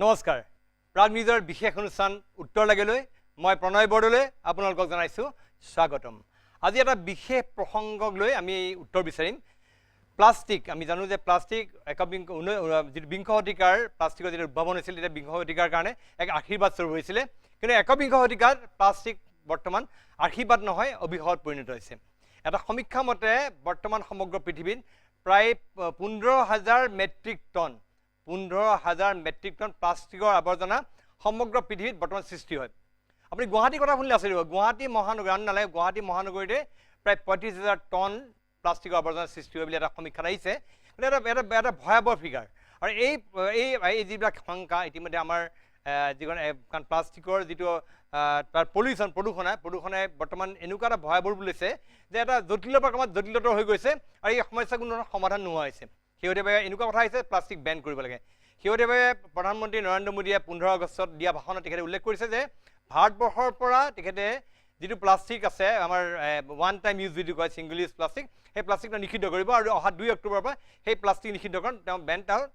নমস্কাৰ প্ৰাগ নিউজৰ বিশেষ অনুষ্ঠান উত্তৰ লাগেলৈ মই প্ৰণয় বৰদলৈ আপোনালোকক জনাইছোঁ স্বাগতম। আজি এটা বিশেষ প্ৰসংগক লৈ আমি উত্তৰ বিচাৰিম। প্লাষ্টিক আমি জানো যে প্লাষ্টিক বিংশ শতিকাৰ প্লাষ্টিকৰ যিটো উদ্ভাৱন হৈছিল তেতিয়া বিংশ শতিকাৰ কাৰণে এক আশীৰ্বাদ স্বৰূপ হৈছিলে, কিন্তু একবিংশ শতিকাত প্লাষ্টিক বৰ্তমান আশীৰ্বাদ নহয় অভিশাপত পৰিণত হৈছে। এটা সমীক্ষা মতে বৰ্তমান সমগ্ৰ পৃথিৱীত প্ৰায় 15,000 মেট্ৰিক টন 15,000 মেট্ৰিক টন প্লাষ্টিকৰ আৱৰ্জনা সমগ্ৰ পৃথিৱীত বৰ্তমান সৃষ্টি হয়। আপুনি গুৱাহাটীৰ কথা শুনিলে আচৰিত হ'ব। গুৱাহাটী মহানগৰ নালাগে গুৱাহাটী মহানগৰীতে প্ৰায় 35,000 টন প্লাষ্টিকৰ আৱৰ্জনা সৃষ্টি হয় বুলি এটা সমীক্ষাত আহিছে। এটা ভয়াৱহ ফিগাৰ। আৰু এই যিবিলাক শংকা ইতিমধ্যে আমাৰ যিখন কাৰণ প্লাষ্টিকৰ যিটো তাৰ প্ৰদূষণে বৰ্তমান এনেকুৱা এটা ভয়াৱহ ৰূপ লৈছে যে এটা জটিলৰ পৰা ক্ৰমাৎ জটিলতৰ হৈ গৈছে আৰু এই সমস্যা কোনো ধৰণৰ সমাধান নোহোৱা হৈছে। শেহতীয়াভাৱে এনেকুৱা কথা আহিছে প্লাষ্টিক বেন কৰিব লাগে। শেহতীয়াভাৱে প্ৰধানমন্ত্ৰী নৰেন্দ্ৰ মোদীয়ে 15 আগষ্টত দিয়া ভাষণত তেখেতে উল্লেখ কৰিছে যে ভাৰতবৰ্ষৰ পৰা তেখেতে যিটো প্লাষ্টিক আছে আমাৰ ওৱান টাইম ইউজ যিটো কয় ছিংগল ইউজ প্লাষ্টিক, সেই প্লাষ্টিকটো নিষিদ্ধ কৰিব আৰু অহা 2 অক্টোবৰৰ পৰা সেই প্লাষ্টিক নিষিদ্ধকৰণ তেওঁ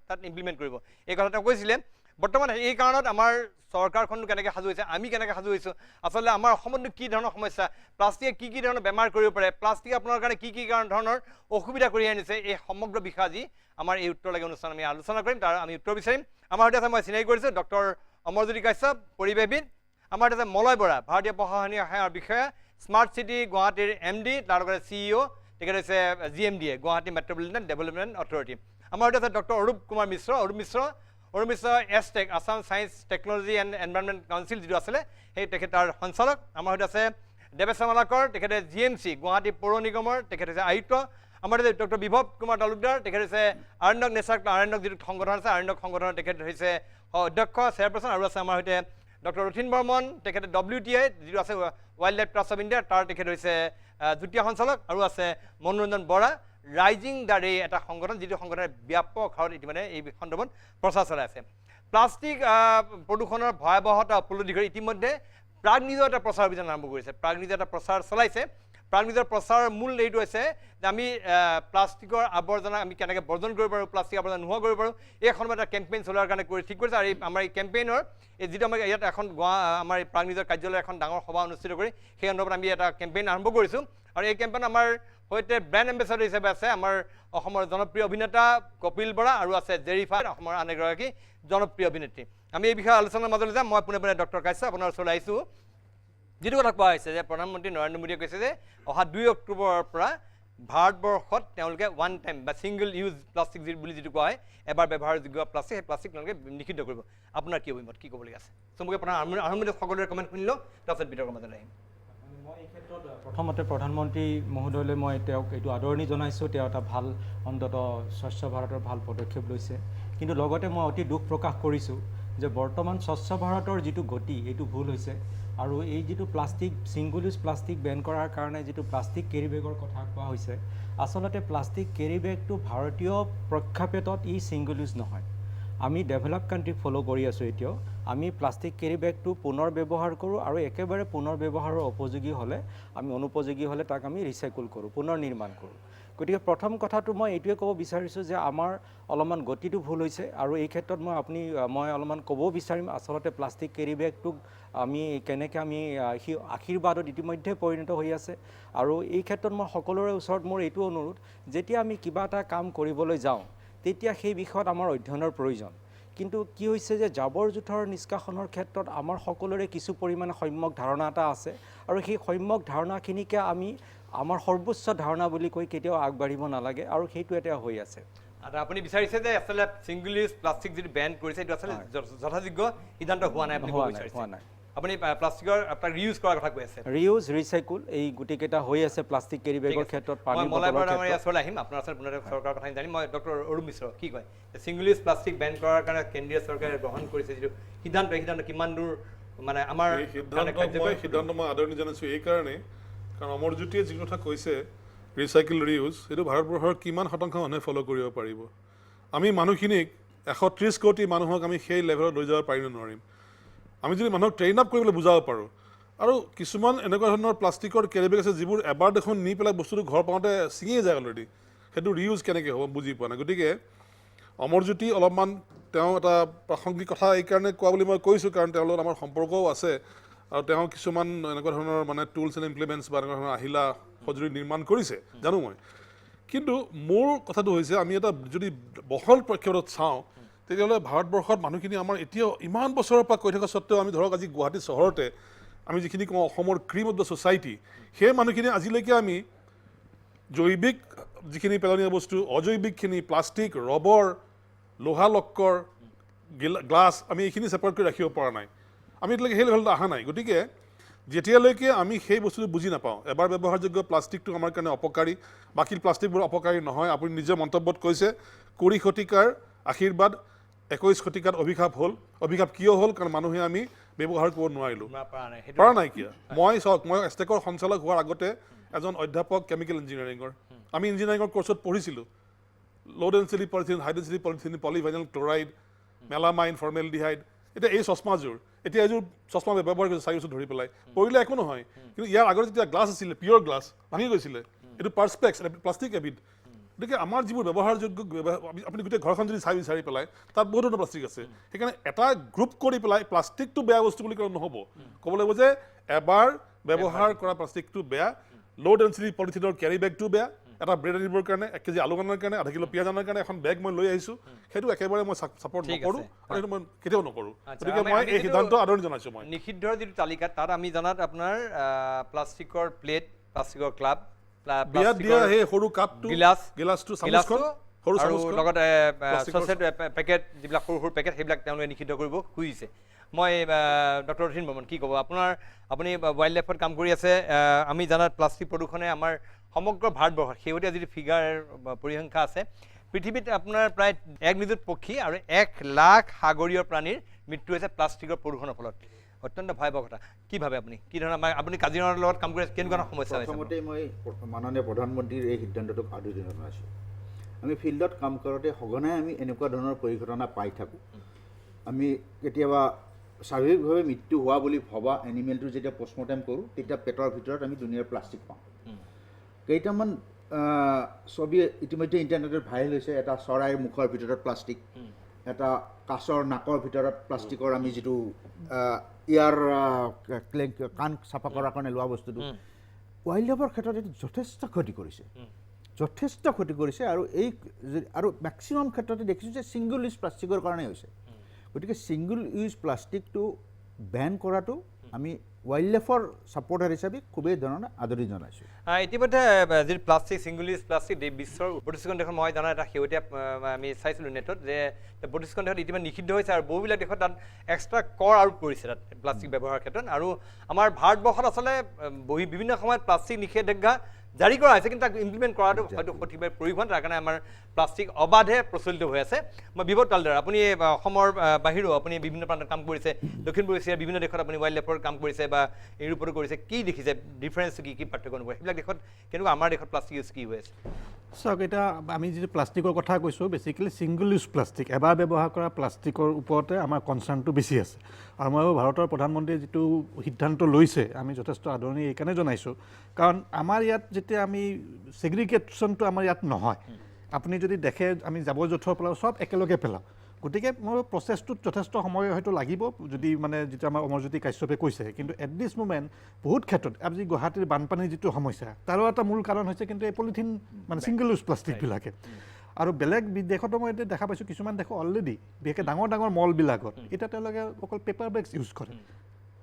তাত ইমপ্লিমেণ্ট কৰিব। এই কথা তেওঁ কৈছিলে। বৰ্তমান এই কাৰণত আমাৰ চৰকাৰখনো কেনেকৈ সাজু হৈছে, আমি কেনেকৈ সাজু হৈছোঁ, আচলতে আমাৰ অসমতনো কি ধৰণৰ সমস্যা, প্লাষ্টিকে কি ধৰণৰ বেমাৰ কৰিব পাৰে, প্লাষ্টিকে আপোনাৰ কাৰণে কি ধৰণৰ অসুবিধা কৰি আনিছে, এই সমগ্ৰ বিষয় আজি আমাৰ এই উত্তৰ লাগে অনুষ্ঠান আমি আলোচনা কৰিম, তাৰ আমি উত্তৰ বিচাৰিম। আমাৰ সৈতে আছে মই চিনাকি কৰিছোঁ ডক্টৰ অমৰজ্যোতি কাশ্যপ, পৰিৱেশবিদ। আমাৰ সৈতে আছে মলয় বৰা, ভাৰতীয় প্ৰশাসনীয় সেৱাৰ বিষয়া, স্মাৰ্ট চিটি গুৱাহাটীৰ MD, তাৰ লগতে CEO, তেখেত হৈছে GMDA Guwahati metropolitan development authority. আমাৰ সৈতে আছে doctor Arup Kumar Mishra, Arup Mishra ASTEC Assam science technology and environment council যিটো আছিলে সেই তেখেত তাৰ সঞ্চালক। আমাৰ সৈতে আছে দেৱেশ মালাকৰ, তেখেতে GMC গুৱাহাটী পৌৰ নিগমৰ তেখেত হৈছে আয়ুক্ত। আমাৰ হৈছে ডক্টৰ বিভৱ কুমাৰ তালুকদাৰ, তেখেত হৈছে আৰণ্যক নেচাৰ আৰণ্যক যিটো সংগঠন আছে আৰণ্যক সংগঠনৰ তেখেত হৈছে অধ্যক্ষ চেয়াৰপাৰ্চন। আৰু আছে আমাৰ সৈতে ডক্টৰ ৰথীন বৰ্মন, তেখেতে WTI যিটো আছে wild life trust of India তাৰ তেখেত হৈছে যুটীয়া সঞ্চালক। আৰু আছে মনোৰঞ্জন বৰা, ৰাইজিং দ্য ৰে এটা সংগঠন যিটো সংগঠনে ব্যাপক হাৰত ইতিমধ্যে এই সন্দৰ্ভত প্ৰচাৰ চলাই আছে। প্লাষ্টিক প্ৰদূষণৰ ভয়াৱহতা উপলব্ধি কৰি ইতিমধ্যে প্ৰাগ নিউজৰ এটা প্ৰচাৰ অভিযান আৰম্ভ কৰিছে। প্ৰাগ নিউজে এটা প্ৰচাৰ চলাইছে। প্ৰাগ নিউজৰ প্ৰচাৰৰ মূল এইটো হৈছে যে আমি প্লাষ্টিকৰ আৱৰ্জনা আমি কেনেকৈ বৰ্জন কৰিব পাৰোঁ, প্লাষ্টিক আৱৰ্জনা নোহোৱা কৰিব পাৰোঁ, এই সময়ত এটা কেম্পেইন চলোৱাৰ কাৰণে ঠিক কৰিছে। আৰু আমাৰ এই কেম্পেইনৰ যিটো আমাৰ ইয়াত এখন আমাৰ প্ৰাগ নিউজৰ কাৰ্যালয় এখন ডাঙৰ সভা অনুষ্ঠিত কৰি সেই সন্দৰ্ভত আমি এটা কেম্পেইন আৰম্ভ কৰিছোঁ। আৰু এই কেম্পেইন আমাৰ সৈতে ব্ৰেণ্ড এম্বেচাডৰ হিচাপে আছে আমাৰ অসমৰ জনপ্ৰিয় অভিনেতা কপিল বৰা, আৰু আছে জেৰিফাই অসমৰ আন এগৰাকী জনপ্ৰিয় অভিনেত্ৰী। আমি এই বিষয়ে আলোচনাৰ মাজলৈ যাম। মই পোনে ডক্টৰ কাশ্যপ আপোনাৰ ওচৰলৈ আহিছোঁ। যিটো কথা কোৱা হৈছে যে প্ৰধানমন্ত্ৰী নৰেন্দ্ৰ মোদীয়ে কৈছে যে অহা 2 অক্টোবৰৰ পৰা ভাৰতবৰ্ষত তেওঁলোকে ওৱান টাইম বা ছিংগল ইউজ প্লাষ্টিক বুলি যিটো কোৱা হয় এবাৰ ব্যৱহাৰযোগ্য প্লাষ্টিক, সেই প্লাষ্টিক তেওঁলোকে নিষিদ্ধ কৰিব। আপোনাৰ কি অভিমত, কি ক'বলগীয়া আছে? চমুকৈ আৰম্ভণিতে সকলোৰে কমেণ্ট শুনিলোঁ, তাৰপিছত বিতৰ্কৰ মাজলৈ আহিম। মই এই ক্ষেত্ৰত প্ৰথমতে প্ৰধানমন্ত্ৰী মহোদয়লৈ মই তেওঁক এইটো আদৰণি জনাইছোঁ। তেওঁ এটা ভাল অন্ততঃ স্বচ্ছ ভাৰতৰ ভাল পদক্ষেপ লৈছে, কিন্তু লগতে মই অতি দুখ প্ৰকাশ কৰিছোঁ যে বৰ্তমান স্বচ্ছ ভাৰতৰ যিটো গতি এইটো ভুল হৈছে। আৰু এই যিটো plastic single use plastic Ben কৰাৰ কাৰণে যিটো প্লাষ্টিক কেৰি বেগৰ কথা কোৱা হৈছে, আচলতে প্লাষ্টিক কেৰি বেগটো ভাৰতীয় প্ৰেক্ষাপটত ই ছিংগল ইউজ নহয়। আমি ডেভেলপ কাণ্ট্ৰিক ফ'ল' কৰি আছোঁ। এতিয়াও আমি প্লাষ্টিক কেৰি বেগটো পুনৰ ব্যৱহাৰ কৰোঁ আৰু একেবাৰে পুনৰ ব্যৱহাৰৰ উপযোগী হ'লে আমি অনুপযোগী হ'লে তাক আমি ৰিচাইকেল কৰোঁ, পুনৰ নিৰ্মাণ কৰোঁ। গতিকে প্ৰথম কথাটো মই এইটোৱে ক'ব বিচাৰিছোঁ যে আমাৰ অলপমান গতিটো ভুল হৈছে। আৰু এই ক্ষেত্ৰত মই অলপমান ক'ব বিচাৰিম আচলতে প্লাষ্টিক কেৰি বেগটোক আমি কেনেকৈ আমি আশীৰ্বাদত ইতিমধ্যে পৰিণত হৈ আছে। আৰু এই ক্ষেত্ৰত মই সকলোৰে ওচৰত মোৰ এইটো অনুৰোধ, যেতিয়া আমি কিবা এটা কাম কৰিবলৈ যাওঁ তেতিয়া সেই বিষয়ত আমাৰ অধ্যয়নৰ প্ৰয়োজন। কিন্তু কি হৈছে যে জাবৰ জোঁথৰ নিষ্কাশনৰ ক্ষেত্ৰত আমাৰ সকলোৰে কিছু পৰিমাণে সম্যক ধাৰণা এটা আছে, আৰু সেই সম্যক ধাৰণাখিনিকে আমি আমাৰ সৰ্বোচ্চ ধাৰণা বুলি কৈ কেতিয়াও আগবাঢ়িব নালাগে, আৰু সেইটো এতিয়া হৈ আছে। আপুনি বিচাৰিছে যে আচলতে ছিংগল ইউজ প্লাষ্টিক যিটো বেন কৰিছে এইটো আচলতে যথাযোগ্য সিদ্ধান্ত হোৱা নাই। আপুনি প্লাষ্টিকৰ আপোনাক ৰিউজ কৰাৰ কথা কৈ আছে। ৰিউজ ৰিচাইকেল এই গোটেইকেইটা হৈ আছে প্লাষ্টিক কেৰি বেগৰ ক্ষেত্ৰত। ওচৰলৈ আহিম আপোনাৰ ওচৰত চৰকাৰৰ কথা জানিম। মই ডক্টৰ অৰূপ মিশ্ৰ কি কয় ছিংগল ইউজ প্লাষ্টিক বেন কৰাৰ কাৰণে কেন্দ্ৰীয় চৰকাৰে গ্ৰহণ কৰিছে যিটো সিদ্ধান্ত, এই সিদ্ধান্ত কিমান দূৰ মানে আমাৰ সিদ্ধান্ত মই আদৰণি জনাইছোঁ এই কাৰণে কাৰণ অমৰজ্যোতিয়ে যি কথা কৈছে ৰিচাইকেল ৰিউজ সেইটো ভাৰতবৰ্ষৰ কিমান শতাংশ মানুহে ফ'ল' কৰিব পাৰিব? আমি মানুহখিনিক 130 কোটি মানুহক আমি সেই লেভেলত লৈ যাব পাৰিম নে নোৱাৰিম? আমি যদি মানুহক ট্ৰেইন আপ কৰিবলৈ বুজাব পাৰোঁ। আৰু কিছুমান এনেকুৱা ধৰণৰ প্লাষ্টিকৰ কেৰি বেগ আছে যিবোৰ এবাৰ দেখোন নি পেলাই বস্তুটো ঘৰ পাওঁতে ছিঙিয়ে যায় অলৰেডি, সেইটো ৰিউজ কেনেকৈ হ'ব বুজি পোৱা নাই। গতিকে অমৰজ্যোতি অলপমান তেওঁ এটা প্ৰাসংগিক কথা এইকাৰণে কোৱা বুলি মই কৈছোঁ কাৰণ তেওঁৰ লগত আমাৰ সম্পৰ্কও আছে আৰু তেওঁ কিছুমান এনেকুৱা ধৰণৰ মানে টুলছ এণ্ড ইমপ্লিমেণ্টছ বা এনেকুৱা ধৰণৰ আহিলা সঁজুলি নিৰ্মাণ কৰিছে জানো মই কিন্তু মোৰ কথাটো হৈছে আমি এটা যদি বহল প্ৰেক্ষাপটত চাওঁ তেতিয়াহ'লে ভাৰতবৰ্ষত মানুহখিনি আমাৰ এতিয়াও ইমান বছৰৰ পৰা কৈ থকা স্বত্তেও আমি ধৰক আজি গুৱাহাটী চহৰতে আমি যিখিনি কওঁ অসমৰ ক্ৰীম অফ দ্য ছ'চাইটি সেই মানুহখিনি আজিলৈকে আমি জৈৱিক যিখিনি পেলনীয়া বস্তু অজৈৱিকখিনি প্লাষ্টিক ৰবৰ লোহা লক্কৰ গ্লাছ আমি এইখিনি ছেপাৰেট কৰি ৰাখিব পৰা নাই আমি এতিয়ালৈকে সেই লেভেলত অহা নাই গতিকে যেতিয়ালৈকে আমি সেই বস্তুটো বুজি নাপাওঁ এবাৰ ব্যৱহাৰযোগ্য প্লাষ্টিকটো আমাৰ কাৰণে অপকাৰী বাকী প্লাষ্টিকবোৰ অপকাৰী নহয় আপুনি নিজে মন্তব্যত কৈছে 20 শতিকাৰ আশীৰ্বাদ 21 শতিকাত অভিশাপ হ'ল অভিশাপ কিয় হ'ল কাৰণ মানুহে আমি ব্যৱহাৰ কৰিব নোৱাৰিলোঁ পৰা নাই কিয় মই চাওক মই এষ্টেকৰ সঞ্চালক হোৱাৰ আগতে এজন অধ্যাপক কেমিকেল ইঞ্জিনিয়াৰিঙৰ আমি ইঞ্জিনিয়াৰিঙৰ কোৰ্চত পঢ়িছিলোঁ low' density polythene high density polythene polyvinyl chloride melamine formaldehyde এতিয়া এই চশমাযোৰ এতিয়া এযোৰ চশমা ব্যৱহাৰ কৰিছে 4 বছৰ ধৰি পেলাই পৰিলে একো নহয় কিন্তু ইয়াৰ আগতে যেতিয়া গ্লাছ আছিলে পিয়ৰ গ্লাছ ভাঙি গৈছিলে এইটো পাৰ্চপেক্স প্লাষ্টিক এবিধ গতিকে আমাৰ যিবোৰ ব্যৱহাৰযোগ্য আপুনি গোটেই ঘৰখন যদি চাই বিচাৰি পেলাই তাত বহুত ধৰণৰ প্লাষ্টিক আছে সেইকাৰণে এটা গ্ৰুপ কৰি পেলাই প্লাষ্টিকটো বেয়া বস্তু বুলি ক'লে নহ'ব ক'ব লাগিব যে এবাৰ ব্যৱহাৰ কৰা প্লাষ্টিকটো বেয়া ল' ডেনচিটি পলিথিনৰ কেৰি বেগটো বেয়া এটা ব্ৰেড আনিবৰ কাৰণে 1 কেজি আলু আনাৰ কাৰণে আধা কিলো পিঁয়াজ আনাৰ কাৰণে এখন বেগ মই লৈ আহিছোঁ সেইটো একেবাৰে মই ছাপৰ্ট নকৰোঁ আৰু সেইটো মই কেতিয়াও নকৰোঁ গতিকে মই এই সিদ্ধান্ত আদৰণি জনাইছোঁ মই নিষিদ্ধৰ যিটো তালিকা তাত আমি জনাত আপোনাৰ প্লাষ্টিকৰ প্লেট প্লাষ্টিকৰ ক্লাব বিয়াত দিয়া সেই সৰু কাপটো গিলাচটো চামুচখন সৰু আৰু চামুচখন লগতে চচেট পেকেট যিবিলাক সৰু সৰু পেকেট সেইবিলাক তেওঁলোকে নিষিদ্ধ কৰিব খুজিছে মই ডক্টৰ ৰথীন বৰ্মন কি ক'ব আপুনি ৱাইল্ড লাইফত কাম কৰি আছে আমি জানাত প্লাষ্টিক প্ৰদূষণে আমাৰ সমগ্ৰ ভাৰতবৰ্ষত শেহতীয়া যিটো ফিগাৰ পৰিসংখ্যা আছে পৃথিৱীত আপোনাৰ প্ৰায় 1 নিযুত পক্ষী আৰু 1 লাখ সাগৰীয় প্ৰাণীৰ মৃত্যু হৈছে প্লাষ্টিকৰ প্ৰদূষণৰ ফলত অত্যন্ত ভয়াৱহ কথা কি ভাবে আপুনি কি ধৰণৰ আপুনি কাজিৰঙাৰ লগত কাম কৰি আছে কেনেকুৱা সমস্যা হৈছে প্ৰথমতে মই মাননীয় প্ৰধানমন্ত্ৰীৰ এই সিদ্ধান্তটোক আদৰণি জনাইছোঁ আমি ফিল্ডত কাম কৰোঁতে সঘনাই আমি এনেকুৱা ধৰণৰ পৰিঘটনা পাই থাকোঁ আমি কেতিয়াবা স্বাভাৱিকভাৱে মৃত্যু হোৱা বুলি ভবা এনিমেলটো যেতিয়া পষ্টমৰ্টেম কৰোঁ তেতিয়া পেটৰ ভিতৰত আমি দুনিয়াৰ প্লাষ্টিক পাওঁ কেইটামান ছবি ইতিমধ্যে ইণ্টাৰনেটত ভাইৰেল হৈছে এটা চৰাইৰ মুখৰ ভিতৰত প্লাষ্টিক এটা কাছৰ নাকৰ ভিতৰত প্লাষ্টিকৰ আমি যিটো ইয়াৰ কাণ চাফা কৰাৰ কাৰণে লোৱা বস্তুটো ৱাইল্ড লাইফৰ ক্ষেত্ৰত এইটো যথেষ্ট ক্ষতি কৰিছে আৰু আৰু মেক্সিমাম ক্ষেত্ৰতে দেখিছোঁ যে ছিংগল ইউজ প্লাষ্টিকৰ কাৰণে হৈছে গতিকে ছিংগল ইউজ প্লাষ্টিকটো বেন কৰাটো আমি ৱাইল্ড লাইফৰ ছাপৰ্টাৰ হিচাপে খুবেই ধৰণে আদৰি জনাইছোঁ ইতিমধ্যে যিটো প্লাষ্টিক ছিংগল ইউজ প্লাষ্টিক বিশ্বৰ 32খন দেশত মই জানা এটা শেহতীয়া আমি চাইছিলোঁ নেটত যে 32খন দেশত ইতিমধ্যে নিষিদ্ধ হৈছে আৰু বহুবিলাক দেশত তাত এক্সট্ৰা কৰ আৰোপ কৰিছে তাত প্লাষ্টিক ব্যৱহাৰৰ ক্ষেত্ৰত আৰু আমাৰ ভাৰতবৰ্ষত আচলতে বিভিন্ন সময়ত প্লাষ্টিক নিষেধাজ্ঞা জাৰি কৰা হৈছে কিন্তু তাক ইমপ্লিমেণ্ট কৰাটো হয়তো সঠিকভাৱে প্ৰয়োগ হোৱা তাৰ কাৰণে আমাৰ প্লাষ্টিক অবাধে প্ৰচলিত হৈ আছে মই বিভদ তালদাৰ আপুনি অসমৰ বাহিৰেও আপুনি বিভিন্ন প্ৰান্তত কাম কৰিছে দক্ষিণ পূব এছিয়াৰ বিভিন্ন দেশত আপুনি ৱাইল্ড লাইফৰ কাম কৰিছে বা ইউৰোপতো কৰিছে কি দেখিছে ডিফাৰেঞ্চ কি পাৰ্থক্য অনুভৱ সেইবিলাক দেশত কেনেকুৱা আমাৰ দেশত প্লাষ্টিক ইউজ কি হৈ আছে চাওক এতিয়া আমি যিটো প্লাষ্টিকৰ কথা কৈছোঁ বেচিকেলি ছিংগল ইউজ প্লাষ্টিক এবাৰ ব্যৱহাৰ কৰা প্লাষ্টিকৰ ওপৰতে আমাৰ কনচাৰ্ণটো বেছি আছে আৰু মই ভাৰতৰ প্ৰধানমন্ত্ৰীয়ে যিটো সিদ্ধান্ত লৈছে আমি যথেষ্ট আদৰণি এইকাৰণে জনাইছোঁ কাৰণ আমাৰ ইয়াত যেতিয়া আমি ছেগ্ৰিগেশ্যনটো আমাৰ ইয়াত নহয় আপুনি যদি দেখে আমি জাবৰ জোঁথৰ পেলাওঁ চব একেলগে পেলাওঁ গতিকে মোৰ প্ৰচেছটোত যথেষ্ট সময় হয়তো লাগিব যদি মানে যিটো আমাৰ অমৰজ্যোতি কাশ্যপে কৈছে কিন্তু এট দিছ মুমেণ্ট বহুত ক্ষেত্ৰত আজি গুৱাহাটীৰ বানপানীৰ যিটো সমস্যা তাৰো এটা মূল কাৰণ হৈছে কিন্তু এই পলিথিন মানে ছিংগল ইউজ প্লাষ্টিকবিলাকে আৰু বেলেগ বিদেশতো মই এতিয়া দেখা পাইছোঁ কিছুমান দেশত অলৰেডি বিশেষকৈ ডাঙৰ ডাঙৰ মলবিলাকত এতিয়া তেওঁলোকে অকল পেপাৰ বেগছ ইউজ কৰে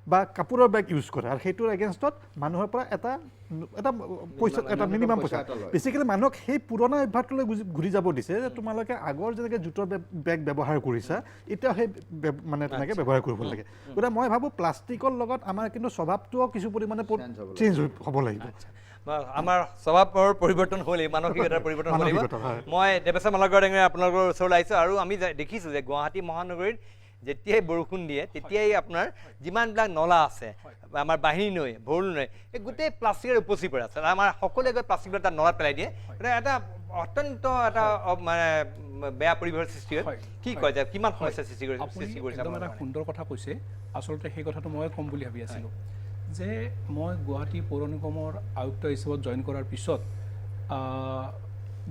বা কাপোৰৰ বেগ ইউজ কৰে আৰু সেইটোৰ এগেইনষ্টত মানুহৰ পৰা এটা পইচা এটা মিনিমাম পইচা বেছিকেলি মানুহক সেই পুৰণা অভ্যাসটোলৈ ঘূৰি যাব দিছে যে তোমালোকে আগৰ যেনেকৈ জোঁটৰ বেগ ব্যৱহাৰ কৰিছা এতিয়া সেই মানে তেনেকৈ ব্যৱহাৰ কৰিব লাগে গতিকে মই ভাবোঁ প্লাষ্টিকৰ লগত আমাৰ কিন্তু স্বভাৱটোও কিছু পৰিমাণে চেঞ্জ হ'ব লাগিব আমাৰ স্বভাৱৰ পৰিৱৰ্তন হ'ল মানসিকতাৰ পৰিৱৰ্তন হ'ব লাগিব মই দেৱেশ্বৰ মালাকাৰ ডাঙৰীয়া আপোনালোকৰ ওচৰলৈ আহিছোঁ আৰু আমি দেখিছোঁ যে গুৱাহাটী মহানগৰীত যেতিয়াই বৰষুণ দিয়ে তেতিয়াই আপোনাৰ যিমানবিলাক নলা আছে আমাৰ বাহিনী নৈ ভৰুল নৈ এই গোটেই প্লাষ্টিকৰ উপচি পৰে আছে আমাৰ সকলোৱে গৈ প্লাষ্টিকবিলাক তাত নলাত পেলাই দিয়ে এটা অত্যন্ত এটা মানে বেয়া পৰিৱেশৰ সৃষ্টি হয় কি কয় যে কিমান সমস্যাৰ সৃষ্টি কৰিছে একদম এটা সুন্দৰ কথা কৈছে আচলতে সেই কথাটো মই ক'ম বুলি ভাবি আছিলোঁ যে মই গুৱাহাটী পৌৰ নিগমৰ আয়ুক্ত হিচাপত জইন কৰাৰ পিছত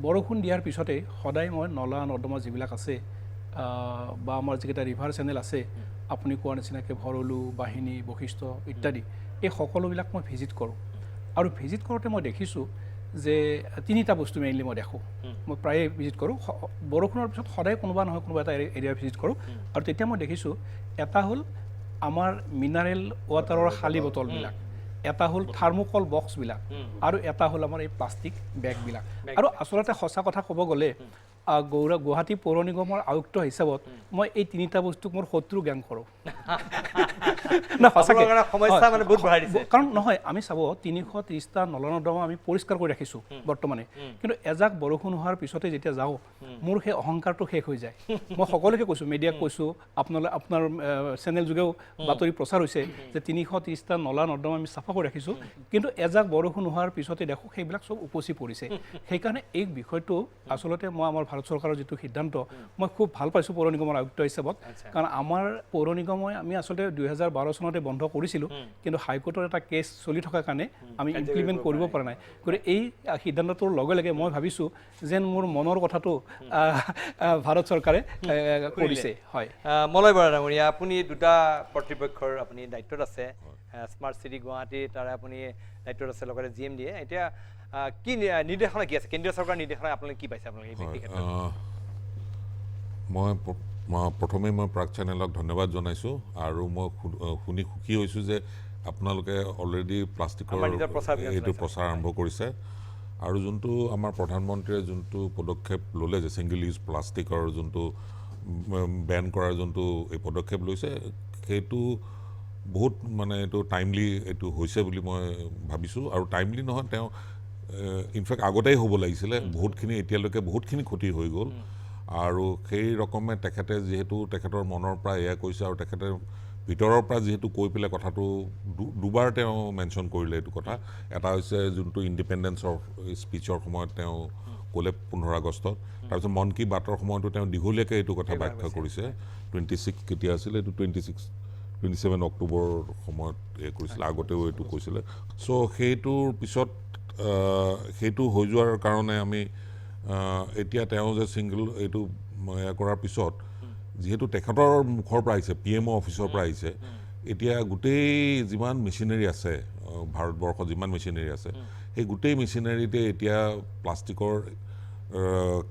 বৰষুণ দিয়াৰ পিছতেই সদায় মই নলা নৰ্দমা যিবিলাক আছে বা আমাৰ যিকেইটা ৰিভাৰ চেনেল আছে আপুনি কোৱাৰ নিচিনাকৈ ভৰলু বাহিনী বশিষ্ঠ ইত্যাদি এই সকলোবিলাক মই ভিজিট কৰোঁ আৰু ভিজিট কৰোঁতে মই দেখিছোঁ যে তিনিটা বস্তু মেইনলি মই দেখোঁ মই প্ৰায়ে ভিজিট কৰোঁ বৰষুণৰ পিছত সদায় কোনোবা নহয় কোনোবা এটা এৰিয়া ভিজিট কৰোঁ আৰু তেতিয়া মই দেখিছোঁ এটা হ'ল আমাৰ মিনাৰেল ৱাটাৰৰ খালী বটলবিলাক এটা হ'ল থাৰ্মোকল বক্সবিলাক আৰু এটা হ'ল আমাৰ এই প্লাষ্টিক বেগবিলাক আৰু আচলতে সঁচা কথা ক'ব গ'লে গুৱাহাটী পৌৰ নিগমৰ আয়ুক্ত হিচাপত মই এই তিনিটা বস্তুক মোৰ শত্ৰু জ্ঞান কৰোঁ কাৰণ নহয় আমি চাব 330টা নলা নৰ্দমা আমি পৰিষ্কাৰ কৰি ৰাখিছোঁ বৰ্তমানে কিন্তু এজাক বৰষুণ হোৱাৰ পিছতে যেতিয়া যাওঁ মোৰ সেই অহংকাৰটো শেষ হৈ যায় মই সকলোকে কৈছোঁ মিডিয়াক কৈছোঁ আপোনাৰ চেনেল যোগেও বাতৰি প্ৰচাৰ হৈছে যে 330টা নলা নৰ্দমা আমি চাফা কৰি ৰাখিছোঁ কিন্তু এজাক বৰষুণ হোৱাৰ পিছতে দেখোঁ সেইবিলাক চব উপচি পৰিছে সেইকাৰণে এই বিষয়টো আচলতে মই আমাৰ ভাৰত চৰকাৰৰ যিটো সিদ্ধান্ত মই খুব ভাল পাইছোঁ পৌৰ নিগমৰ আয়ুক্ত হিচাপত কাৰণ আমাৰ পৌৰ নিগমে আমি আচলতে 2012 চনতে বন্ধ কৰিছিলোঁ কিন্তু হাইকোৰ্টৰ এটা কেছ চলি থকাৰ কাৰণে আমি ইমপ্লিমেণ্ট কৰিব পৰা নাই গতিকে এই সিদ্ধান্তটোৰ লগে লগে মই ভাবিছোঁ যেন মোৰ মনৰ কথাটো ভাৰত চৰকাৰে কৰিছে হয় মলয় বৰা ডাঙৰীয়া আপুনি দুটা কৰ্তৃপক্ষৰ আপুনি দায়িত্বত আছে স্মাৰ্ট চিটি গুৱাহাটী তাৰে আপুনি দায়িত্বত আছে লগতে GMDA এতিয়া কি নিৰ্দেশনা কি আছে কেন্দ্ৰীয় চৰকাৰৰ নিৰ্দেশনা আপোনালোকে কি পাইছে আপোনালোকে এই ক্ষেত্ৰত মই প্ৰথমে মই প্ৰাক চেনেলক ধন্যবাদ জনাইছোঁ আৰু মই শুনি সুখী হৈছোঁ যে আপোনালোকে অলৰেডি প্লাষ্টিকৰ এইটো প্ৰচাৰ আৰম্ভ কৰিছে আৰু যোনটো আমাৰ প্ৰধানমন্ত্ৰীয়ে যোনটো পদক্ষেপ ল'লে যে ছিংগল ইউজ প্লাষ্টিকৰ যোনটো বেন কৰাৰ যোনটো এই পদক্ষেপ লৈছে সেইটো বহুত মানে এইটো টাইমলি এইটো হৈছে বুলি মই ভাবিছোঁ আৰু টাইমলি নহয় তেওঁ ইনফেক্ট আগতেই হ'ব লাগিছিলে বহুতখিনি এতিয়ালৈকে বহুতখিনি ক্ষতি হৈ গ'ল আৰু সেই ৰকমে তেখেতে যিহেতু তেখেতৰ মনৰ পৰা এয়া কৈছে আৰু তেখেতে ভিতৰৰ পৰা যিহেতু কৈ পেলাই কথাটো দুবাৰ তেওঁ মেনশ্যন কৰিলে এইটো কথা এটা হৈছে যোনটো ইণ্ডিপেণ্ডেঞ্চৰ স্পীচৰ সময়ত তেওঁ ক'লে 15 আগষ্টত তাৰপিছত মন কী বাতৰ সময়তো তেওঁ দীঘলীয়াকৈ এইটো কথা ব্যাখ্যা কৰিছে 26 কেতিয়া আছিলে এইটো 27 অক্টোবৰৰ সময়ত কৰিছিলে আগতেও এইটো কৈছিলে চ' সেইটোৰ পিছত সেইটো হৈ যোৱাৰ কাৰণে আমি এতিয়া তেওঁ যে ছিংগল এইটো কৰাৰ পিছত যিহেতু তেখেতৰ মুখৰ পৰা আহিছে PMO অফিচৰ পৰা আহিছে এতিয়া গোটেই যিমান মেচিনাৰী আছে ভাৰতবৰ্ষত যিমান মেচিনাৰী আছে সেই গোটেই মেচিনাৰীতে এতিয়া প্লাষ্টিকৰ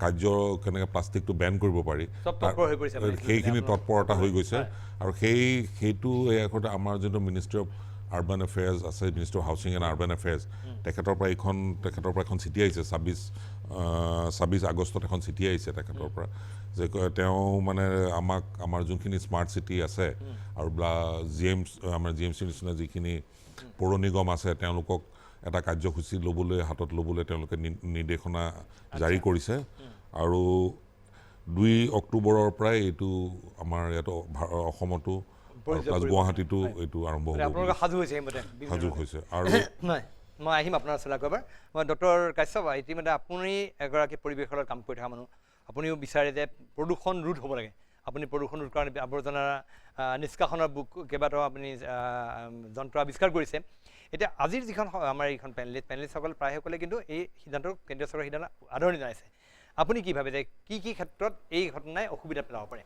কাৰ্য কেনেকৈ প্লাষ্টিকটো বেন কৰিব পাৰি সেইখিনি তৎপৰতা হৈ গৈছে আৰু সেইটো আমাৰ যোনটো মিনিষ্ট্ৰী অফ আৰ্বান এফেয়াৰ্ছ আছে ministry of housing and urban affairs তেখেতৰ পৰা এখন চিঠি আহিছে 26 আগষ্টত এখন চিঠি আহিছে তেখেতৰ পৰা যে তেওঁ মানে আমাৰ যোনখিনি স্মাৰ্ট চিটি আছে আৰু আমাৰ GMCৰ নিচিনা যিখিনি পৌৰ নিগম আছে তেওঁলোকক এটা কাৰ্যসূচী হাতত ল'বলৈ তেওঁলোকে নিৰ্দেশনা জাৰি কৰিছে আৰু 2 অক্টোবৰৰ পৰাই এইটো আমাৰ ইয়াত অসমতো প্লাছ গুৱাহাটীতো এইটো আৰম্ভ হ'ব সাজু হৈছে আৰু মই আহিম আপোনাৰ ওচৰলৈ এবাৰ মই ডক্টৰ কাশ্যপ ইতিমধ্যে আপুনি এগৰাকী পৰিৱেশৰ কাম কৰি থকা মানুহ আপুনিও বিচাৰে যে প্ৰদূষণ ৰোধ হ'ব লাগে আপুনি প্ৰদূষণ ৰোধ কাৰণে আৱৰ্জনা নিষ্কাশনৰ কেইবাটাও আপুনি যন্ত্ৰ আৱিষ্কাৰ কৰিছে এতিয়া আজিৰ যিখন আমাৰ এইখন পেনেলিষ্টসকল প্ৰায়সকলে কিন্তু এই সিদ্ধান্তক কেন্দ্ৰীয় চৰকাৰৰ সিদ্ধান্ত আদৰণি জনাইছে আপুনি কি ভাবে যে কি ক্ষেত্ৰত এই ঘটনাই অসুবিধা পেলাব পাৰে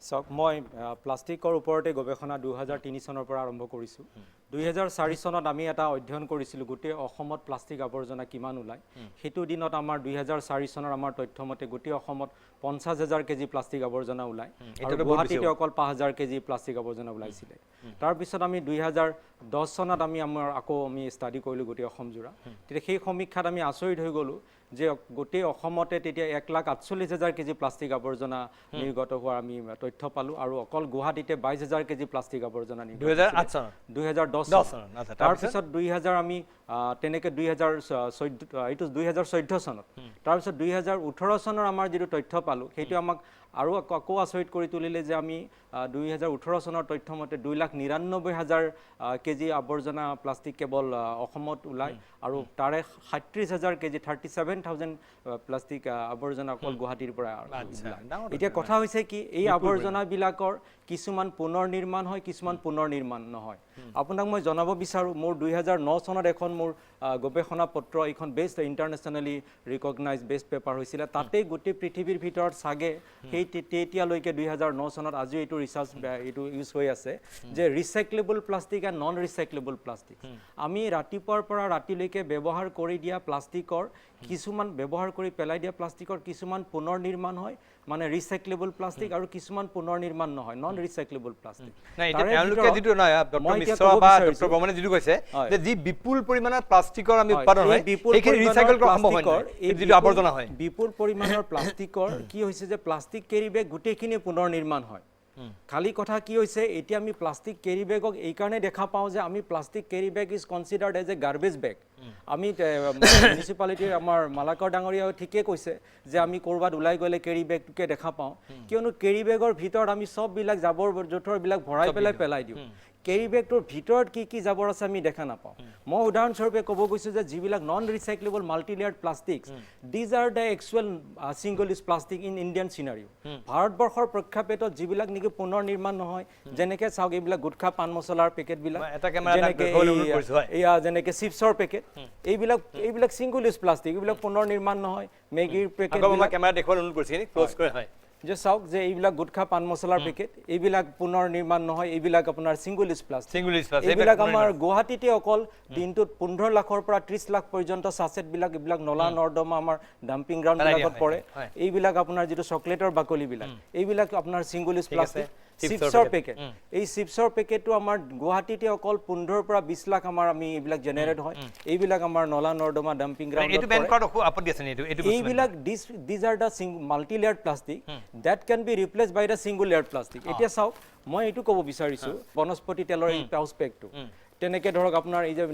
চাওক মই প্লাষ্টিকৰ ওপৰতে গৱেষণা 2003 চনৰ পৰা আৰম্ভ কৰিছোঁ 2004 চনত আমি এটা অধ্যয়ন কৰিছিলোঁ গোটেই অসমত প্লাষ্টিক আৱৰ্জনা কিমান ওলায় সেইটো দিনত আমাৰ 2004 চনৰ আমাৰ তথ্য মতে গোটেই অসমত 50,000 কেজি প্লাষ্টিক আৱৰ্জনা ওলায় আৰু গুৱাহাটীতে অকল 5,000 কেজি প্লাষ্টিক আৱৰ্জনা ওলাইছিলে তাৰপিছত আমি 2010 চনত আমি ষ্টাডি কৰিলোঁ গোটেই অসমজোৰা তেতিয়া সেই সমীক্ষাত আমি আচৰিত হৈ গ'লোঁ যে গোটেই অসমতে তেতিয়া 1,48,000 কেজি প্লাষ্টিক আৱৰ্জনা নিৰ্গত হোৱাৰ আমি তথ্য পালোঁ আৰু অকল গুৱাহাটীতে 22,000 কেজি প্লাষ্টিক আৱৰ্জনা 2010 চনত তাৰপিছত 2000 আমি তেনেকৈ 2014 চনত তাৰপিছত 2018 চনৰ আমাৰ যিটো তথ্য পালোঁ সেইটো আমাক আৰু আকৌ আচৰিত কৰি তুলিলে যে আমি 2018 চনৰ তথ্য মতে 2,99,000 কেজি আৱৰ্জনা প্লাষ্টিক কেৱল অসমত ওলায় আৰু তাৰে 37,000 কেজি 37,000 প্লাষ্টিক আৱৰ্জনা অকল গুৱাহাটীৰ পৰা এতিয়া কথা হৈছে কি এই আৱৰ্জনাবিলাকৰ কিছুমান পুনৰ নিৰ্মাণ হয় কিছুমান পুনৰ নিৰ্মাণ নহয় আপোনাক মই জনাব বিচাৰোঁ মোৰ 2009 চনত এখন মোৰ গৱেষণা পত্ৰ এইখন বেষ্ট ইণ্টাৰনেশ্যনেলি ৰিকগনাইজ বেষ্ট পেপাৰ হৈছিলে তাতেই গোটেই পৃথিৱীৰ ভিতৰত চাগে সেই এতিয়ালৈকে 2009 চনত আজিও এইটো ৰিচাৰ্চ এইটো ইউজ হৈ আছে যে ৰিচাইক্লেবল প্লাষ্টিক এণ্ড নন ৰিচাইক্লেবল প্লাষ্টিক আমি ৰাতিপুৱাৰ পৰা ৰাতিলৈকে ব্যৱহাৰ কৰি দিয়া প্লাষ্টিকৰ কিছুমান ব্যৱহাৰ কৰি পেলাই দিয়া প্লাষ্টিকৰ কিছুমান পুনৰ নিৰ্মাণ হয় মানে ৰিচাইক্লেবল প্লাষ্টিক আৰু কিছুমান পুনৰ নিৰ্মাণ নহয় নন ৰিচাইক্লেবল প্লাষ্টিক নাই এতিয়া তেওঁলোকে যিটো নাই ডক্টৰ মিশ্ৰ বা ডক্টৰ বৰ্মনে যিটো কৈছে যে যি বিপুল পৰিমাণৰ প্লাষ্টিকৰ আমি উৎপাদন হয় সেইখিনি ৰিচাইকেল কৰা সম্ভৱ হয় যিটো আৱৰ্জনা হয় বিপুল পৰিমাণৰ প্লাষ্টিকৰ কি হৈছে যে প্লাষ্টিক কেৰি বেগ গোটেইখিনি পুনৰ নিৰ্মাণ হয় খালি কথা কি হৈছে এতিয়া আমি প্লাষ্টিক কেৰি বেগক এই কাৰণে দেখা পাওঁ যে আমি plastic carry bag is considered as a garbage bag আমি মিউনিচিপালিটিৰ আমাৰ মালাকৰ ডাঙৰীয়াও ঠিকেই কৈছে যে আমি ক'ৰবাত ওলাই গ'লে কেৰি বেগটোকে দেখা পাওঁ কিয়নো কেৰি বেগৰ ভিতৰত আমি চববিলাক জাবৰ জোঁথৰবিলাক ভৰাই পেলাই দিওঁ কেৰি বেগটোৰ ভিতৰত কি জাবৰ আছে আমি দেখা নাপাওঁ মই উদাহৰণস্বৰূপে ক'ব গৈছোঁ যে যিবিলাক non recyclable multilayered plastics these are the actual single use plastic in Indian scenario ভাৰতবৰ্ষৰ প্ৰেক্ষাপটত যিবিলাক নেকি পুনৰ নিৰ্মাণ নহয় যেনেকৈ চাওক এইবিলাক গুটখা পাণ মছলাৰ পেকেটবিলাক যেনেকৈ চিপছৰ পেকেট এইবিলাক ছিংগল ইউজ প্লাষ্টিক এইবিলাক পুনৰ নিৰ্মাণ নহয় মেগীৰ পেকেট যে চাওক যে এইবিলাক গুটখা পাণ মছলাৰ পেকেট এইবিলাক পুনৰ নিৰ্মাণ নহয় এইবিলাক আপোনাৰ ছিংগল ইউজ প্লাষ্টিক এইবিলাক আমাৰ গুৱাহাটীতে অকল দিনটোত 15 লাখৰ পৰা 30 লাখ পৰ্যন্ত চাচেটবিলাক এইবিলাক নলা নৰ্দমা আমাৰ ডাম্পিং গ্ৰাউণ্ডবিলাকত পৰে এইবিলাক আপোনাৰ যিটো চকলেটৰ বাকলিবিলাক এইবিলাক আপোনাৰ ছিংগল ইউজ প্লাষ্টিক চিপছৰ পেকেট এই চিপছৰ পেকেটটো আমাৰ গুৱাহাটীতে অকল 15 পৰা 20 লাখ আমাৰ আমি এইবিলাক জেনেৰেট হয় এইবিলাক আমাৰ নলা নৰ্দমা ডাম্পিং গ্ৰাউণ্ডত এইবিলাক these are the multi layered plastic that can be replaced by the single layered plastic এতিয়া চাওক মই এইটো ক'ব বিচাৰিছো বনস্পতি তেলৰ এই পাউচ পেকটো তেনেকে ধৰক আপোনাৰ এই যে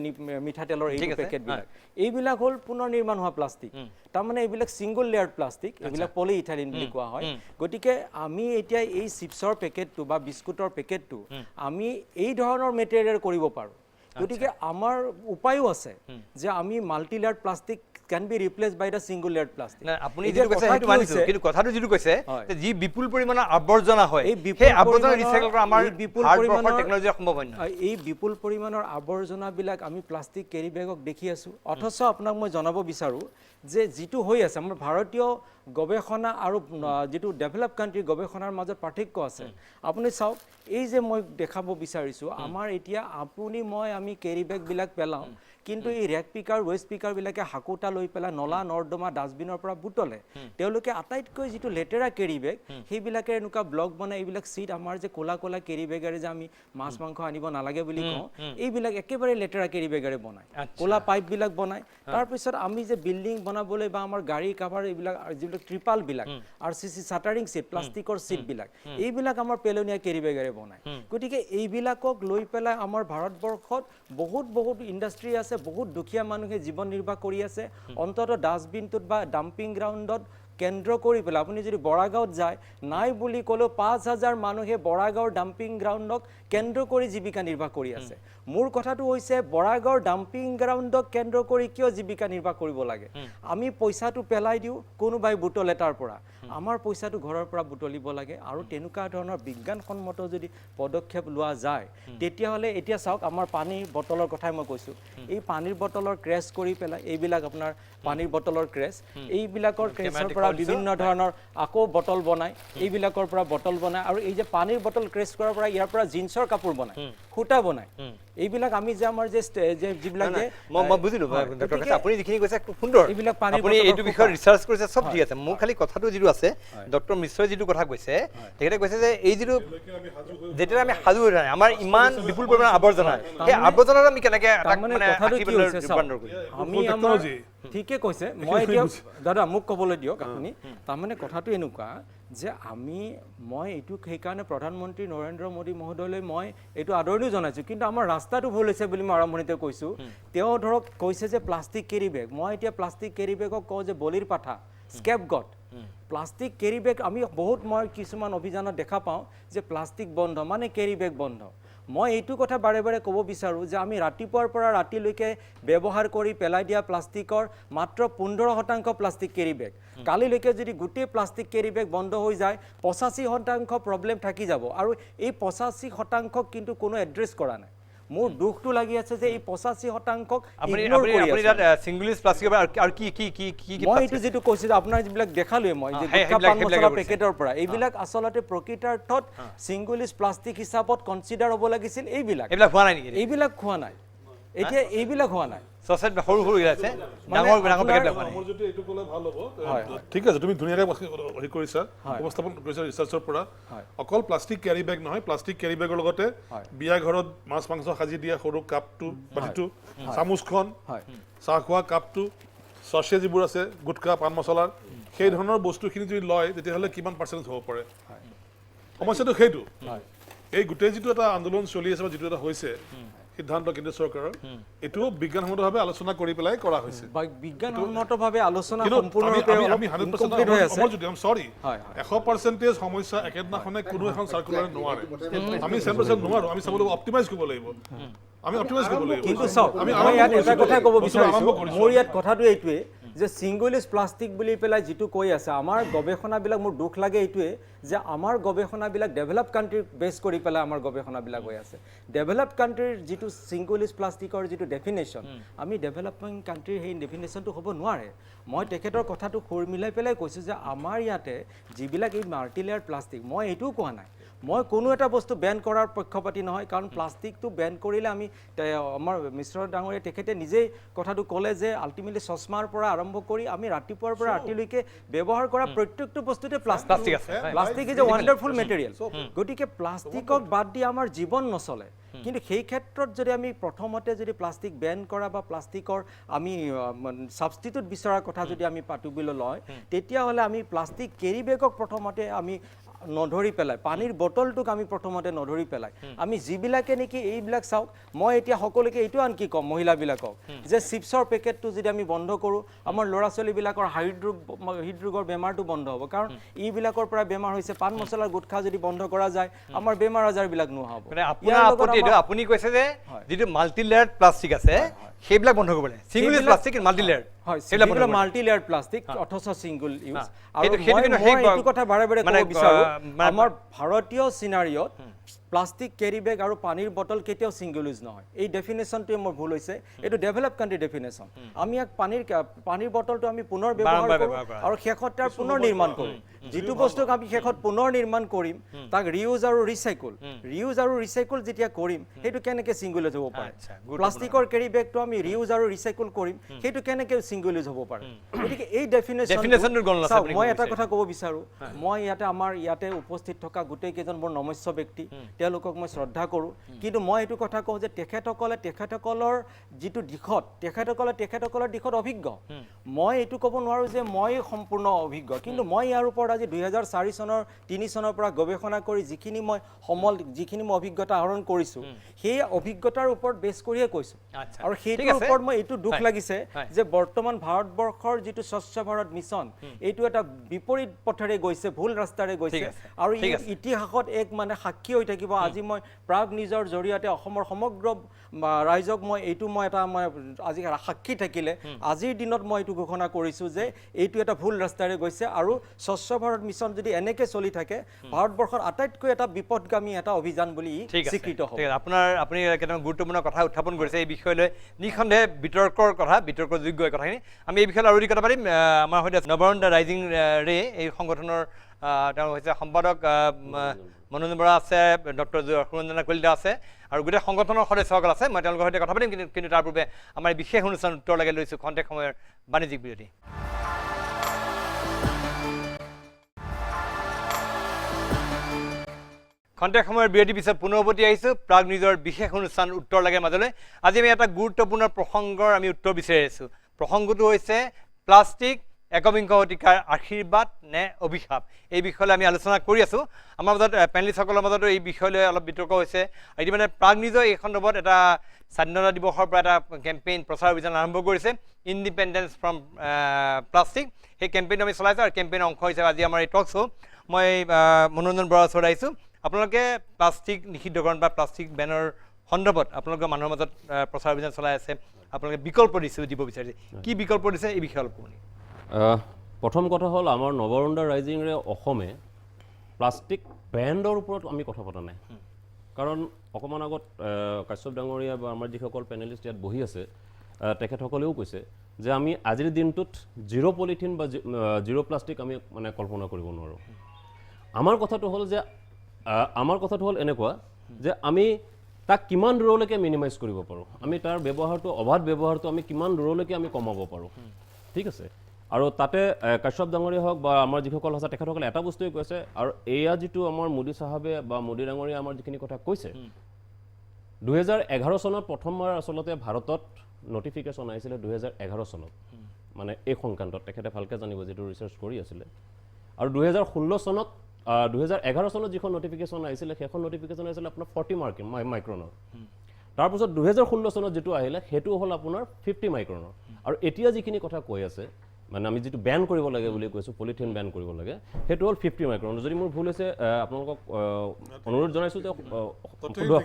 মিঠাতেলৰ এই পেকেটবিলাক এইবিলাক হ'ল পুনৰ নিৰ্মাণ হোৱা প্লাষ্টিক তাৰমানে এইবিলাক ছিংগল লেয়াৰ্ড প্লাষ্টিক এইবিলাক পলিইথাইলিন বুলি কোৱা হয় গতিকে আমি এতিয়া এই চিপছৰ পেকেটটো বা বিস্কুটৰ পেকেটটো আমি এই ধৰণৰ মেটেৰিয়েল কৰিব পাৰোঁ গতিকে আমাৰ উপায়ো আছে যে আমি multi layered plastic can be replaced by the single layered plastic না আপুনি যেটো কৈছে হেতু মানিছো কিন্তু কথাটো যেটো কৈছে যে জি বিপুল পৰিমাণৰ আৱৰ্জনা হয় সেই আৱৰ্জনা ৰিসাইকেল কৰা আমাৰ বিপুল পৰিমাণৰ টেকনলজি সম্ভৱ নহয় এই বিপুল পৰিমাণৰ আৱৰ্জনাবিলাক আমি প্লাষ্টিক কেৰি বেগক দেখি আছো অথচ আপোনাক মই জনাব বিচাৰো যে যেটো হৈ আছে আমাৰ ভাৰতীয় গৱেষণা আৰু যেটো ডেভেলপ কান্ট্ৰি গৱেষণাৰ মাজত পাৰ্থক্য আছে আপুনি চাওক এই যে মই দেখাব বিচাৰিছো আমাৰ এতিয়া আপুনি মই আমি কেৰি বেগবিলাক পেলাও কিন্তু এই ৰেক পিকাৰ ওয়েষ্ট পিকাৰ বিলাকে হাকুটা লৈ পেলা নলা নৰ্দমা ডাষ্টবিনৰ পৰা বুটলে তেওঁলোকে আটাইতকৈ যেটো লেটেৰা কেৰি বেগ সেইবিলাকে এনেকুৱা ব্লক বনাই এইবিলাক সিট আমাৰ যে কোলা কোলা কেৰি বেগাৰে যে আমি মাছ মাংস আনিব নালাগে বুলি কওঁ এইবিলাক একেবাৰে লেটেৰা কেৰি বেগাৰে বনাই কোলা পাইপ বিলাক বনাই তাৰ পিছত আমি যে বিল্ডিং বনাবলৈ বা আমাৰ গাড়ী কভাৰ এইবিলাক যিবিলাক ট্ৰিপাল বিলাক আৰসিসি শাটাৰিং সিট প্লাষ্টিকৰ সিট বিলাক এইবিলাক আমাৰ পেলনীয়া কেৰি বেগাৰে বনাই গতিকে এইবিলাকক লৈ পেলাই আমাৰ ভাৰতবৰ্ষত বহুত ইণ্ডাষ্ট্ৰি আছে বহুত দুখীয়া মানুহে জীৱন নিৰ্বাহ কৰি আছে অন্তত ডাষ্টবিনটোত বা ডাম্পিং গ্ৰাউণ্ডত কেন্দ্ৰ কৰি পেলাই আপুনি যদি বৰাগাঁৱত যায় নাই বুলি ক'লেও 5000 মানুহে বৰাগাঁৱৰ ডাম্পিং গ্ৰাউণ্ডক কেন্দ্ৰ কৰি জীৱিকা নিৰ্বাহ কৰি আছে মোৰ কথাটো হৈছে বৰাগাঁৱৰ ডাম্পিং গ্ৰাউণ্ডক কেন্দ্ৰ কৰি কিয় জীৱিকা নিৰ্বাহ কৰিব লাগে আমি পইচাটো পেলাই দিও কোনোবাই বুটলে তাৰ পৰা আমাৰ পইচাটো ঘৰৰ পৰা বুটলিব লাগে আৰু তেনেকুৱা ধৰণৰ বিজ্ঞানসন্মত যদি পদক্ষেপ লোৱা যায় তেতিয়াহলে এতিয়া চাওক আমাৰ পানীৰ বটলৰ কথাই মই কৈছো এই পানীৰ বটলৰ ক্ৰেছ কৰি পেলাই এইবিলাক আপোনাৰ পানীৰ বটলৰ ক্ৰেছ এইবিলাকৰ ক্ৰেছৰ পৰা বিভিন্ন ধৰণৰ আকৌ বটল বনাই এইবিলাকৰ পৰা বটল বনাই আৰু এই যে পানীৰ বটল ক্ৰেছ কৰাৰ পৰা ইয়াৰ পৰা জিন্সৰ কাপোৰ বনাই খুটা বনাই এইবিলাক আমি যে আমাৰ যে যিবিলাক যে মই বুজিলো ডক্টৰ কাছে আপুনি যিখিনি কৈছে খুব সুন্দৰ এইবিলাক পানী আপুনি এইটো বিষয়ে ৰিসাৰ্চ কৰিছে সব ঠিক আছে মোৰ খালি কথাটো যিটো আছে ডক্টৰ মিশ্ৰই যিটো কথা কৈছে তেখেতে কৈছে যে এই যিটো যেটা আমি হাজু হৈ আমাৰ ইমান বিপুল পৰিমাণৰ আৱৰ্জনা সেই আৱৰ্জনাৰ আমি কেনেকৈ মানে কথাটো কি হৈছে আমি আমাৰ ঠিকে কৈছে মই এতিয়া দাদা মোক ক'বলৈ দিয়ক আপুনি তাৰমানে কথাটো এনেকুৱা যে মই এইটো সেইকাৰণে প্ৰধানমন্ত্ৰী নৰেন্দ্ৰ মোদী মহোদয়লৈ মই এইটো আদৰণিও জনাইছোঁ কিন্তু আমাৰ ৰাস্তাটো ভুল হৈছে বুলি মই আৰম্ভণিতে কৈছোঁ তেওঁ ধৰক কৈছে যে প্লাষ্টিক কেৰি বেগ মই এতিয়া প্লাষ্টিক কেৰি বেগক কওঁ যে বলিৰ পাঠা স্কেপ গট প্লাষ্টিক কেৰি বেগ আমি মই কিছুমান অভিযানত দেখা পাওঁ যে প্লাষ্টিক বন্ধ মানে কেৰি বেগ বন্ধ মই এইটো কথা বাৰে বাৰে ক'ব বিচাৰোঁ যে আমি ৰাতিপুৱাৰ পৰা ৰাতিলৈকে ব্যৱহাৰ কৰি পেলাই দিয়া প্লাষ্টিকৰ মাত্ৰ 15% প্লাষ্টিক কেৰি বেগ কালিলৈকে যদি গোটেই প্লাষ্টিক কেৰি বেগ বন্ধ হৈ যায় 85% প্ৰব্লেম থাকি যাব আৰু এই 85% কিন্তু কোনো এড্ৰেছ কৰা নাই মোৰ দুখটো লাগি আছে যে এই 85% আপুনি ইগনোৰ কৰি আপুনি আছে তাত সিঙ্গল ইউজ প্লাষ্টিকৰ আৰু কি কি কি কি কি মই এইটো যেটো কৈছিলো আপোনাৰ যিবিলাক দেখালোৱে মই যে গুটখা পান মছলা পেকেটৰ পৰা এইবিলাক আচলতে প্ৰকৃতাৰ্থত সিঙ্গল ইউজ প্লাষ্টিক হিচাপত কনসিডাৰ হ'ব লাগিছিল এইবিলাক হোৱা নাই নেকি এইবিলাক খোৱা নাই এতিয়া এইবিলাক হোৱা নাই সচেত সৰু সৰু আছে ডাঙৰ ডাঙৰ পেকেট হোৱা নাই মোৰ যদি এইটো ক'লে ভাল হ'ব ঠিক আছে তুমি ধুনীয়াকৈ হেৰি কৰিছা উপস্থাপন কৰিছা ৰিচাৰ্চৰ পৰা অকল প্লাষ্টিক কেৰি বেগ নহয় প্লাষ্টিক কেৰি বেগৰ লগতে বিয়া ঘৰত মাছ মাংস সাজি দিয়া সৰু কাপটো বাটিটো চামুচখন চাহ খোৱা কাপটো চচে যিবোৰ আছে গুটখা পান মছলাৰ সেই ধৰণৰ বস্তুখিনি যদি লয় তেতিয়াহ'লে কিমান পাৰ্চেণ্ট হ'ব পাৰে সমস্যাটো সেইটো এই গোটেই যিটো এটা আন্দোলন চলি আছে বা যিটো এটা হৈছে সিদ্ধান্ত কেন্দ্ৰীয় চৰকাৰৰ এইটো বিজ্ঞানসন্মতভাৱে আলোচনা কৰি পেলাই কৰা হৈছে বিজ্ঞানসন্মতভাৱে আলোচনা কিন্তু সম্পূৰ্ণৰূপে আমি 100% হৈ আছে যদি সৰি 100% সমস্যা একেদিনাখনে কোনো এখন চাৰ্কুলাৰে নোৱাৰে আমি 100% নোৱাৰো আমি চাবলৈ অপটিমাইজ কৰিব লাগিব আমি অপটিমাইজ কৰিব লাগিব কিন্তু চাওক আমি ইয়াত এটা কথা ক'ব বিচাৰিছো মোৰ ইয়াত কথাটো এইটোৱে যে সিঙ্গল ইউজ প্লাষ্টিক বুলি পেলাই যেটো কৈ আছে আমাৰ গৱেষণাবিলাক মোৰ দুখ লাগে এইটোৱে যে আমাৰ গৱেষণাবিলাক ডেভেলপ কান্ট্ৰি বেছ কৰি পেলাই আমাৰ গৱেষণাবিলাক হৈ আছে ডেভেলপ কান্ট্ৰিৰ যেটো সিঙ্গল ইউজ প্লাষ্টিকৰ যেটো ডেফিনেশ্যন আমি ডেভেলপিং কান্ট্ৰিৰ সেই ডেফিনেশ্যনটো হ'ব নোৱাৰে মই তেখেতৰ কথাটো সুৰ মিলাই পেলাই কৈছোঁ যে আমাৰ ইয়াতে যিবিলাক এই মাল্টিলেয়াৰ প্লাষ্টিক মই এইটোও কোৱা নাই মই কোনো এটা বস্তু বেন কৰাৰ পক্ষপাতি নহয় কাৰণ প্লাষ্টিকটো বেন কৰিলে আমি আমাৰ মিশ্ৰ ডাঙৰীয়া তেখেতে নিজেই কথাটো ক'লে যে আল্টিমেটলি চশমাৰ পৰা আৰম্ভ কৰি আমি ৰাতিপুৱাৰ পৰা ৰাতিলৈকে ব্যৱহাৰ কৰা প্ৰত্যেকটো বস্তুতে প্লাষ্টিক আছে plastic is a wonderful material গতিকে প্লাষ্টিকক বাদ দি আমাৰ জীৱন নচলে কিন্তু সেই ক্ষেত্ৰত যদি আমি প্ৰথমতে যদি প্লাষ্টিক বেন কৰা বা প্লাষ্টিকৰ আমি সাবষ্টিটিউট বিচৰাৰ কথা যদি আমি পাতিবলৈ লয় তেতিয়াহ'লে আমি প্লাষ্টিক কেৰি বেগক প্ৰথমতে আমি নধৰি পেলাই পানীৰ বটলটোক আমি প্ৰথমতে নধৰি পেলাই আমি যিবিলাকে নেকি এইবিলাক চাওক মই এতিয়া সকলোকে এইটো আনকি কম মহিলাবিলাকক যে চিপছৰ পেকেটটো যদি আমি বন্ধ কৰোঁ আমাৰ ল'ৰা ছোৱালীবিলাকৰ হৃদৰোগৰ বেমাৰটো বন্ধ হ'ব কাৰণ এইবিলাকৰ পৰা বেমাৰ হৈছে পান মছলাৰ গুটখা যদি বন্ধ কৰা যায় আমাৰ বেমাৰ আজাৰবিলাক নোহোৱা হ'ব আপোনাৰ আপত্তিটো আপুনি কৈছে যে যিটো মাল্টিলেয়াৰ প্লাষ্টিক আছে সেইবিলাক বন্ধ কৰিব লাগে সিঙ্গল ইউজ প্লাষ্টিক মাল্টিলেয়াৰ হয় সেইবিলাক মাল্টিলেয়াৰ প্লাষ্টিক অথচ সিঙ্গল ইউজ আৰু মই এইটো কথা বাৰে বাৰে ক'ব বিচাৰো আমাৰ ভাৰতীয় সিনাৰিঅত প্লাষ্টিক কেৰি বেগ আৰু পানীৰ বটল কেতিয়াও সিঙ্গল ইউজ নহয় এই ডেফিনেশ্যনটোৱে মোৰ ভুল হৈছে এইটো ডেভেলপ কাণ্ট্ৰি ডেফিনেশ্যন আমি ইয়াক পানীৰ বটলটো আমি পুনৰ ব্যৱহাৰ কৰোঁ আৰু শেষত তাৰ পুনৰ নিৰ্মাণ কৰোঁ যিটো বস্তুক আমি শেষত পুনৰ নিৰ্মাণ কৰিম তাক ৰিউজ আৰু ৰিচাইকল যেতিয়া কৰিম সেইটো কেনেকৈ সিঙ্গল ইউজ হ'ব পাৰে প্লাষ্টিকৰ কেৰি বেগটো আমি ৰিউজ আৰু ৰিচাইকল কৰিম সেইটো কেনেকৈ সিঙ্গল ইউজ হ'ব পাৰে গতিকে এই ডেফিনেশ্যন মই এটা কথা ক'ব বিচাৰোঁ মই ইয়াতে আমাৰ ইয়াতে উপস্থিত থকা গোটেই কেইজন বৰ নমস্য ব্যক্তি তেওঁলোকক মই শ্ৰদ্ধা কৰোঁ কিন্তু মই এইটো কথা কওঁ যে তেখেতসকলৰ যিটো দিশত তেখেতসকলৰ দিশত অভিজ্ঞ মই এইটো ক'ব নোৱাৰোঁ যে মই সম্পূৰ্ণ অভিজ্ঞ কিন্তু মই ইয়াৰ ওপৰত আজি 2004 চনৰ 3 চনৰ পৰা গৱেষণা কৰি যিখিনি মই অভিজ্ঞতা আহৰণ কৰিছোঁ সেই অভিজ্ঞতাৰ ওপৰত বেছ কৰিয়ে কৈছোঁ আৰু সেইটোৰ ওপৰত মই এইটো দুখ লাগিছে যে বৰ্তমান ভাৰতবৰ্ষৰ যিটো স্বচ্ছ ভাৰত মিছন এইটো এটা বিপৰীত পথেৰে গৈছে ভুল ৰাস্তাৰে গৈছে আৰু ইতিহাসত এক মানে সাক্ষী হৈ থাকিব আজি মই প্ৰাগ নিউজৰ জৰিয়তে অসমৰ সমগ্ৰ ৰাইজক মই এটা আজি সাক্ষী থাকিলে আজিৰ দিনত মই এইটো ঘোষণা কৰিছোঁ যে এইটো এটা ভুল ৰাস্তাৰে গৈছে আৰু স্বচ্ছ ভাৰত মিছন যদি এনেকৈ চলি থাকে ভাৰতবৰ্ষৰ আটাইতকৈ এটা বিপদগামী এটা অভিযান বুলি স্বীকৃত হ'ব আপুনি কেইটামান গুৰুত্বপূৰ্ণ কথা উত্থাপন কৰিছে এই বিষয়লৈ নিঃসন্দেহে বিতৰ্কযোগ্য কথাখিনি আমি এই বিষয়লৈ আৰু কথা পাতিম আমাৰ সৈতে নৱৰণ্ড ৰাইজিং ৰে এই সংগঠনৰ তেওঁ হৈছে সম্পাদক মনোৰঞ্জন বৰা আছে ডক্টৰ সুৰঞ্জনা কলিতা আছে আৰু গোটেই সংগঠনৰ সদস্যসকল আছে মই তেওঁলোকৰ সৈতে কথা পাতিম কিন্তু তাৰ পূৰ্বে আমাৰ বিশেষ অনুষ্ঠান উত্তৰ লাগে লৈছোঁ খন্তেক সময়ৰ বাণিজ্যিক বিৰতি খন্তেক সময়ৰ বিৰতি পিছত পুনৰ উভতি আহিছোঁ প্ৰাগ নিউজৰ বিশেষ অনুষ্ঠান উত্তৰ লাগে মাজলৈ আজি আমি এটা গুৰুত্বপূৰ্ণ প্ৰসংগৰ আমি উত্তৰ বিচাৰি আছোঁ প্ৰসংগটো হৈছে প্লাষ্টিক একবিংশ শতিকাৰ আশীৰ্বাদ নে অভিশাপ এই বিষয়লৈ আমি আলোচনা কৰি আছোঁ আমাৰ মাজত পেনেলিষ্টসকলৰ মাজতো এই বিষয়লৈ অলপ বিতৰ্ক হৈছে ইতিমধ্যে প্ৰাগ নিউজৰ এই সন্দৰ্ভত এটা স্বাধীনতা দিৱসৰ পৰা এটা কেম্পেইন প্ৰচাৰ অভিযান আৰম্ভ কৰিছে ইণ্ডিপেণ্ডেঞ্চ ফ্ৰম প্লাষ্টিক সেই কেম্পেইনটো আমি চলাইছোঁ আৰু কেম্পেইনৰ অংশ হিচাপে আজি আমাৰ এই টক শ্ব' মই মনোৰঞ্জন বৰাৰ ওচৰত আহিছোঁ আপোনালোকে প্লাষ্টিক নিষিদ্ধকৰণ বা প্লাষ্টিক বেনৰ সন্দৰ্ভত আপোনালোকৰ মানুহৰ মাজত প্ৰচাৰ অভিযান চলাই আছে আপোনালোকে বিকল্প দিব বিচাৰিছে কি বিকল্প দিছে এই বিষয়ে অলপ ক'ব প্ৰথম কথা হ'ল আমাৰ নৱৰণ্ড ৰাইজিংৰে অসমে প্লাষ্টিক বেণ্ডৰ ওপৰত আমি কথা পতা নাই কাৰণ অকণমান আগত কাশ্যপ ডাঙৰীয়া বা আমাৰ যিসকল পেনেলিষ্ট ইয়াত বহি আছে তেখেতসকলেও কৈছে যে আমি আজিৰ দিনটোত জিৰ' পলিথিন বা জিৰ' প্লাষ্টিক আমি মানে কল্পনা কৰিব নোৱাৰোঁ। আমাৰ কথাটো হ'ল এনেকুৱা যে আমি তাক কিমান দূৰলৈকে মিনিমাইজ কৰিব পাৰোঁ, আমি তাৰ অবাধ ব্যৱহাৰটো আমি কিমান দূৰলৈকে আমি কমাব পাৰোঁ, ঠিক আছে। আৰু তাতে কাশ্যপ ডাঙৰীয়া হওক বা আমাৰ যিসকল আছে তেখেতসকলে এটা বস্তুৱে কৈছে, আৰু এয়া যিটো আমাৰ মোদী চাহাবে বা মোদী ডাঙৰীয়া আমাৰ যিখিনি কথা কৈছে, 2011 চনত প্ৰথমবাৰ আচলতে ভাৰতত নটিফিকেশ্যন আহিছিলে 2011 চনত, মানে এই সংক্ৰান্তত তেখেতে ভালকৈ জানিব যিটো ৰিচাৰ্চ কৰি আছিলে। আৰু 2011 চনত যিখন নটিফিকেশ্যন আহিছিলে সেইখন নটিফিকেশ্যন আহিছিলে আপোনাৰ 40 মাইক্ৰনৰ। তাৰপিছত 2016 চনত যিটো আহিলে সেইটো হ'ল আপোনাৰ 50 মাইক্ৰনৰ। আৰু এতিয়া যিখিনি কথা কৈ আছে, মানে আমি যিটো বেন কৰিব লাগে বুলি কৈছোঁ, পলিথিন বেন কৰিব লাগে, সেইটো হ'ল 50 মাইক্ৰন। যদি মোৰ ভুল হৈছে আপোনালোকক অনুৰোধ জনাইছোঁ যে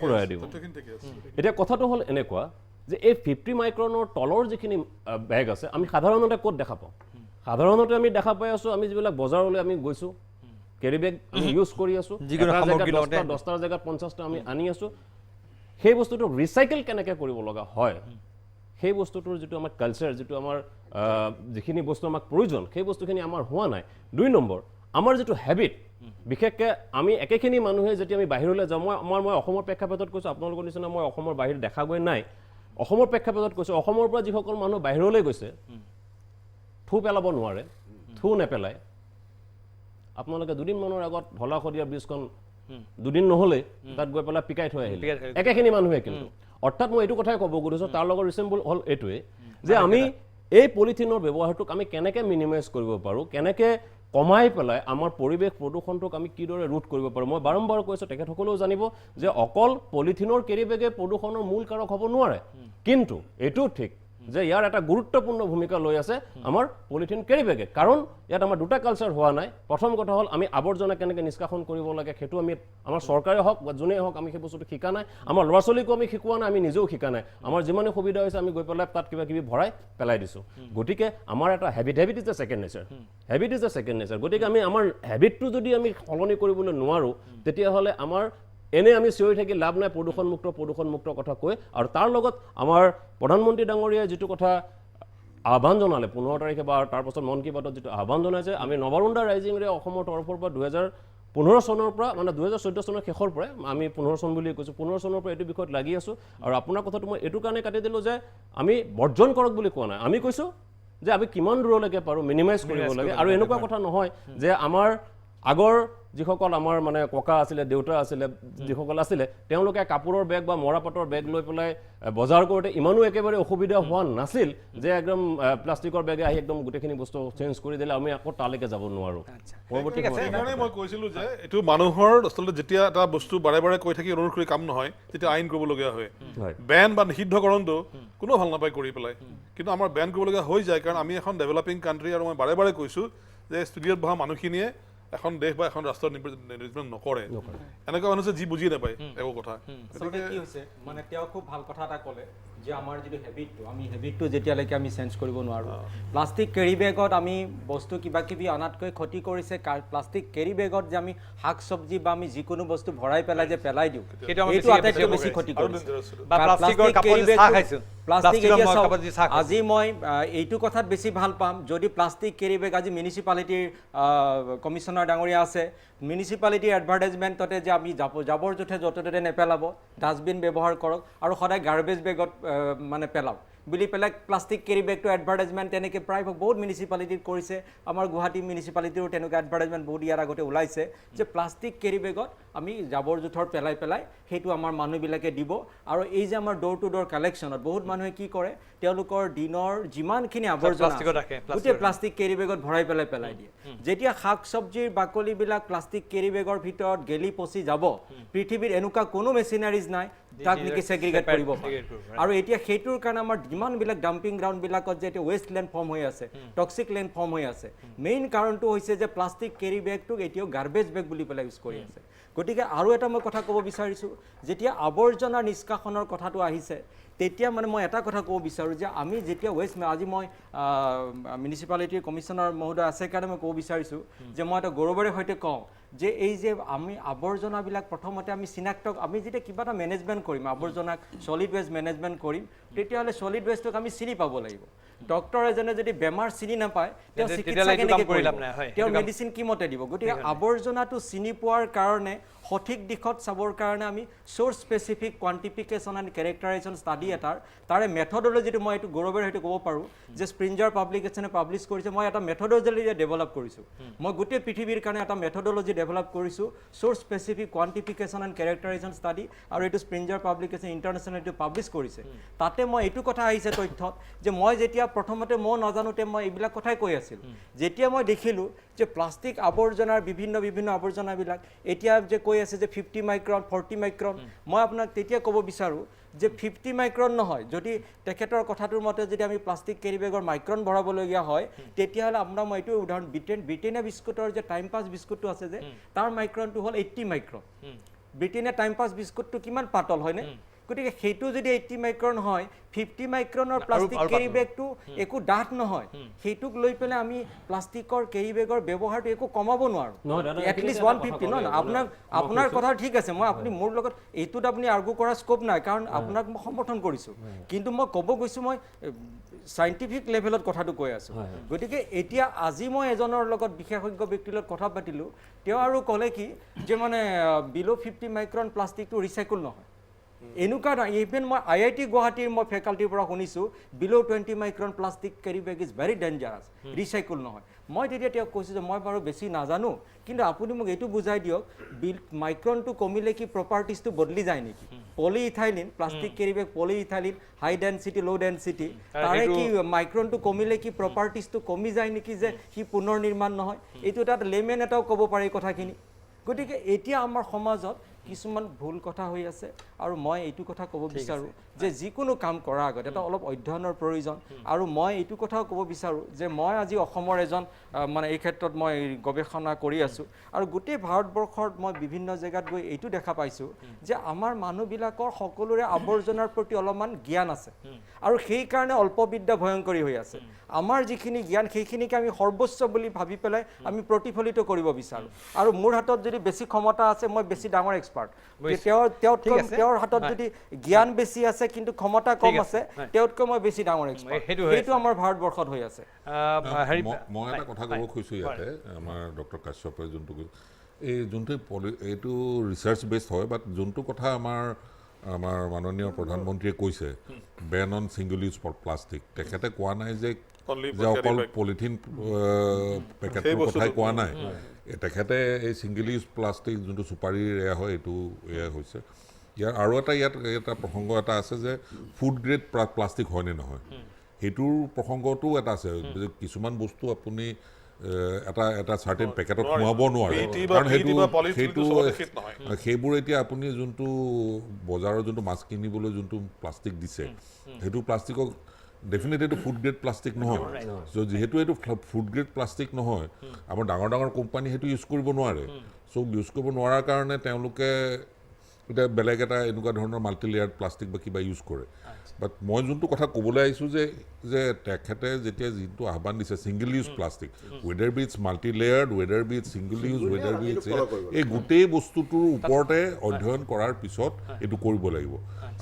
শুধৰাই দিব। এতিয়া কথাটো হ'ল এনেকুৱা যে এই 50 মাইক্ৰনৰ তলৰ যিখিনি বেগ আছে আমি সাধাৰণতে ক'ত দেখা পাওঁ? সাধাৰণতে আমি দেখা পাই আছোঁ, আমি যিবিলাক বজাৰলৈ আমি গৈছোঁ কেৰি বেগ আমি ইউজ কৰি আছোঁ, 10টাৰ জেগাত 50টা আমি আনি আছোঁ। সেই বস্তুটো ৰিচাইকেল কেনেকৈ কৰিব লগা হয়, সেই বস্তুটোৰ যিটো আমাৰ কালচাৰ, যিটো আমাৰ যিখিনি বস্তু আমাক প্ৰয়োজন, সেই বস্তুখিনি আমাৰ হোৱা নাই। 2 নম্বৰ, আমাৰ যিটো হেবিট, বিশেষকৈ আমি একেখিনি মানুহে যেতিয়া আমি বাহিৰলৈ যাওঁ, মই অসমৰ প্ৰেক্ষাপটত কৈছোঁ, আপোনালোকৰ নিচিনা মই অসমৰ বাহিৰ দেখাগৈ নাই, অসমৰ প্ৰেক্ষাপটত কৈছোঁ, অসমৰ পৰা যিসকল মানুহ বাহিৰলৈ গৈছে থু পেলাব নোৱাৰে, থু নেপেলায়। আপোনালোকে 2 দিনমানৰ আগত ঢলা-শদিয়া ব্ৰিজখন 2 দিন নহ'লে তাত গৈ পেলাই পিকাই থৈ আহিলে একেখিনি মানুহে। কিন্তু অৰ্থাৎ মই এইটো কথাই ক'ব খুজিছোঁ, তাৰ লগত ৰিচেম্বল হ'ল এইটোৱে যে আমি এই পলিথিনৰ ব্যৱহাৰটোক আমি কেনেকৈ মিনিমাইজ কৰিব পাৰোঁ, কেনেকৈ কমাই পেলাই আমাৰ পৰিৱেশ প্ৰদূষণটোক আমি কিদৰে ৰোধ কৰিব পাৰোঁ। মই বাৰম্বাৰ কৈছোঁ, তেখেতসকলেও জানিব যে অকল পলিথিনৰ কেৰি বেগে প্ৰদূষণৰ মূল কাৰক হ'ব নোৱাৰে, কিন্তু এইটোও ঠিক যে ইয়াৰ এটা গুৰুত্বপূৰ্ণ ভূমিকা লৈ আছে আমাৰ পলিথিন কেৰি বেগে। কাৰণ ইয়াত আমাৰ 2টা কালচাৰ হোৱা নাই। প্ৰথম কথা হ'ল আমি আৱৰ্জনা কেনেকৈ নিষ্কাশন কৰিব লাগে, সেইটো আমি আমাৰ চৰকাৰে হওক বা যোনেই হওক আমি সেই বস্তুটো শিকা নাই, আমাৰ ল'ৰা ছোৱালীকো আমি শিকোৱা নাই, আমি নিজেও শিকা নাই। আমাৰ যিমানে সুবিধা হৈছে আমি গৈ পেলাই তাত কিবা কিবি ভৰাই পেলাই দিছোঁ। গতিকে আমাৰ এটা habit is the second nature. গতিকে আমি আমাৰ হেবিটটো যদি আমি সলনি কৰিবলৈ নোৱাৰোঁ, তেতিয়াহ'লে আমাৰ এনে আমি চিঞৰি থাকি লাভ নাই প্ৰদূষণমুক্ত কথা কৈ। আৰু তাৰ লগত আমাৰ প্ৰধানমন্ত্ৰী ডাঙৰীয়াই যিটো কথা আহ্বান জনালে 15 তাৰিখে বা তাৰপাছত মন কী বাতত যিটো আহ্বান জনাইছে, আমি নৱৰুণ্ডা ৰাইজিঙৰে অসমৰ তৰফৰ পৰা 2015 চনৰ পৰা, মানে 2014 চনৰ শেষৰ পৰাই, আমি 15 চন বুলি কৈছোঁ, 15 চনৰ পৰা এইটো বিষয়ত লাগি আছোঁ। আৰু আপোনাৰ কথাটো মই এইটো কাৰণে কাটি দিলোঁ যে আমি বৰ্জন কৰক বুলি কোৱা নাই, আমি কৈছোঁ যে আমি কিমান দূৰলৈকে পাৰোঁ মিনিমাইজ কৰিব লাগে। আৰু এনেকুৱা কথা নহয় যে আমাৰ আগৰ যিসকল আমাৰ মানে ককা আছিলে, দেউতা আছিলে, যিসকল আছিলে, তেওঁলোকে কাপোৰৰ বেগ বা মৰাপাটৰ বেগ লৈ পেলাই বজাৰ কৰোঁতে ইমানো একেবাৰে অসুবিধা হোৱা নাছিল যে একদম প্লাষ্টিকৰ বেগে আহি একদম গোটেইখিনি বস্তু চেঞ্জ কৰি দিলে আমি আকৌ তালৈকে যাব নোৱাৰোঁ। পৰৱৰ্তী সেইকাৰণে মই কৈছিলোঁ যে এইটো মানুহৰ আচলতে যেতিয়া এটা বস্তু বাৰে বাৰে কৈ থাকি অনুৰোধ কৰি কাম নহয়, তেতিয়া আইন কৰিবলগীয়া হয়। বেন বা নিষিদ্ধকৰণটো কোনো ভাল নাপায় কৰি পেলাই, কিন্তু আমাৰ বেন কৰিবলগীয়া হৈ যায়। কাৰণ আমি এখন ডেভেলপিং কাণ্ট্ৰি, আৰু মই বাৰে বাৰে কৈছোঁ যে ষ্টুডিঅ'ত বহা মানুহখিনিয়ে এখন দেশ বা এখন ৰাষ্ট্ৰৰ নিৰ্মাণ নকৰে। এনেকুৱা মানুহ যি বুজি নাপায় একো কথা। কি হৈছে মানে তেওঁ খুব ভাল কথা এটা ক'লে যে আমাৰ যিটো হেবিটটো, আমি হেবিটটো যেতিয়ালৈকে আমি চেঞ্জ কৰিব নোৱাৰোঁ। প্লাষ্টিক কেৰি বেগত আমি বস্তু কিবা কিবি অনাতকৈ ক্ষতি কৰিছে। প্লাষ্টিক কেৰি বেগত যে আমি শাক চব্জি বা আমি যিকোনো বস্তু ভৰাই পেলাই যে পেলাই দিওঁ, সেইটো আটাইতকৈ বেছি ক্ষতি কৰিছে। আজি মই এইটো কথাত বেছি ভাল পাম যদি প্লাষ্টিক কেৰি বেগ, আজি মিউনিচিপালিটিৰ কমিশ্যনাৰ ডাঙৰীয়া আছে, মিউনিচিপালিটিৰ এডভাৰটাইজমেণ্টতে যে আমি জাবৰ জোঁথৰ য'তে ত'তে নেপেলাব, ডাষ্টবিন ব্যৱহাৰ কৰক আৰু সদায় গাৰ্বেজ বেগত মানে পেলাওক বুলি পেলাই প্লাষ্টিক কেৰি বেগটো এডভাৰটাইজমেণ্ট তেনেকৈ প্ৰায় বহুত মিউনিচিপালিটিত কৰিছে। আমাৰ গুৱাহাটী মিউনিচিপালিটিৰো তেনেকুৱা এডভাৰটাইজমেণ্ট বহুত ইয়াৰ আগতে ওলাইছে যে প্লাষ্টিক কেৰি বেগত আমি জাবৰ জোঁথৰ পেলাই সেইটো আমাৰ মানুহবিলাকে দিব। আৰু এই যে আমাৰ ড'ৰ টু ড'ৰ কালেকশ্যনত বহুত মানুহে কি কৰে, তেওঁলোকৰ দিনৰ যিমানখিনি আৱৰ্জনা গোটেই প্লাষ্টিক কেৰি বেগত ভৰাই পেলাই দিয়ে। যেতিয়া শাক চব্জিৰ বাকলিবিলাক প্লাষ্টিক কেৰি বেগৰ ভিতৰত গেলি পচি যাব, পৃথিৱীৰ এনেকুৱা কোনো মেচিনাৰিজ নাই তাক নেকি ছেগ্ৰিগেট কৰিব পাৰে। আৰু এতিয়া সেইটোৰ কাৰণে আমাৰ যিমানবিলাক ডাম্পিং গ্ৰাউণ্ডবিলাকত যে এতিয়া ৱেষ্ট লেণ্ড ফৰ্ম হৈ আছে, টক্সিক লেণ্ড ফৰ্ম হৈ আছে, মেইন কাৰণটো হৈছে যে প্লাষ্টিক কেৰি বেগটোক এতিয়াও গাৰ্বেজ বেগ বুলি পেলাই ইউজ কৰি আছে। গতিকে আৰু এটা মই কথা ক'ব বিচাৰিছোঁ, যেতিয়া আৱৰ্জনা নিষ্কাশনৰ কথাটো আহিছে তেতিয়া মানে মই এটা কথা ক'ব বিচাৰোঁ যে আমি যেতিয়া আজি মই মিউনিচিপালিটিৰ কমিশ্যনাৰ মহোদয় আছে কাৰণে মই ক'ব বিচাৰিছোঁ যে মই এটা গৌৰৱৰে সৈতে কওঁ যে এই যে আমি আৱৰ্জনাবিলাক প্ৰথমতে আমি আমি যেতিয়া কিবা এটা মেনেজমেণ্ট কৰিম, আৱৰ্জনাক ছলিড ৱেষ্ট মেনেজমেণ্ট কৰিম, তেতিয়াহ'লে ছলিড ৱেষ্টক আমি চিনি পাব লাগিব। ডক্টৰ এজনে যদি বেমাৰ চিনি নাপায় তেওঁ চিকিৎসা কেনেকৈ কৰিব, তেওঁ মেডিচিন কি মতে দিব? গতিকে আৱৰ্জনাটো চিনি পোৱাৰ কাৰণে সঠিক দিশত চাবৰ কাৰণে আমি চ'ৰ্চ স্পেচিফিক কোৱান্টিফিকেশ্যন এণ্ড কেৰেক্টাৰাইজেশ্যন ষ্টাডি তাৰে মেথডলজিটো মই এইটো গৌৰৱেৰে সৈতে ক'ব পাৰোঁ যে স্প্ৰিঞ্জাৰ পাব্লিকেশ্যনে পাব্লিছ কৰিছে, মই এটা মেথডলজি ডেভেলপ কৰিছোঁ। মই গোটেই পৃথিৱীৰ কাৰণে এটা মেথডলজি ডেভেলপ কৰিছোঁ, চ'ৰ্চ স্পেচিফিক কোৱান্টিফিকেশ্যন এণ্ড কেৰেক্টাৰাইজেশ্যন ষ্টাডি, আৰু এইটো স্প্ৰিঞ্জাৰ পাব্লিকেশ্যন ইণ্টাৰনেশ্যনেল এইটো পাব্লিছ কৰিছে। তাতে মই এইটো কথা আহিছে তথ্যত যে মই যেতিয়া প্ৰথমতে মই নাজানোতে মই এইবিলাক কথাই কৈ আছিলোঁ, যেতিয়া মই দেখিলোঁ যে প্লাষ্টিক আৱৰ্জনাৰ বিভিন্ন আৱৰ্জনাবিলাক এতিয়া যে কৈ আছে যে 50 মাইক্ৰন 40 মাইক্ৰন, মই আপোনাক তেতিয়া ক'ব বিচাৰোঁ যে 50 মাইক্ৰন নহয়, যদি তেখেতৰ কথাটোৰ মতে যদি আমি প্লাষ্টিক কেৰি বেগৰ মাইক্ৰন ভৰাবলগীয়া হয় তেতিয়াহ'লে আপোনাৰ মই এইটো উদাহৰণ ব্ৰিটেনিয়া বিস্কুটৰ যে টাইম পাছ বিস্কুটটো আছে যে তাৰ মাইক্ৰনটো হ'ল 80 মাইক্ৰন। ব্ৰিটেনিয়া টাইম পাছ বিস্কুটটো কিমান পাতল হয়নে? গতিকে সেইটো যদি 80 মাইক্ৰন হয়, 50 মাইক্ৰনৰ প্লাষ্টিক কেৰি বেগটো একো ডাঠ নহয়, সেইটোক লৈ পেলাই আমি প্লাষ্টিকৰ কেৰি বেগৰ ব্যৱহাৰটো একো কমাব নোৱাৰোঁ। এটলিষ্ট 150 নহয়, আপোনাৰ কথা ঠিক আছে, মই আপুনি মোৰ লগত এইটোত আপুনি আৰ্গু কৰাৰ স্কোপ নাই, কাৰণ আপোনাক মই সমৰ্থন কৰিছোঁ, কিন্তু মই ক'ব গৈছোঁ মই চাইণ্টিফিক লেভেলত কথাটো কৈ আছোঁ। গতিকে এতিয়া আজি মই এজনৰ লগত বিশেষজ্ঞ ব্যক্তিৰ লগত কথা পাতিলোঁ, তেওঁ আৰু ক'লে কি যে মানে বিল' 50 মাইক্ৰন প্লাষ্টিকটো ৰিচাইকেল নহয়। এনেকুৱা ইভেন মই IIT গুৱাহাটীৰ মই ফেকাল্টিৰ পৰা শুনিছোঁ বিল' 20 Micron plastic carry bag is very dangerous, recycle নহয়। মই তেতিয়া তেওঁক কৈছোঁ যে মই বাৰু বেছি নাজানো, কিন্তু আপুনি মোক এইটো বুজাই দিয়ক মাইক্ৰনটো কমিলে কি প্ৰপাৰ্টিজটো বদলি যায় নেকি? পলি ইথাইলিন প্লাষ্টিক কেৰি বেগ পলি ইথাইলিন হাই ডেনচিটি ল' ডেনচিটি, তাৰে কি মাইক্ৰনটো কমিলে কি প্ৰপাৰ্টিজটো কমি যায় নেকি যে সি পুনৰ নিৰ্মাণ নহয়? এইটো তাত লেমেন এটাও ক'ব পাৰে এই কথাখিনি। গতিকে এতিয়া আমাৰ সমাজত কিছুমান ভুল কথা হৈ আছে, আৰু মই এইটো কথা ক'ব বিচাৰোঁ যে যিকোনো কাম কৰাৰ আগত এটা অলপ অধ্যয়নৰ প্ৰয়োজন। আৰু মই এইটো কথাও ক'ব বিচাৰোঁ যে মই আজি অসমৰ এজন মানে এই ক্ষেত্ৰত মই গৱেষণা কৰি আছোঁ, আৰু গোটেই ভাৰতবৰ্ষত মই বিভিন্ন জেগাত গৈ এইটো দেখা পাইছোঁ যে আমাৰ মানুহবিলাকৰ সকলোৰে আৱৰ্জনাৰ প্ৰতি অলপমান জ্ঞান আছে, আৰু সেইকাৰণে অল্পবিদ্যা ভয়ংকৰী হৈ আছে। আমাৰ যিখিনি জ্ঞান সেইখিনিকে আমি সৰ্বোচ্চ বুলি ভাবি পেলাই আমি প্ৰতিফলিত কৰিব বিচাৰোঁ, আৰু মোৰ হাতত যদি বেছি ক্ষমতা আছে মই বেছি ডাঙৰ এক্সপাৰ্ট, তেওঁৰ হাতত যদি জ্ঞান বেছি আছে কিন্তু ক্ষমতা কম আছে তেওঁতকৈ মই বেছি ডাঙৰ এক্সপাৰ্ট। সেইটো আমাৰ ভাৰতবৰ্ষত হৈ আছে। মই এটা কথা ক'ব খুজিছোঁ ইয়াতে, আমাৰ ডক্টৰ কাশ্যপে যোনটো এই যোনটো এইটো ৰিচাৰ্চ বেছড হয়, বাট যোনটো কথা আমাৰ মাননীয় প্ৰধানমন্ত্ৰীয়ে কৈছে Ben on single use plastic, তেখেতে কোৱা নাই যে অকল পলিথিন পেকেটৰ কথাই কোৱা নাই, তেখেতে এই ছিংগল ইউজ প্লাষ্টিক যোনটো চুপাৰীৰ এয়া হয় এইটো এয়া হৈছে। ইয়াৰ আৰু এটা প্ৰসংগ এটা আছে যে ফুড গ্ৰেড প্লাষ্টিক হয়নে নহয়, সেইটোৰ প্ৰসংগটো এটা আছে। কিছুমান বস্তু আপুনি এটা চাৰ্টেন পেকেটত সোমাব নোৱাৰে, কাৰণ সেইবোৰ এতিয়া আপুনি যোনটো বজাৰৰ যোনটো মাছ কিনিবলৈ যোনটো প্লাষ্টিক দিছে সেইটো প্লাষ্টিকক ডেফিনেটলি এইটো ফুড গ্ৰেড প্লাষ্টিক নহয়। চ' যিহেতু এইটো ফুড গ্ৰেড প্লাষ্টিক নহয়, আমাৰ ডাঙৰ কোম্পানী সেইটো ইউজ কৰিব নোৱাৰে। চ' ইউজ কৰিব নোৱাৰাৰ কাৰণে তেওঁলোকে এতিয়া বেলেগ এটা এনেকুৱা ধৰণৰ মাল্টিলেয়াৰ্ড প্লাষ্টিক বা কিবা ইউজ কৰে। বাট মই যোনটো কথা ক'বলৈ আহিছোঁ যে তেখেতে যেতিয়া যিটো আহ্বান দিছে single use plastic, whether be it's multilayered, whether be it's single use, whether be it's এই গোটেই বস্তুটোৰ ওপৰতে অধ্যয়ন কৰাৰ পিছত এইটো কৰিব লাগিব।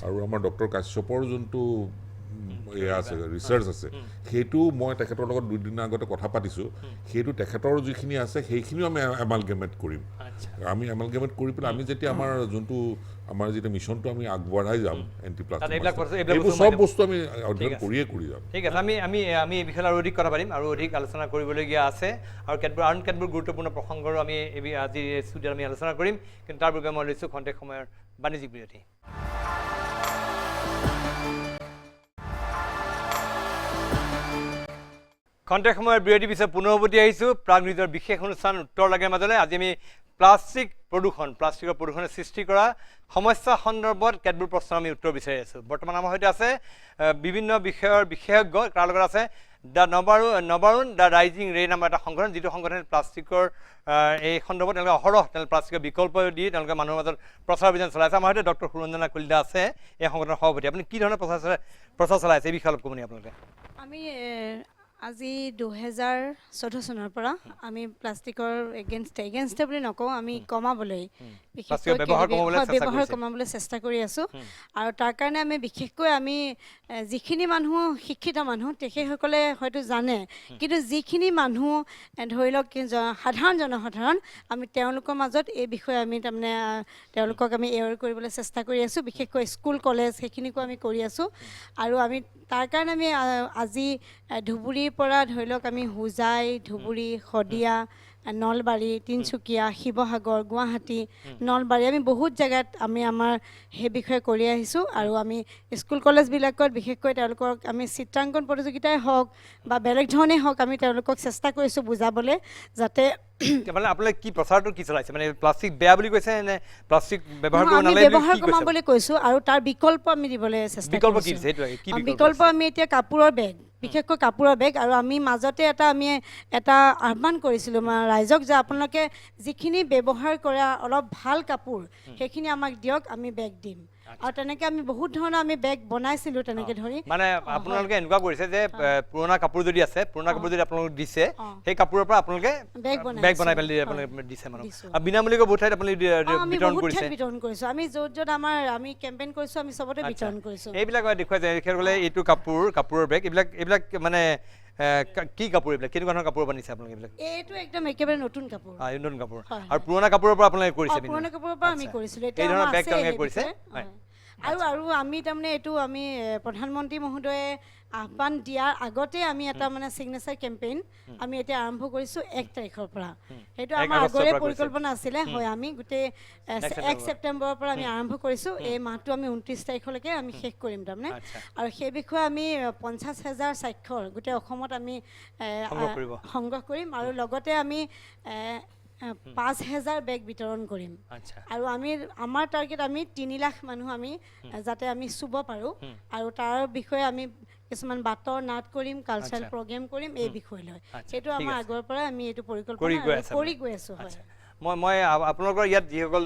আৰু আমাৰ ডক্টৰ কাশ্যপৰ যোনটো এয়া আছে ৰিচাৰ্চ আছে, সেইটো মই তেখেতৰ লগত 2 দিনৰ আগতে কথা পাতিছোঁ, সেইটো তেখেতৰ যিখিনি আছে সেইখিনিও আমি এমালগেমেট কৰিম। আমি এমালগেমেট কৰি পেলাই আমি যেতিয়া আমাৰ যিটো মিছনটো আমি আগবঢ়াই যাম এণ্টি প্লাষ্টিক, এইবোৰ চব বস্তু আমি অধ্যয়ন কৰি যাম। ঠিক আছে, আমি এই বিষয়ে আৰু অধিক কথা পাতিম, আৰু অধিক আলোচনা কৰিবলগীয়া আছে, আৰু কেতবোৰ গুৰুত্বপূৰ্ণ প্ৰসংগৰো আমি আজি ষ্টুডিঅ'ত আমি আলোচনা কৰিম। কিন্তু তাৰ বাবে মই লৈছোঁ খন্তেক সময়ৰ বাণিজ্যিক বিৰতি। খন্তেক সময়ৰ বিৰতি পিছত পুনৰ উভতি আহিছোঁ প্ৰাগ নিউজৰ বিশেষ অনুষ্ঠান উত্তৰ লাগে মাজলৈ। আজি আমি প্লাষ্টিকৰ প্ৰদূষণে সৃষ্টি কৰা সমস্যা সন্দৰ্ভত কেতবোৰ প্ৰশ্ন আমি উত্তৰ বিচাৰি আছোঁ। বৰ্তমান আমাৰ সৈতে আছে বিভিন্ন বিষয়ৰ বিশেষজ্ঞ, তাৰ লগত আছে নবাৰুণ দ্য ৰাইজিং ৰে নামৰ এটা সংগঠন, যিটো সংগঠনে প্লাষ্টিকৰ এই সন্দৰ্ভত তেওঁলোকে অহৰহ প্লাষ্টিকৰ বিকল্প দি তেওঁলোকে মানুহৰ মাজত প্ৰচাৰ অভিযান চলাইছে। আমাৰ সৈতে ডক্টৰ সুৰঞ্জনা কলিতা আছে, এই সংগঠনৰ সভাপতি। আপুনি কি ধৰণৰ প্ৰচাৰ চলাইছে এই বিষয়ে অলপ ক'ব নেকি আপোনালোকে? আমি আজি 2014 চনৰ পৰা আমি প্লাষ্টিকৰ এগেইনষ্টে বুলি নকওঁ, আমি কমাবলৈ ব্যৱহাৰ কমাবলৈ চেষ্টা কৰি আছোঁ। আৰু তাৰ কাৰণে আমি বিশেষকৈ আমি যিখিনি মানুহ শিক্ষিত মানুহ তেখেতসকলে হয়তো জানে, কিন্তু যিখিনি মানুহ ধৰি লওক সাধাৰণ জনসাধাৰণ, আমি তেওঁলোকৰ মাজত এই বিষয়ে আমি তাৰমানে তেওঁলোকক আমি এৱেৰ কৰিবলৈ চেষ্টা কৰি আছোঁ। বিশেষকৈ স্কুল কলেজ সেইখিনিকো আমি কৰি আছোঁ। আৰু আমি তাৰ কাৰণে আমি আজি ধুবুৰীৰ পৰা ধৰি লওক আমি হোজাই, ধুবুৰী, শদিয়া, নলবাৰী, তিনিচুকীয়া, শিৱসাগৰ, গুৱাহাটী, নলবাৰী, আমি বহুত জেগাত আমি আমাৰ সেই বিষয়ে কৰি আহিছোঁ। আৰু আমি স্কুল কলেজবিলাকত বিশেষকৈ তেওঁলোকক আমি চিত্ৰাংকন প্ৰতিযোগিতাই হওক বা বেলেগ ধৰণেই হওক, আমি তেওঁলোকক চেষ্টা কৰিছোঁ বুজাবলৈ, যাতে মানে আপোনালোকে কি প্ৰচাৰটো কি চলাইছে? মানে প্লাষ্টিক বেয়া বুলি কৈছে নে প্লাষ্টিক ব্যৱহাৰ কৰিব আমি নালাগে ব্যৱহাৰ কমাবলৈ কৈছোঁ, আৰু তাৰ বিকল্প আমি দিবলৈ চেষ্টা কৰিছোঁ। বিকল্প আমি এতিয়া কাপোৰৰ বেগ, বিশেষকৈ কাপোৰৰ বেগ। আৰু আমি মাজতে আমি এটা আহ্বান কৰিছিলোঁ ৰাইজক যে আপোনালোকে যিখিনি ব্যৱহাৰ কৰা অলপ ভাল কাপোৰ সেইখিনি আমাক দিয়ক, আমি বেগ দিম। আৰু তেনেকৈ আমি বহুত ধৰণৰ আমি বেগ বনাইছিলোঁ তেনেকৈ ধৰি। মানে আপোনালোকে এনেকুৱা কৰিছে যে পুৰণা কাপোৰ যদি আছে, পুৰণা কাপোৰ যদি আপোনালোকে দিছে, সেই কাপোৰৰ পৰা আপোনালোকে বেগ বনাই পেলাই আপোনালোকে দিছে মানুহক। আৰু বিনামূলীয়াকৈ বহুত ঠাইত আপোনালোকে বিতৰণ কৰিছে। আমি য'ত আমি কেম্পেইন কৰিছোঁ, আমি চবতে বিতৰণ কৰিছোঁ। এইবিলাক দেখুৱাই যায় তেখেতসকলে এইটো কাপোৰৰ বেগ, এইবিলাক মানে কি কাপোৰ, এইবিলাক কেনেকুৱা ধৰণৰ কাপোৰ বনিছে আপোনালোকে? এইবিলাক এইটো একদম একেবাৰে নতুন কাপোৰ। নতুন কাপোৰ। আৰু পুৰণা কাপোৰৰ পৰা আপোনালোকে কৰিছে? পুৰণা কাপোৰৰ পৰা আমি কৰিছিলোঁ। এই ধৰণৰ বেগ তেওঁলোকে কৰিছে। আৰু আমি তাৰমানে এইটো আমি প্ৰধানমন্ত্ৰী মহোদয়ে আহ্বান দিয়াৰ আগতে আমি এটা মানে ছিগনেচাৰ কেম্পেইন আমি এতিয়া আৰম্ভ কৰিছোঁ 1 তাৰিখৰ পৰা। সেইটো আমাৰ আগৰে পৰিকল্পনা আছিলে। হয়, আমি গোটেই 1 ছেপ্টেম্বৰৰ পৰা আমি আৰম্ভ কৰিছোঁ। এই মাহটো আমি 29 তাৰিখলৈকে আমি শেষ কৰিম তাৰমানে। আৰু সেই বিষয়ে আমি 50,000 স্বাক্ষৰ গোটেই অসমত আমি সংগ্ৰহ কৰিম। আৰু লগতে আমি 5,000 বেগ বিতৰণ কৰিম। আৰু আমাৰ টাৰ্গেট আমি 3 লাখ মানুহ আমি যাতে আমি চুব পাৰোঁ। আৰু তাৰ বিষয়ে আমি কিছুমান বাটৰ নাট কৰিম, কালচাৰেল প্ৰগ্ৰেম কৰিম এই বিষয় লৈ। সেইটো আমাৰ আগৰ পৰা আমি এইটো পৰিকল্পনা কৰি গৈ আছোঁ। হয়, মই আপোনালোকৰ ইয়াত যিসকল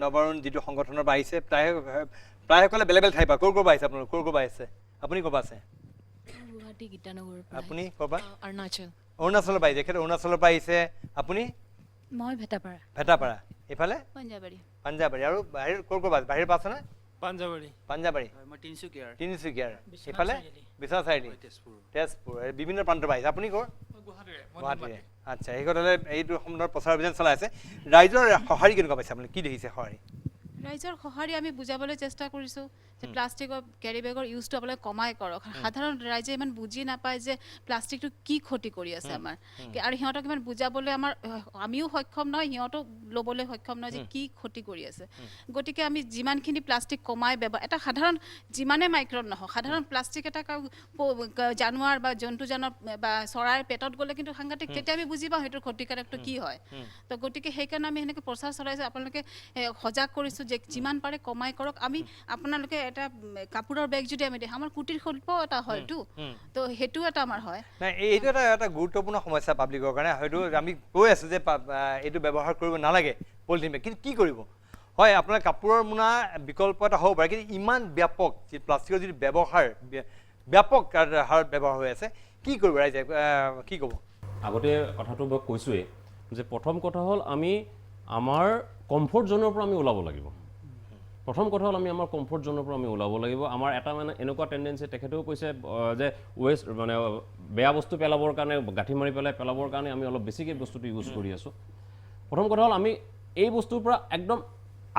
নবাৰুণ যিটো সংগঠনৰ পৰা আহিছে, প্ৰায়সকলে বেলেগ বেলেগ ঠাইৰ পৰা। ক'ৰ পৰা আহিছে আপোনালোক? ক'ৰ পৰা আহিছে? আপুনি ক'ৰ পৰা আছে? গুৱাহাটী গীতানগৰ। আপুনি ক'ৰ পৰা? অৰুণাচলৰ পৰা আহিছে। তেখেত অৰুণাচলৰ পৰা আহিছে। আপুনি? মই ভেটাপাৰা। এইফালে পাঞ্জাবাৰী। আৰু বাহিৰ ক'ৰ পৰা? বাহিৰৰ পৰা আছেনে? পাঞ্জাবাৰী। তিনিচুকীয়াৰ। এইফালে বিশ্বনাথ চাৰিআলি, তেজপুৰ, বিভিন্ন প্ৰান্তৰ পৰা আহিছে। আপুনি ক'ৰ? গুৱাহাটীৰে। আচ্ছা, সেইসকলে এইটো সম্পূৰ্ণ প্ৰচাৰ অভিযান চলাই আছে। ৰাইজৰ সঁহাৰি কেনেকুৱা পাইছে আপুনি? কি দেখিছে সঁহাৰি? ৰাইজৰ সঁহাৰি আমি বুজাবলৈ চেষ্টা কৰিছোঁ যে প্লাষ্টিকৰ কেৰি বেগৰ ইউজটো আপোনালোকে কমাই কৰক। সাধাৰণ ৰাইজে ইমান বুজি নাপায় যে প্লাষ্টিকটো কি ক্ষতি কৰি আছে আমাৰ, আৰু সিহঁতক ইমান বুজাবলৈ আমিও সক্ষম নহয়, সিহঁতক ল'বলৈ সক্ষম নহয় যে কি ক্ষতি কৰি আছে। গতিকে আমি যিমানখিনি প্লাষ্টিক কমাই এটা সাধাৰণ যিমানে মাইক্ৰন নহওক, সাধাৰণ প্লাষ্টিক এটা জানোৱাৰ বা জন্তু বা চৰাইৰ পেটত গ'লে কিন্তু সাংঘাতিক, তেতিয়া আমি বুজি পাওঁ সেইটোৰ ক্ষতিকাৰকটো কি হয়। তো গতিকে সেইকাৰণে আমি সেনেকৈ প্ৰচাৰ চলাইছোঁ, আপোনালোকে সজাগ কৰিছোঁ যে যিমান পাৰে কমাই কৰক। আমি আপোনালোকে এটা কাপোৰৰ বেগ যদি আমি দেখোঁ, আমাৰ কুটিৰ শিল্প এটা হয়তো, তো সেইটো এটা আমাৰ হয়। এইটো এটা গুৰুত্বপূৰ্ণ সমস্যা পাব্লিকৰ কাৰণে। হয়তো আমি কৈ আছোঁ যে এইটো ব্যৱহাৰ কৰিব নালাগে পলিথিন বেগ, কিন্তু কি কৰিব? হয়, আপোনাৰ কাপোৰৰ মোনা বিকল্প এটা হ'ব পাৰে, কিন্তু ইমান ব্যাপক যি প্লাষ্টিকৰ যিটো ব্যাপক হাৰত ব্যৱহাৰ হৈ আছে, কি কৰিব ৰাইজে? কি ক'ব? আগতে কথাটো মই কৈছোঁৱেই যে প্ৰথম কথা হ'ল আমি আমাৰ কমফৰ্ট জ'নৰ পৰা আমি ওলাব লাগিব। প্ৰথম কথা হ'ল আমি আমাৰ কমফৰ্ট জ'নৰ পৰা আমি ওলাব লাগিব। আমাৰ এটা মানে এনেকুৱা টেণ্ডেঞ্চি, তেখেতেও কৈছে যে ৱেষ্ট মানে বেয়া বস্তু পেলাবৰ কাৰণে, গাঁঠি মাৰি পেলাবৰ কাৰণে আমি অলপ বেছিকৈ বস্তুটো ইউজ কৰি আছোঁ। প্ৰথম কথা হ'ল আমি এই বস্তুৰ পৰা একদম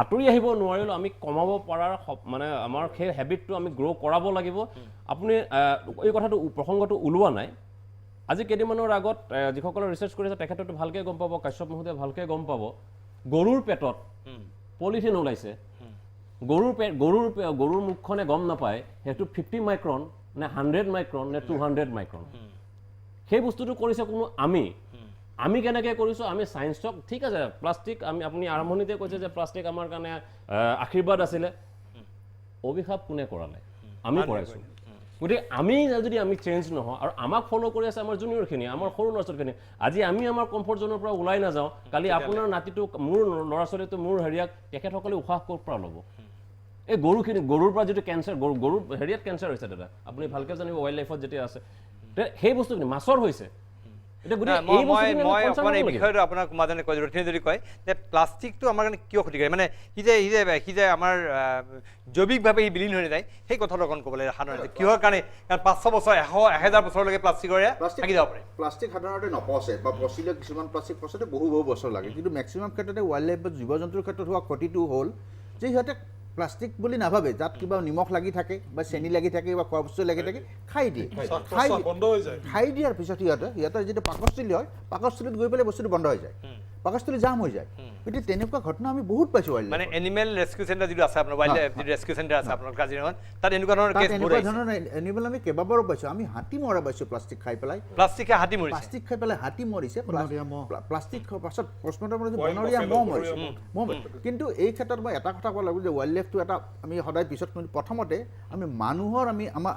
আঁতৰি আহিব নোৱাৰিলেও আমি কমাব পৰাৰ মানে আমাৰ সেই হেবিটটো আমি গ্ৰ' কৰাব লাগিব। আপুনি এই কথাটো প্ৰসংগটো ওলোৱা নাই। আজি কেইদিনমানৰ আগত যিসকলে ৰিচাৰ্চ কৰিছে তেখেতেতো ভালকৈ গম পাব, কাশ্যপ মহোদয়ে ভালকৈ গম পাব, গৰুৰ পেটত পলিথিন ওলাইছে। গৰুৰ মুখখনে গম নাপায় সেইটো 50 মাইক্ৰন নে 100 মাইক্ৰন নে 200 মাইক্ৰন। সেই বস্তুটো কৰিছে কোনো আমি কেনেকৈ কৰিছোঁ? আমি চায়েন্সক, ঠিক আছে প্লাষ্টিক আপুনি আৰম্ভণিতে কৈছে যে প্লাষ্টিক আমাৰ কাৰণে আশীৰ্বাদ আছিলে, অভিশাপ কোনে কৰালে? আমি কৰাইছোঁ। গতিকে আমি চেঞ্জ নহওঁ আৰু আমাক ফ'ল' কৰি আছে আমাৰ জুনিয়ৰখিনি, আমাৰ সৰু ল'ৰা ছোৱালীখিনি, আজি আমি আমাৰ কমফৰ্ট জ'নৰ পৰা ওলাই নাযাওঁ, কালি আপোনাৰ নাতিটোক, মোৰ ল'ৰা ছোৱালীটো, মোৰ হেৰিয়াক তেখেতসকলে উশাহ ক'ৰ পৰা ল'ব? এই গৰুৰ পৰা যিটো কেঞ্চাৰ, গৰুৰ হেৰিয়াত কেঞ্চাৰ হৈছে দাদা, আপুনি ভালকৈ জানিবৱাইল্ড লাইফত যেতিয়া আছে, সেই বস্তুখিনি মাছৰ হৈছে। বিষয়টো আপোনাক মাজনে কয় যদি কয় যে প্লাষ্টিকটো আমাৰ কাৰণে কিয় ক্ষতিকাৰী, মানে সি যে আমাৰ জৈৱিকভাৱে সি বিলীন হৈ নাযায়, সেই কথাটো অকণ ক'বলৈ সাধাৰণতে কিহৰ কাৰণে? কাৰণ 500 বছৰ 1000 বছৰলৈকে প্লাষ্টিকৰে থাকি যাব পাৰে। প্লাষ্টিক সাধাৰণতে নপচে বা পচিলেও কিছুমান প্লাষ্টিক পচোঁতে বহু বছৰ লাগে, কিন্তু মেক্সিমাম ক্ষেত্ৰতে ৱাইল্ড লাইফ বা জীৱ জন্তুৰ ক্ষেত্ৰত হোৱা ক্ষতিটো হ'ল যে সিহঁতে প্লাষ্টিক বুলি নাভাবে, তাত কিবা নিমখ লাগি থাকে বা চেনি লাগি থাকে বা খোৱা বস্তু লাগি থাকে, খাই দিয়ে। খাই দিয়াৰ পিছত সিহঁতৰ যিটো পাকস্থলী হয়, পাকস্থলীত গৈ পেলাই বস্তুটো বন্ধ হৈ যায়, পাকস্থলী জাম হৈ যায়। গতিকে তেনেকুৱা ঘটনা আমি বহুত পাইছোঁ ৱাইল্ড লাইফ, মানে এনিমেল ৰেস্কিউ চেণ্টাৰ যিটো আছে আপোনাৰ, ৱাইল্ড লাইফ যিটো ৰেস্কিউ চেণ্টাৰ আছে আপোনাৰ কাজিৰঙাত, তাত এনেকুৱা ধৰণৰ কেছ বহুত আহিছে। এনিমেল আমি কেইবাবাৰো পাইছোঁ, আমি হাতী মৰা পাইছোঁ প্লাষ্টিক খাই পেলাই, প্লাষ্টিকে হাতী মৰিছে, প্লাষ্টিক খাই পেলাই হাতী মৰিছে, প্লাষ্টিক পাছত পষ্টমৰ্টম বনৰীয়া মহ মৰিছে। কিন্তু এই ক্ষেত্ৰত মই এটা কথা ক'ব লাগিব যে ৱাইল্ড লাইফটো এটা আমি সদায় পিছত, প্ৰথমতে আমি মানুহৰ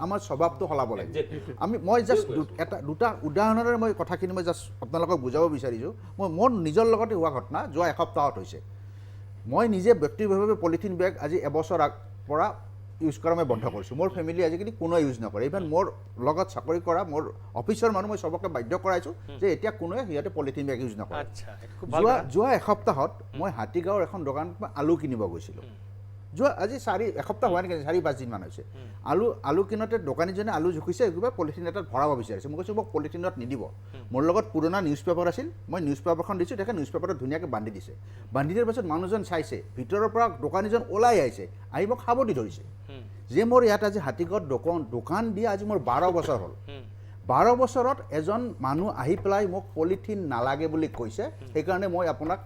আমাৰ স্বভাৱটো সলাব লাগিব। মই জাষ্ট দুটা উদাহৰণেৰে মই কথাখিনি মই জাষ্ট আপোনালোকক বুজাব বিচাৰিছোঁ। মোৰ নিজৰ লগতে হোৱা ঘটনা যোৱা এসপ্তাহত হৈছে। মই নিজে ব্যক্তিগতভাৱে পলিথিন বেগ আজি এবছৰ পৰা ইউজ কৰা মই বন্ধ কৰিছোঁ। মোৰ ফেমিলি আজিকালি কোনোৱে ইউজ নকৰে, ইভেন মোৰ লগত চাকৰি কৰা মোৰ অফিচৰ মানুহ মই চবকে বাধ্য কৰাইছোঁ যে এতিয়া কোনোৱে সিহঁতে পলিথিন বেগ ইউজ নকৰে। যোৱা এসপ্তাহত মই হাতীগাঁৱৰ এখন দোকানত মই আলু কিনিব গৈছিলোঁ। আজি এসপ্তাহ হোৱা নেকি, 4-5 দিনমান হৈছে। আলু কিনোতে দোকানীজনে আলু জুখিছে, কিবা পলিথিন এটাত ভৰাব বিচাৰিছে। মই কৈছোঁ মোক পলিথিনত নিদিব। মোৰ লগত পুৰণা নিউজ পেপাৰ আছিল, মই নিউজ পেপাৰখন দিছোঁ, তেখেতে নিউজ পেপাৰটো ধুনীয়াকৈ বান্ধি দিছে। বান্ধি দিয়াৰ পাছত মানুহজন চাইছে, ভিতৰৰ পৰা দোকানীজন ওলাই আহিছে, আহি মোক সাৱটি ধৰিছে যে মোৰ ইয়াত আজি হাতীগাঁৱত দোকান দিয়া আজি মোৰ 12 বছৰ হ'ল। 12 বছৰত এজন মানুহ আহি পেলাই মোক পলিথিন নালাগে বুলি কৈছে, সেইকাৰণে মই আপোনাক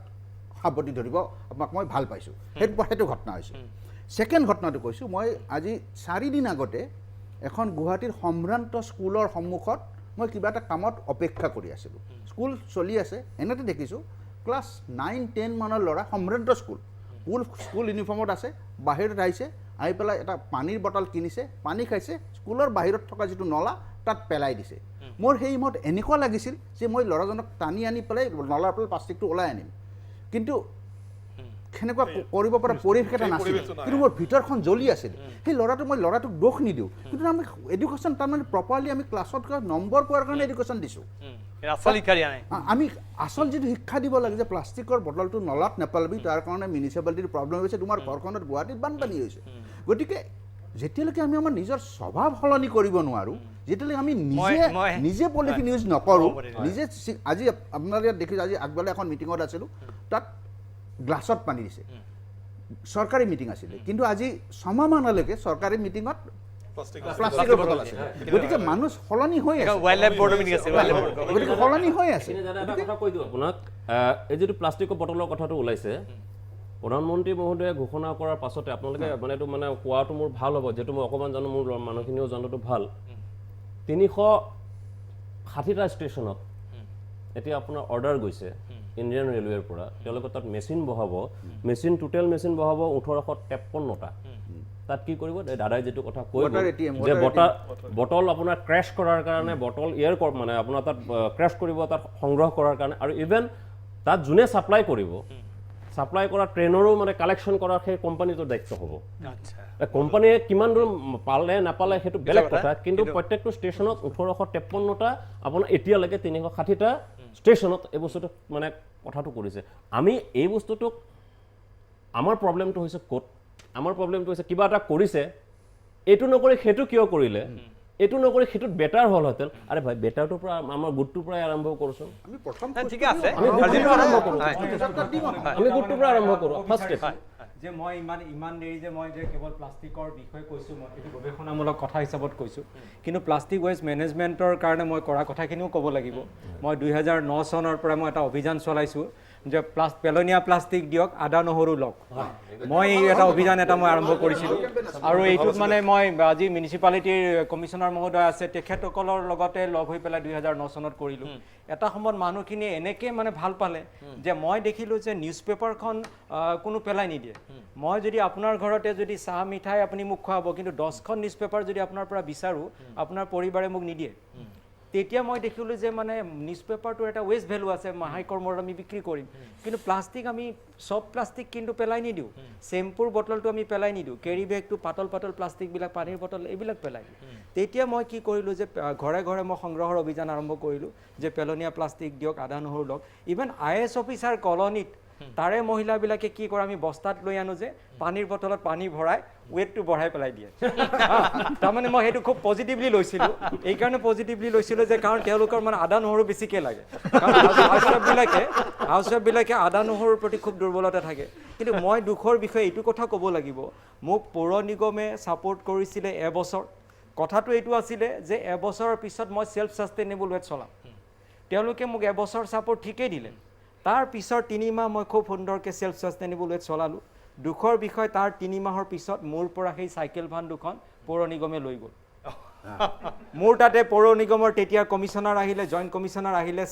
সাৱটি ধৰিব, আপোনাক মই ভাল পাইছোঁ। সেইটো ঘটনা হৈছে। ছেকেণ্ড ঘটনাটো কৈছোঁ, মই আজি 4 দিন আগতে এখন গুৱাহাটীৰ সম্ভ্ৰান্ত স্কুলৰ সন্মুখত মই কিবা এটা কামত অপেক্ষা কৰি আছিলোঁ। স্কুল চলি আছে, এনেতে দেখিছোঁ ক্লাছ 9-10 মানৰ ল'ৰা, সম্ভ্ৰান্ত স্কুল ইউনিফৰ্মত আছে, বাহিৰত আহিছে, আহি পেলাই এটা পানীৰ বটল কিনিছে, পানী খাইছে, স্কুলৰ বাহিৰত থকা যিটো নলা তাত পেলাই দিছে। মোৰ সেই সময়ত এনেকুৱা লাগিছিল যে মই ল'ৰাজনক টানি আনি পেলাই নলাৰ পৰা প্লাষ্টিকটো ওলাই আনিম, কিন্তু সেনেকুৱা কৰিব পৰা পৰিৱেশ এটা নাছিল। কিন্তু মোৰ ভিতৰখন জ্বলি আছিল। সেই ল'ৰাটোক দোষ নিদিওঁ, কিন্তু আমি এডুকেশ্যন তাৰমানে প্ৰপাৰলি আমি ক্লাছত নম্বৰ পোৱাৰ কাৰণে এডুকেশ্যন দিছোঁ। আমি আচল যিটো শিক্ষা দিব লাগে যে প্লাষ্টিকৰ বটলটো নলাত নেপেলাবি, তাৰ কাৰণে মিউনিচিপালিটিৰ প্ৰব্লেম হৈছে, তোমাৰ ঘৰখনত গুৱাহাটীত বানপানী হৈছে। গতিকে যেতিয়ালৈকে আমি আমাৰ নিজৰ স্বভাৱ সলনি কৰিব নোৱাৰোঁ, যেতিয়ালৈকে আমি নিজে পলিথিন ইউজ নকৰোঁ, নিজে আজি আপোনাৰ ইয়াত দেখিছোঁ, আজি আগবেলা এখন মিটিঙত আছিলোঁ, তাত গ্লাছত পানী দিছে, চৰকাৰী মিটিং আছিলে, কিন্তু আজি 6 মাহলৈকে চৰকাৰী মিটিঙত প্লাষ্টিকৰ বটল আছে। গতিকে মানুহ সলনি হৈ আছে, গতিকে সলনি হৈ আছে। আপোনাক এই যিটো প্লাষ্টিকৰ বটলৰ কথাটো ওলাইছে, প্ৰধানমন্ত্ৰী মহোদয়ে ঘোষণা কৰাৰ পাছতে আপোনালোকে মানে এইটো মানে কোৱাটো মোৰ ভাল হ'ব, যিহেতু মই অকণমান জানো, মোৰ মানুহখিনিও জনাটো ভাল। 360টা ষ্টেচনত এতিয়া আপোনাৰ অৰ্ডাৰ গৈছে ইণ্ডিয়ান ৰেলৱেৰ পৰা, তেওঁলোকে তাত মেচিন বহাব, টোটেল মেচিন বহাব 1853টা। তাত কি কৰিব, দাদাই যিটো কথা কৈ যে বটল আপোনাৰ ক্ৰেছ কৰাৰ কাৰণে, বটল মানে আপোনাৰ তাত ক্ৰেছ কৰিব, তাত সংগ্ৰহ কৰাৰ কাৰণে, আৰু ইভেন তাত যোনে ছাপ্লাই কৰিব, ছাপ্লাই কৰা ট্ৰেইনৰো মানে কালেকশ্যন কৰাৰ সেই কোম্পানীটোৰ দায়িত্ব হ'ব। কোম্পানীয়ে কিমান দূৰ পালে নাপালে সেইটো বেলেগ কথা, কিন্তু প্ৰত্যেকটো ষ্টেচনত 1853টা, আপোনাৰ এতিয়ালৈকে 360টা ষ্টেচনত এই বস্তুটো মানে কথাটো কৰিছে। আমি এই বস্তুটোক, আমাৰ প্ৰব্লেমটো হৈছে ক'ত, আমাৰ প্ৰব্লেমটো হৈছে কিবা এটা কৰিছে, এইটো নকৰি সেইটো কিয় কৰিলে, এইটো নকৰি সেইটোত বেটাৰ হ'লহেঁতেন। আৰে ভাই, বেটাৰটোৰ পৰা আমাৰ গোটটোৰ পৰাই আৰম্ভ কৰোঁচোন, আমি গোটটোৰ পৰা আৰম্ভ কৰোঁ। ফাৰ্ষ্ট যে মই ইমান দেৰি যে মই যে কেৱল প্লাষ্টিকৰ বিষয়ে কৈছোঁ, মই এইটো গৱেষণামূলক কথা হিচাপত কৈছোঁ, কিন্তু প্লাষ্টিক ৱেষ্ট মেনেজমেণ্টৰ কাৰণে মই কৰা কথাখিনিও ক'ব লাগিব। মই 2009 চনৰ পৰা মই এটা অভিযান চলাইছোঁ যে পেলনীয়া প্লাষ্টিক দিয়ক, আদা নহৰু লওক। মই এই এটা অভিযান এটা মই আৰম্ভ কৰিছিলোঁ আৰু এইটোত মানে মই আজি মিউনিচিপালিটিৰ কমিশ্যনাৰ মহোদয় আছে, তেখেতসকলৰ লগতে লগ হৈ পেলাই 2009 চনত কৰিলোঁ। এটা সময়ত মানুহখিনিয়ে এনেকৈ মানে ভাল পালে যে মই দেখিলোঁ যে নিউজ পেপাৰখন কোনো পেলাই নিদিয়ে। মই যদি আপোনাৰ ঘৰতে যদি চাহ মিঠাই আপুনি মোক খুৱাব, কিন্তু 10খন নিউজ পেপাৰ যদি আপোনাৰ পৰা বিচাৰোঁ, আপোনাৰ পৰিবাৰে মোক নিদিয়ে। তেতিয়া মই দেখিলোঁ যে মানে নিউজ পেপাৰটোৰ এটা ৱেষ্ট ভেলু আছে, মাহেকৰ মূৰত আমি বিক্ৰী কৰিম, কিন্তু প্লাষ্টিক আমি চব প্লাষ্টিক কিন্তু পেলাই নিদিওঁ। চেম্পুৰ বটলটো আমি পেলাই নিদিওঁ, কেৰি বেগটো পাতল পাতল প্লাষ্টিকবিলাক, পানীৰ বটল এইবিলাক পেলাই দিওঁ। তেতিয়া মই কি কৰিলোঁ যে ঘৰে ঘৰে মই সংগ্ৰহৰ অভিযান আৰম্ভ কৰিলোঁ যে পেলনীয়া প্লাষ্টিক দিয়ক, আদা নহৰু লওক। ইভেন IAS অফিচাৰ কলনীত তাৰে মহিলাবিলাকে কি কৰে, আমি বস্তাত লৈ আনো যে পানীৰ বটলত পানী ভৰাই ৱেটটো বঢ়াই পেলাই দিয়ে। তাৰমানে মই সেইটো খুব পজিটিভলি লৈছিলোঁ। এইকাৰণে পজিটিভলি লৈছিলোঁ যে কাৰণ তেওঁলোকৰ মানে আদা নহৰু বেছিকৈ লাগে, কাৰণ হাউচৱাইফবিলাকে আদা নহৰুৰ প্ৰতি খুব দুৰ্বলতা থাকে। কিন্তু মই দুখৰ বিষয়ে এইটো কথা ক'ব লাগিব, মোক পৌৰ নিগমে ছাপোৰ্ট কৰিছিলে এবছৰ। কথাটো এইটো আছিলে যে এবছৰৰ পিছত মই ছেল্ফ ছাষ্টেইনেবল ৱেত চলাম। তেওঁলোকে মোক এবছৰ ছাপোৰ্ট ঠিকেই দিলে। তাৰ পিছৰ 3 মাহ মই খুব সুন্দৰকৈ ছেল্ফ ছাষ্টেইনেবল ৱেত চলালোঁ। দুখৰ বিষয়, তাৰ 3 মাহৰ পিছত মোৰ পৰা সেই চাইকেল ভান দুখন পৌৰ নিগমে লৈ গ'ল। মোৰ তাতে পৌৰ নিগমৰ তেতিয়া কমিশ্যনাৰ আহিলে, জইণ্ট কমিশ্যনাৰ আহিলে,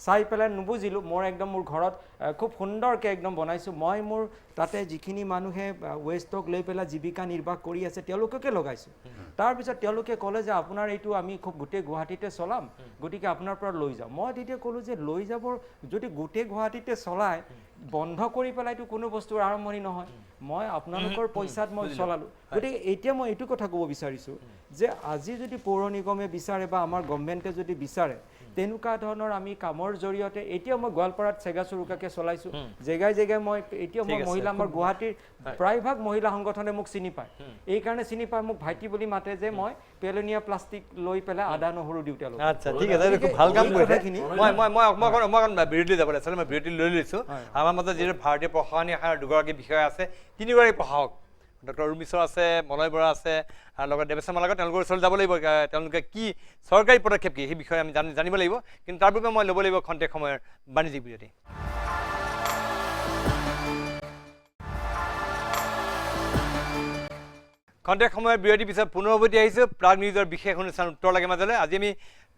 চাই পেলাই নুবুজিলোঁ। মোৰ ঘৰত খুব সুন্দৰকৈ একদম বনাইছোঁ। মই মোৰ তাতে যিখিনি মানুহে ৱেষ্টক লৈ পেলাই জীৱিকা নিৰ্বাহ কৰি আছে তেওঁলোককে লগাইছোঁ। তাৰপিছত তেওঁলোকে ক'লে যে আপোনাৰ এইটো আমি খুব গোটেই গুৱাহাটীতে চলাম, গতিকে আপোনাৰ পৰা লৈ যাওঁ। মই তেতিয়া ক'লোঁ যে লৈ যাবৰ যদি গোটেই গুৱাহাটীতে চলায়, বন্ধ কৰি পেলাইতো কোনো বস্তুৰ আৰম্ভণি নহয়। মই আপোনালোকৰ পইচাত মই চলালোঁ। গতিকে এতিয়া মই এইটো কথা ক'ব বিচাৰিছোঁ যে আজি যদি পৌৰ নিগমে বিচাৰে বা আমাৰ গভৰ্ণমেণ্টে যদি বিচাৰে, তেনেকুৱা ধৰণৰ আমি কামৰ জৰিয়তে এতিয়া মই গোৱালপাৰাত চেগা চুৰুকাকৈ চলাইছোঁ। জেগাই জেগাই মই এতিয়া মই মহিলা, আমাৰ গুৱাহাটীৰ প্ৰায়ভাগ মহিলা সংগঠনে মোক চিনি পায়। এইকাৰণে চিনি পায়, মোক ভাইটি বুলি মাতে যে মই পেলনীয়া প্লাষ্টিক লৈ পেলাই আদা নহৰু দিওঁ তেওঁলোকক। আচ্ছা, ঠিক আছে, খুব ভাল কাম কৰিছে। মই বিৰতি যাব লাগিছিল, মই বিৰতি লৈ লৈছোঁ। আমাৰ মাজত যিহেতু ভাৰতীয় প্ৰশাসনিক শাখাৰ 2গৰাকী বিষয়া আছে, 3গৰাকী প্ৰশাসক, ডক্টৰ উৰ্মিশ্বৰ আছে, মলয় বৰা আছে, আৰু লগত দেৱেশ্বৰ মালাকৰ, তেওঁলোকৰ ওচৰলৈ যাব লাগিব। তেওঁলোকে কি চৰকাৰী পদক্ষেপ কি সেই বিষয়ে আমি জানিব লাগিব। কিন্তু তাৰ পূৰ্বে মই ল'ব লাগিব খন্তেক সময়ৰ বাণিজ্যিক বিৰতি। খন্তেক সময়ৰ বিৰতিৰ পিছত পুনৰ উভতি আহিছোঁ প্ৰাগ নিউজৰ বিশেষ অনুষ্ঠান উত্তৰ লাগে মাজলৈ। আজি আমি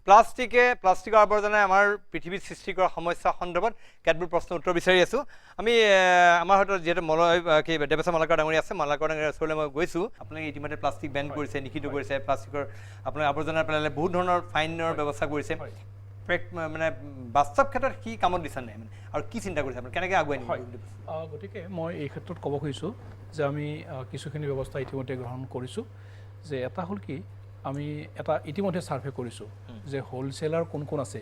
প্লাষ্টিকৰ আৱৰ্জনাই আমাৰ পৃথিৱীত সৃষ্টি কৰা সমস্যা সন্দৰ্ভত কেতবোৰ প্ৰশ্ন উত্তৰ বিচাৰি আছোঁ। আমি আমাৰ হয়তো যিহেতু দেৱেশ্বৰ মালাকৰ ডাঙৰীয়া আছে, মালাকৰ ডাঙৰীয়াৰ ওচৰলৈ মই গৈছোঁ। আপোনালোকে ইতিমধ্যে প্লাষ্টিক বেন কৰিছে, নিষিদ্ধ কৰিছে, প্লাষ্টিকৰ আপোনালোকে আৱৰ্জনা পেলালে বহুত ধৰণৰ ফাইনৰ ব্যৱস্থা কৰিছে। মানে বাস্তৱ ক্ষেত্ৰত কি কামত দিছে নাই মানে, আৰু কি চিন্তা কৰিছে আপুনি, কেনেকৈ আগুৱাই নিব? গতিকে মই এই ক্ষেত্ৰত ক'ব খুজিছোঁ যে আমি কিছুখিনি ব্যৱস্থা ইতিমধ্যে গ্ৰহণ কৰিছোঁ। যে এটা হ'ল কি, আমি এটা ইতিমধ্যে ছাৰ্ভে কৰিছোঁ যে হোলচেলাৰ কোন কোন আছে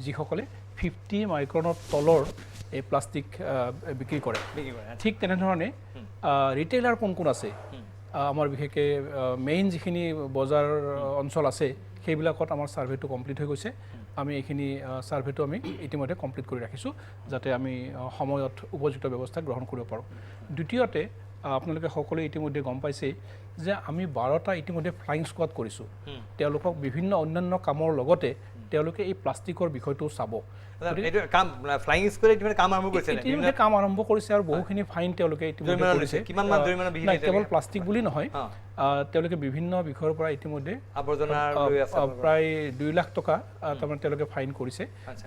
যিসকলে 50 মাইক্ৰনৰ তলৰ এই প্লাষ্টিক বিক্ৰী কৰে। ঠিক তেনেধৰণে ৰিটেইলাৰ কোন কোন আছে, আমাৰ বিশেষকৈ মেইন যিখিনি বজাৰ অঞ্চল আছে সেইবিলাকত আমাৰ ছাৰ্ভেটো কমপ্লিট হৈ গৈছে। আমি এইখিনি ছাৰ্ভেটো আমি ইতিমধ্যে কমপ্লিট কৰি ৰাখিছোঁ যাতে আমি সময়ত উপযুক্ত ব্যৱস্থা গ্ৰহণ কৰিব পাৰোঁ। দ্বিতীয়তে আপোনালোকে সকলোৱে ইতিমধ্যে গম পাইছেই যে আমি 12টা ইতিমধ্যে ফ্লাইং স্কোৱাড কৰিছোঁ। তেওঁলোকক বিভিন্ন অন্যান্য কামৰ লগতে তেওঁলোকে এই প্লাষ্টিকৰ বিষয়টো চাব। কাম আৰম্ভ কৰিছে আৰু বহুখিনি ফাইন তেওঁলোকে ইতিমধ্যে কৰিছে। কেৱল প্লাষ্টিক বুলি নহয়, তেওঁলোকে বিভিন্ন বিষয়ৰ পৰা ইতিমধ্যে প্ৰায় 2 লাখ টকা তাৰমানে তেওঁলোকে ফাইন কৰিছে।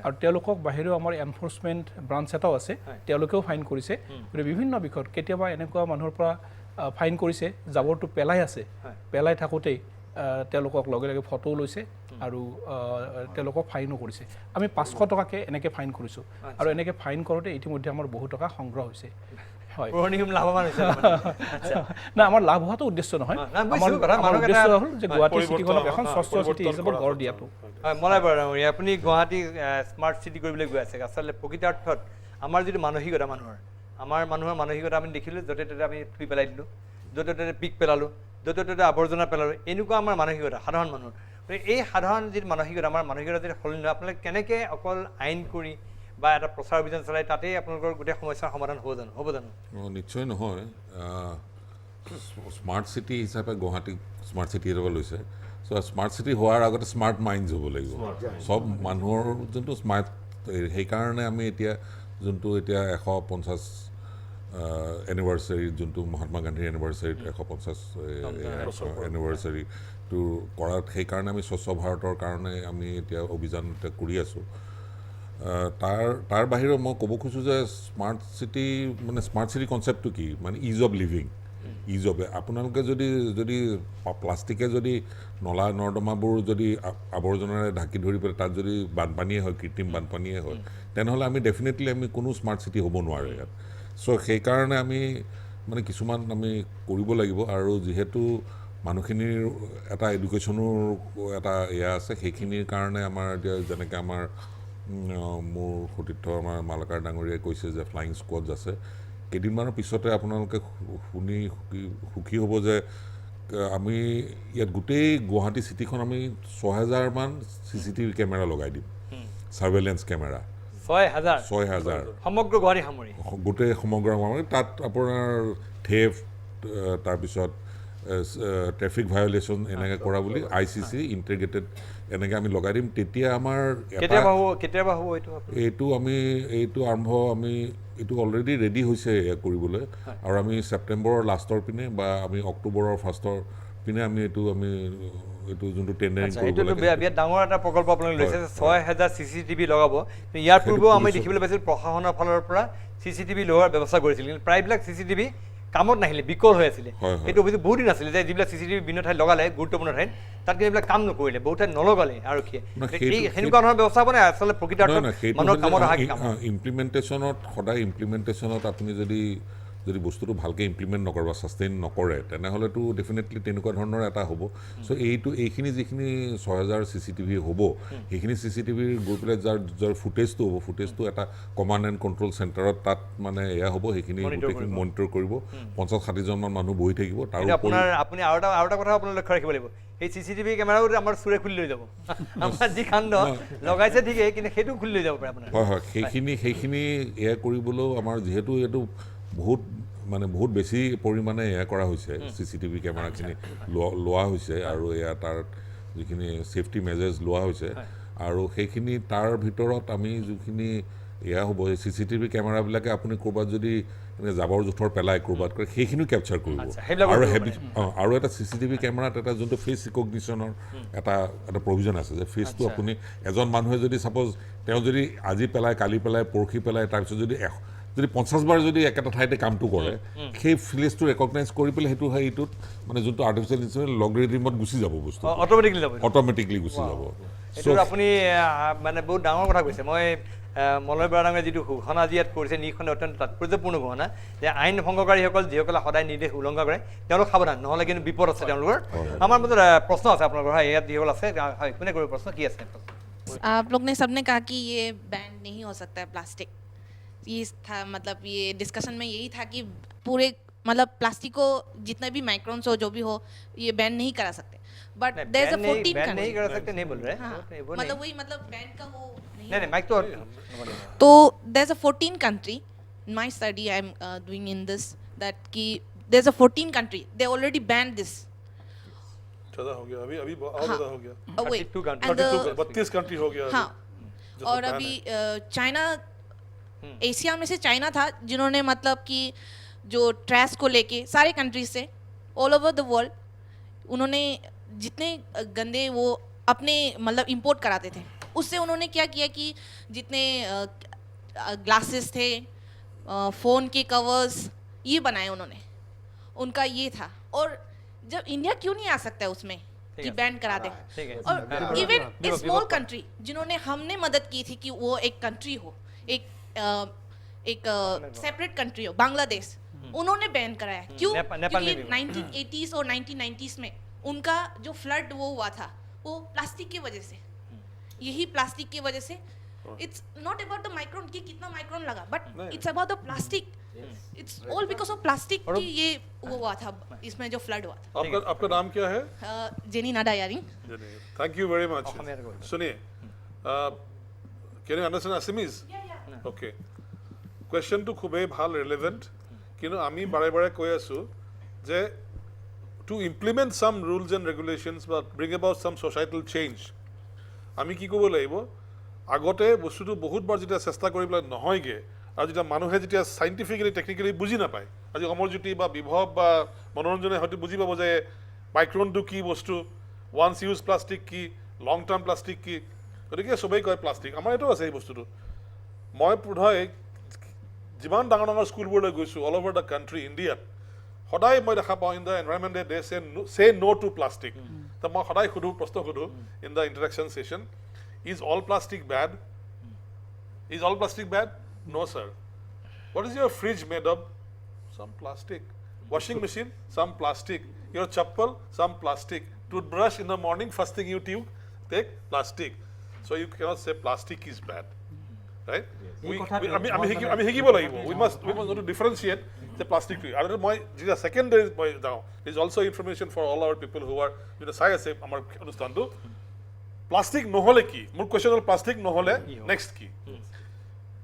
আৰু তেওঁলোকক বাহিৰেও আমাৰ এনফৰ্চমেণ্ট ব্ৰাঞ্চ এটাও আছে, তেওঁলোকেও ফাইন কৰিছে। গতিকে বিভিন্ন বিষয়ত কেতিয়াবা এনেকুৱা মানুহৰ পৰা ফাইন কৰিছে জাবৰটো পেলাই আছে, পেলাই থাকোঁতেই তেওঁলোকক লগে লগে ফটোও লৈছে আৰু তেওঁলোকক ফাইনো কৰিছে। আমি 500 টকাকৈ এনেকৈ ফাইন কৰিছোঁ আৰু এনেকৈ ফাইন কৰোঁতে ইতিমধ্যে আমাৰ বহু টকা সংগ্ৰহ হৈছে। হয়, না আমাৰ লাভ হোৱাটো উদ্দেশ্য নহয়, আমাৰ উদ্দেশ্য হ'ল যে গুৱাহাটী চিটিখনক এখন স্বচ্ছ চিটি হিচাপত গঢ় দিয়াটো। হয়, মলয় বৰা ডাঙৰীয়া, আপুনি গুৱাহাটী স্মাৰ্ট চিটি কৰিবলৈ গৈ আছে। আচলতে প্ৰকৃতাৰ্থত আমাৰ যিটো মানসিকতা মানুহৰ মানসিকতা আমি দেখিলোঁ, য'তে ত'তে আমি থুই পেলাই দিলোঁ, য'তে ত'তে পিক পেলালোঁ, য'তে ত'তে আৱৰ্জনা পেলালোঁ। এনেকুৱা আমাৰ মানসিকতা সাধাৰণ মানুহৰ। এই সাধাৰণ যিটো মানসিকতা, আমাৰ মানসিকতা যদি সলনি নহয়, আপোনালোকে কেনেকৈ অকল আইন কৰি বা এটা প্ৰচাৰ অভিযান চলাই তাতেই আপোনালোকৰ গোটেই সমস্যাৰ সমাধান হ'ব জানো? নিশ্চয় নহয়। স্মাৰ্ট চিটি হিচাপে গুৱাহাটীক স্মাৰ্ট চিটি হিচাপে লৈছে। চ' স্মাৰ্ট চিটি হোৱাৰ আগতে স্মাৰ্ট মাইণ্ডছ হ'ব লাগিব। চব মানুহৰ যোনটো স্মাৰ্ট, সেইকাৰণে আমি এতিয়া যোনটো এতিয়া 150 এনিভাৰ্চাৰী, যোনটো মহাত্মা গান্ধীৰ এনিভাৰ্চাৰীত 150 এনিভাৰ্চাৰীটো কৰাত, সেইকাৰণে আমি স্বচ্ছ ভাৰতৰ কাৰণে আমি এতিয়া অভিযান এতিয়া কৰি আছোঁ। তাৰ বাহিৰেও মই ক'ব খোজোঁ যে স্মাৰ্ট চিটি কনচেপ্টটো কি, মানে is of living, is of. আপোনালোকে যদি প্লাষ্টিকে যদি নলা নৰ্দমাবোৰ যদি আৱৰ্জনাৰে ঢাকি ধৰি পেলাই তাত যদি বানপানীয়ে হয়, কৃত্ৰিম বানপানীয়ে হয়, তেনেহ'লে আমি ডেফিনেটলি আমি কোনো স্মাৰ্ট চিটি হ'ব নোৱাৰে ইয়াত। চ' সেইকাৰণে আমি মানে কিছুমান আমি কৰিব লাগিব, আৰু যিহেতু মানুহখিনিৰ এটা এডুকেশ্যনৰ এটা এয়া আছে, সেইখিনিৰ কাৰণে আমাৰ এতিয়া যেনেকৈ আমাৰ মোৰ সতীৰ্থ আমাৰ মালাকাৰ ডাঙৰীয়াই কৈছে যে ফ্লাইং স্কোৱাডছ আছে। কেইদিনমানৰ পিছতে আপোনালোকে শুনি সুখী হ'ব যে আমি ইয়াত গোটেই গুৱাহাটী চিটিখন আমি 6000মান CCTV কেমেৰা লগাই দিম, ছাৰ্ভেইলেঞ্চ কেমেৰা। 6000 সমগ্ৰ গুৱাহাটী সামৰি, গোটেই সমগ্ৰ সামৰি। তাত আপোনাৰ থেফ্ট, তাৰপিছত ট্ৰেফিক ভায়লেশ্যন এনেকৈ কৰা বুলি ICC ইণ্টিগ্ৰেটেড এনেকৈ আমি লগাই দিম। তেতিয়া আমাৰ কেতিয়াবা হ'ব এইটো আৰম্ভ এইটো অলৰেডি ৰেডি হৈছে কৰিবলৈ, আৰু আমি ছেপ্টেম্বৰৰ লাষ্টৰ পিনে বা আমি অক্টোবৰৰ ফাৰ্ষ্টৰ পিনে আমি এইটো যোনটো টেণ্ডাৰিং কৰিব লাগে। বিৰাট ডাঙৰ এটা প্ৰকল্প আপোনালোকে লৈছে, 6000 CCTV লগাব। ইয়াৰ পূৰ্বেও আমি দেখিবলৈ পাইছিলোঁ প্ৰশাসনৰ ফালৰ পৰা CCTV লোৱাৰ ব্যৱস্থা কৰিছিল, কিন্তু প্ৰায়বিলাক CCTV কামত নাহিলে, বিকল হৈ আছিলে। সেইটো অভিযোগ বহুত দিন আছিলে যে যিবিলাক CCTV বিভিন্ন ঠাইত লগালে, গুৰুত্বপূৰ্ণ ঠাইত, তাত কিন্তু এইবিলাক কাম নকৰিলে, বহুত ঠাইত নলগালে আৰক্ষীয়ে। সেনেকুৱা ধৰণৰ ব্যৱস্থাপনা আচলতে প্ৰকৃত মানুহৰ কামত অহা কাম। ইমপ্লিমেণ্টেশ্যনত আপুনি যদি বস্তুটো ভালকৈ ইমপ্লিমেণ্ট নকৰে বা ছাষ্টেইন নকৰে, তেনেহ'লেতো ডেফিনেটলি তেনেকুৱা ধৰণৰ এটা হ'ব। চ' এইখিনি যিখিনি 6000 CCTV হ'ব, সেইখিনি CCTV গৈ পেলাই যাৰ ফুটেজটো হ'ব, ফুটেজটো এটা কমাণ্ড এণ্ড কণ্ট্ৰল চেণ্টাৰত তাত মানে এয়া হ'ব, সেইখিনি গোটেইখিনি মনিটৰ কৰিব। 50-60জনমান মানুহ বহি থাকিব। তাৰ আপুনি আৰু এটা কথা আপোনাৰ লক্ষ্য ৰাখিব লাগিব, এই CCTV কেমেৰাও আমাৰ চোৰে খুলি লৈ যাব। আমাৰ যি কাণ্ড লগাইছে ঠিকেই, কিন্তু সেইটো খুলি লৈ যাব পাৰে আপোনাৰ। হয়, সেইখিনি এয়া কৰিবলৈও আমাৰ যিহেতু এইটো বহুত বেছি পৰিমাণে এয়া কৰা হৈছে, CCTV কেমেৰাখিনি লোৱা হৈছে, আৰু এয়া তাৰ যিখিনি ছেফটি মেজাৰ্ছ লোৱা হৈছে, আৰু সেইখিনি তাৰ ভিতৰত আমি যিখিনি এয়া হ'ব, এই CCTV কেমেৰাবিলাকে আপুনি ক'ৰবাত যদি জাবৰ জোঁথৰ পেলাই ক'ৰবাত কৰে, সেইখিনিও কেপচাৰ কৰিব। আৰু এটা CCTV কেমেৰাত এটা যোনটো ফেচ ৰিকগনিশ্যনৰ এটা প্ৰভিজন আছে, যে ফেচটো আপুনি এজন মানুহে যদি ছাপ'জ তেওঁ যদি আজি পেলাই, কালি পেলাই, পৰহি পেলাই, তাৰপিছত যদি 50 বাৰ যদি একেটা ঠাইতে কামটো কৰে, সেই ফেচটো ৰেকগনাইজ কৰি পেলাই সেইটোত মানে যোনটো আৰ্টিফিচিয়েল ইণ্টেলিজেন্স লগাৰিথমত গুচি যাব, বস্তু অট'মেটিকলি গুচি যাব। আপুনি মানে বহুত ডাঙৰ কথা কৈছে। মই মলয় বৰা ডাঙৰীয়াই যিটো ঘোষণা আজি ইয়াত কৰিছে, নিখনে অত্যন্ত তাৎপৰ্যপূৰ্ণ ঘোষণা, যে আইন ভংগকাৰীসকল যিসকলে সদায় নিৰ্দেশ উলংঘা কৰে, তেওঁলোক সাৱধান, নহ'লে কিন্তু বিপদ আছে তেওঁলোকৰ। আমাৰ মাজত প্ৰশ্ন আছে আপোনালোকৰ, হয়, ইয়াত যিসকল আছে, হয়, কোনে কৰিব প্ৰশ্ন, কি আছে? आप लोग ने सबने कहा कि ये बैन नहीं हो सकता है प्लास्टिक, ये था मतलब ये डिस्कशन में यही था कि पूरे मतलब प्लास्टिक को जितने भी माइक्रोन्स हो जो भी हो ये बैन नहीं करा सकते, but there is a 14 ban नहीं करा सकते नहीं बोल रहे, मतलब वही मतलब बैन का वो नहीं माइक तो there is a 14 country, my study I am doing in this that कि there is a 14 country they already ban this. ज़्यादा हो गया, अभी और ज़्यादा हो गया, 32 कंट्री हो गया। हाँ, और अभी चाइना, एशिया में से चाइना था जिन्होंने मतलब कि जो ट्रैश को लेके सारे countries say all over the world उन्होंने जितने गंदे वो अपने मतलब इंपोर्ट कराते थे, उससे उन्होंने क्या किया कि जितने ग्लासेस थे, फ़ोन के कवर्स, ये बनाए उन्होंने, उनका ये था। और जब इंडिया क्यों नहीं आ सकता है उसमें कि बैन करा दे, और इवन ए स्मॉल कंट्री जिन्होंने हमने मदद की थी कि वो एक कंट्री हो, एक सेपरेट कंट्री हो, बांग्लादेश, उन्होंने बैन कराया। क्यों? क्योंकि 1980s और 1990s में उनका जो फ्लड वो हुआ था वो प्लास्टिक की वजह से, यही प्लास्टिक की वजह से। It's not about the micron कि कितना माइक्रोन लगा, but it's about the plastic, it's all because of plastic की ये वो हुआ था, इसमें जो फ्लड हुआ था। आपका नाम क्या है? Jenny Nadayaring. Thank you very much. सुनिए, can you understand Assamese? Okay, কুৱেশ্যনটো খুবেই ভাল, ৰিলেভেণ্ট, কিন্তু আমি বাৰে বাৰে কৈ আছোঁ যে to implement some rules and regulations বা bring about some societal change, আমি কি কৰিব লাগিব, আগতে বস্তুটো বহুতবাৰ যেতিয়া চেষ্টা কৰি পেলাই নহয়গৈ, আৰু যেতিয়া মানুহে যেতিয়া চাইণ্টিফিকেলি টেকনিকেলি বুজি নাপায়, আজি অমৰজ্যোতি বা বিভৱ বা মনোৰঞ্জনে হয়তো বুজি পাব যে মাইক্ৰনটো কি বস্তু, ওৱান্স ইউজ প্লাষ্টিক কি, লং টাৰ্ম প্লাষ্টিক কি, গতিকে চবেই কয় প্লাষ্টিক। আমাৰ এইটো আছে এই বস্তুটো। মই বোধহয় যিমান ডাঙৰ ডাঙৰ স্কুলবোৰলৈ গৈছোঁ অল অভাৰ দ্য কাণ্ট্ৰি ইণ্ডিয়াত, সদায় মই দেখা পাওঁ ইন দ্য এনভাইৰনমেণ্ট ডে চে ন' টু প্লাষ্টিক। তো মই সদায় প্ৰশ্ন সোধোঁ in the interaction session, is all plastic bed? Is all plastic bad? No, sir. What is your fridge made of? Some plastic. Washing machine? Some plastic. Your chappal? Some plastic. Toothbrush in the morning, first thing you take plastic. So you cannot say plastic is bad, right? আমি শিকিব লাগিব. We must know to differentiate the plastic to. আৰু মই যেতিয়া secondary মই যাওঁ, is also information for all our people who are যেতিয়া চাই আছে আমাৰ অনুষ্ঠানটো, প্লাষ্টিক নহ'লে কি? মোৰ কুৱেশ্যন হ'ল প্লাষ্টিক নহ'লে নেক্সট কি?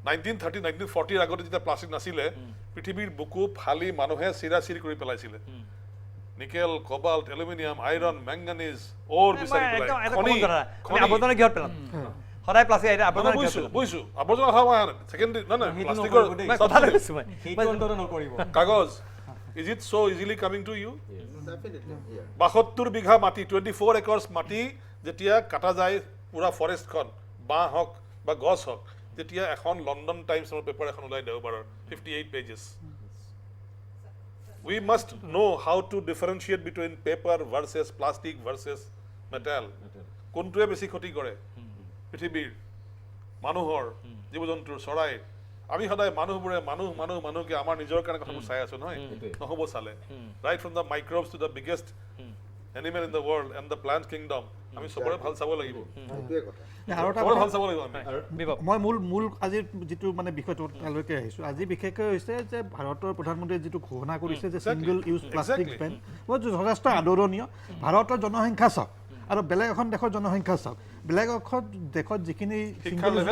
1930 1940 আগতে যেতিয়া প্লাষ্টিক নাছিলে, পৃথিৱীৰ বুকু ফালি মানুহে চিৰা কৰি পেলাইছিলে। নিকেল, কবাল্ট, এলুমিনিয়াম, আইৰণ, মেংগানিজ, অ'ৰ বিচাৰি পেলাই আৱৰ্জনা কিহত পেলাম? সদায় প্লাষ্টিক আৱৰ্জনা বুজিছোঁ। আৱৰ্জনা ছেকেণ্ডেৰী প্লাষ্টিকৰ কাগজ। Is it so' easily coming to you? 72 বিঘা মাটি, 24 একৰ্ছ মাটি যেতিয়া কাটা যায় পুৰা ফৰেষ্টখন, বাঁহ হওক বা গছ হওক, তেতিয়া এখন লণ্ডন টাইমছৰ পেপাৰ এখন ওলাই দেওবাৰৰ 58 pages. We must know how to differentiate between paper versus plastic versus metal. কোনটোৱে বেছি ক্ষতি কৰে পৃথিৱীৰ, মানুহৰ, জীৱ জন্তুৰ, চৰাই? আমি সদায় মানুহবোৰে মানুহকে আমাৰ নিজৰ কাৰণে কথাবোৰ চাই আছো নহয়, নহ'ব চালে। Right from the microbes to the biggest animal in the world and the plant kingdom, আমি চবৰে ভাল চাব লাগিব। মই মূল আজিৰ যিটো মানে বিষয়টো তালৈকে আহিছোঁ, আজি বিশেষকৈ হৈছে যে ভাৰতৰ প্ৰধানমন্ত্ৰীয়ে যিটো ঘোষণা কৰিছে যে ছিংগল ইউজ প্লাষ্টিক বেন, মই যথেষ্ট আদৰণীয়। ভাৰতৰ জনসংখ্যা চাওক আৰু বেলেগ এখন দেশৰ জনসংখ্যা চাওক, বেলেগ এখন দেশত যিখিনি ছিংগল ইউজ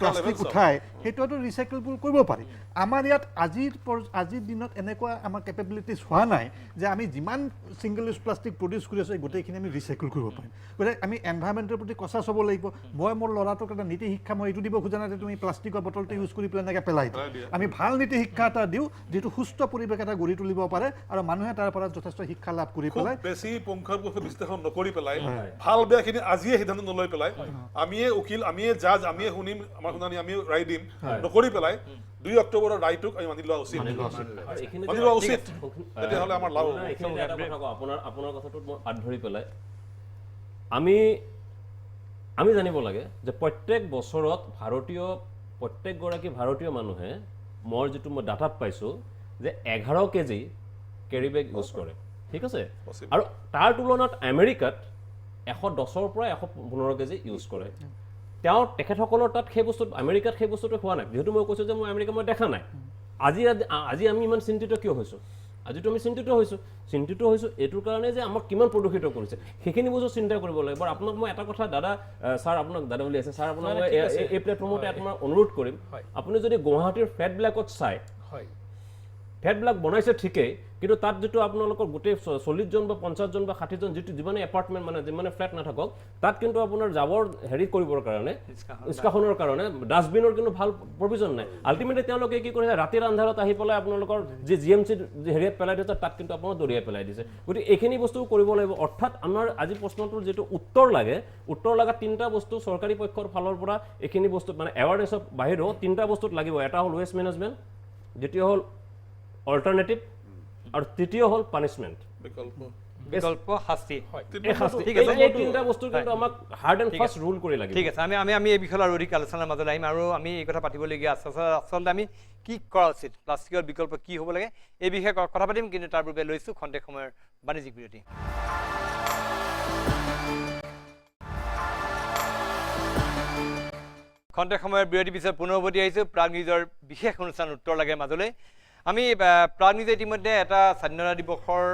প্লাষ্টিক উঠায় সেইটোতো ৰিচাইকেলবোৰ কৰিব পাৰি। আমাৰ ইয়াত আজিৰ দিনত এনেকুৱা আমাৰ কেপেবিলিটিছ হোৱা নাই যে আমি যিমান ছিংগল ইউজ প্লাষ্টিক প্ৰডিউচ কৰি আছোঁ গোটেইখিনি আমি ৰিচাইকেল কৰিব পাৰিম। গতিকে আমি এনভাইৰমেণ্টৰ প্ৰতি কচাছ হ'ব লাগিব। মই মোৰ ল'ৰাটোক এটা নীতি শিক্ষা মই এইটো দিব খোজা নাই যে তুমি প্লাষ্টিকৰ বটলটো ইউজ কৰি পেলাই এনেকৈ পেলাই দিওঁ। আমি ভাল নীতি শিক্ষা এটা দিওঁ যিটো সুস্থ পৰিৱেশ এটা গঢ়ি তুলিব পাৰে আৰু মানুহে তাৰ পৰা যথেষ্ট শিক্ষা লাভ কৰি পেলাই বেছি পুংখানুপুংখ বিশ্লেষণ নকৰি পেলাই ভাল বেয়াখিনি আজিয়ে সিদ্ধান্ত নলৈ পেলাই আমিয়ে উকিল, আমিয়ে জাজ, আমিয়ে শুনিম, আমাৰ শুনানি আমিয়ে ৰায় দিম নকৰি পেলাই 2 অক্টোবৰৰ ৰায়টোক আমি মানি লোৱা উচিত। তেতিয়াহ'লে আমাৰ লাভ হ'ব। আপোনাৰ কথাটোত মই হাত ধৰি পেলাই আমি জানিব লাগে যে প্ৰত্যেক বছৰত প্ৰত্যেকগৰাকী ভাৰতীয় মানুহে, মই ডাটাত পাইছোঁ যে 11 কেজি কেৰি বেগ ইউজ কৰে, ঠিক আছে? আৰু তাৰ তুলনাত আমেৰিকাত 110ৰ পৰা 115 কেজি ইউজ কৰে। তেখেতসকলৰ তাত সেই বস্তু, আমেৰিকাত সেই বস্তুটো হোৱা নাই। যিহেতু মই কৈছোঁ যে মই আমেৰিকা মই দেখা নাই। আজি আমি ইমান চিন্তিত কিয় হৈছোঁ? আজিতো আমি চিন্তিত হৈছোঁ এইটোৰ কাৰণে যে আমাক কিমান প্ৰদূষিত কৰিছে, সেইখিনি বস্তু চিন্তা কৰিব লাগিব। আৰু আপোনাক মই এটা কথা, ছাৰ আপোনাক দাদা বুলি আছে, ছাৰ আপোনাক মই এই প্লেটফৰ্মতে আপোনাক অনুৰোধ কৰিম, আপুনি যদি গুৱাহাটীৰ ফ্লেটবিলাকত চাই, ফ্লেটবিলাক বনাইছে ঠিকেই, কিন্তু তাত যিটো আপোনালোকৰ গোটেই 40 জন বা 50 জন বা 60 জন যিমানে এপাৰ্টমেণ্ট মানে যিমানে ফ্লেট নাথাকক, তাত কিন্তু আপোনাৰ জাবৰ কৰিবৰ কাৰণে, নিষ্কাশনৰ কাৰণে ডাষ্টবিনৰ কিন্তু ভাল প্ৰভিজন নাই। আল্টিমেটলি তেওঁলোকে কি কৰিছে, ৰাতিৰ আন্ধাৰত আহি পেলাই আপোনালোকৰ যি GMC হেৰিয়াত পেলাই দিছে তাত কিন্তু আপোনাৰ দৰিয়াই পেলাই দিছে। গতিকে এইখিনি বস্তু কৰিব লাগিব। অৰ্থাৎ আমাৰ আজি প্ৰশ্নটোৰ যিটো উত্তৰ লগা 3টা বস্তু চৰকাৰী পক্ষৰ ফালৰ পৰা এইখিনি বস্তু মানে এৱাৰনেছৰ বাহিৰেও 3টা বস্তুত লাগিব। এটা হ'ল ৱেষ্ট মেনেজমেণ্ট, দ্বিতীয় হ'ল অল্টাৰনেটিভ, আৰু তৃতীয় হ'ল পানিছমেণ্ট, বিকল্প শাস্তি। এই 3টা বস্তু কিন্তু আমাক হাৰ্ড এণ্ড ফাষ্ট ৰুল কৰি লাগিব। ঠিক আছে, আমি এই বিষয়ত আৰু অধিক আলোচনাৰ মাজলৈ আহিম আৰু আমি এই কথা পাতিবলগীয়া আছে। আচলতে আমি কি কৰা উচিত, প্লাষ্টিকৰ বিকল্প কি হ'ব লাগে, এই বিষয়ে কথা পাতিম। কিন্তু তাৰ পূৰ্বে লৈছোঁ খন্তেক সময়ৰ বাণিজ্যিক বিৰতি। খন্তেক সময়ৰ বিৰতিৰ পিছত পুনৰ উভতি আহিছোঁ প্ৰাগ নিউজৰ বিশেষ অনুষ্ঠান উত্তৰ লাগে মাজলৈ। আমি প্ৰাগ নিউজে ইতিমধ্যে এটা স্বাধীনতা দিৱসৰ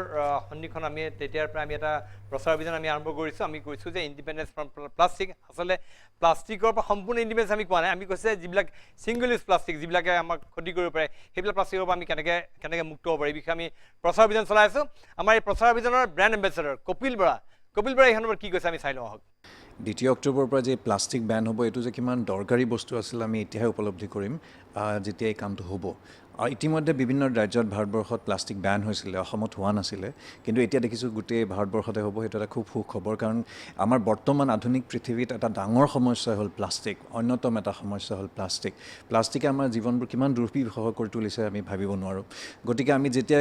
সন্ধিক্ষণ আমি তেতিয়াৰ পৰা আমি এটা প্ৰচাৰ অভিযান আমি আৰম্ভ কৰিছোঁ। আমি কৈছোঁ যে ইণ্ডিপেণ্ডেঞ্চ ফ্ৰম প্লাষ্টিক। আচলতে প্লাষ্টিকৰ পৰা সম্পূৰ্ণ ইণ্ডিপেণ্ডেঞ্চ আমি কোৱা নাই, আমি কৈছোঁ যে যিবিলাক ছিংগল ইউজ প্লাষ্টিক যিবিলাকে আমাক ক্ষতি কৰিব পাৰে, সেইবিলাক প্লাষ্টিকৰ পৰা আমি কেনেকৈ মুক্ত হ'ব পাৰি, এই বিষয়ে আমি প্ৰচাৰ অভিযান চলাই আছোঁ। আমাৰ এই প্ৰচাৰ অভিযানৰ ব্ৰেণ্ড এম্বেচাডৰ কপিল বৰা কপিল বৰাই এইখনৰ কি কৈছে আমি চাই লওঁ আহক 2 অক্টোবৰৰ পৰা যে প্লাষ্টিক বেন হ'ব এইটো যে কিমান দৰকাৰী বস্তু আছিল আমি এতিয়াহে উপলব্ধি কৰিম যেতিয়া এই কামটো হ'ব আৰু ইতিমধ্যে বিভিন্ন ৰাজ্যত ভাৰতবৰ্ষত প্লাষ্টিক বেন হৈছিলে অসমত হোৱা নাছিলে কিন্তু এতিয়া দেখিছোঁ গোটেই ভাৰতবৰ্ষতে হ'ব সেইটো এটা খুব সুখবৰ কাৰণ আমাৰ বৰ্তমান আধুনিক পৃথিৱীত এটা ডাঙৰ সমস্যা হ'ল প্লাষ্টিক অন্যতম এটা সমস্যা হ'ল প্লাষ্টিকে আমাৰ জীৱনবোৰ কিমান দুৰ্বিষহ কৰি তুলিছে আমি ভাবিব নোৱাৰোঁ গতিকে আমি যেতিয়া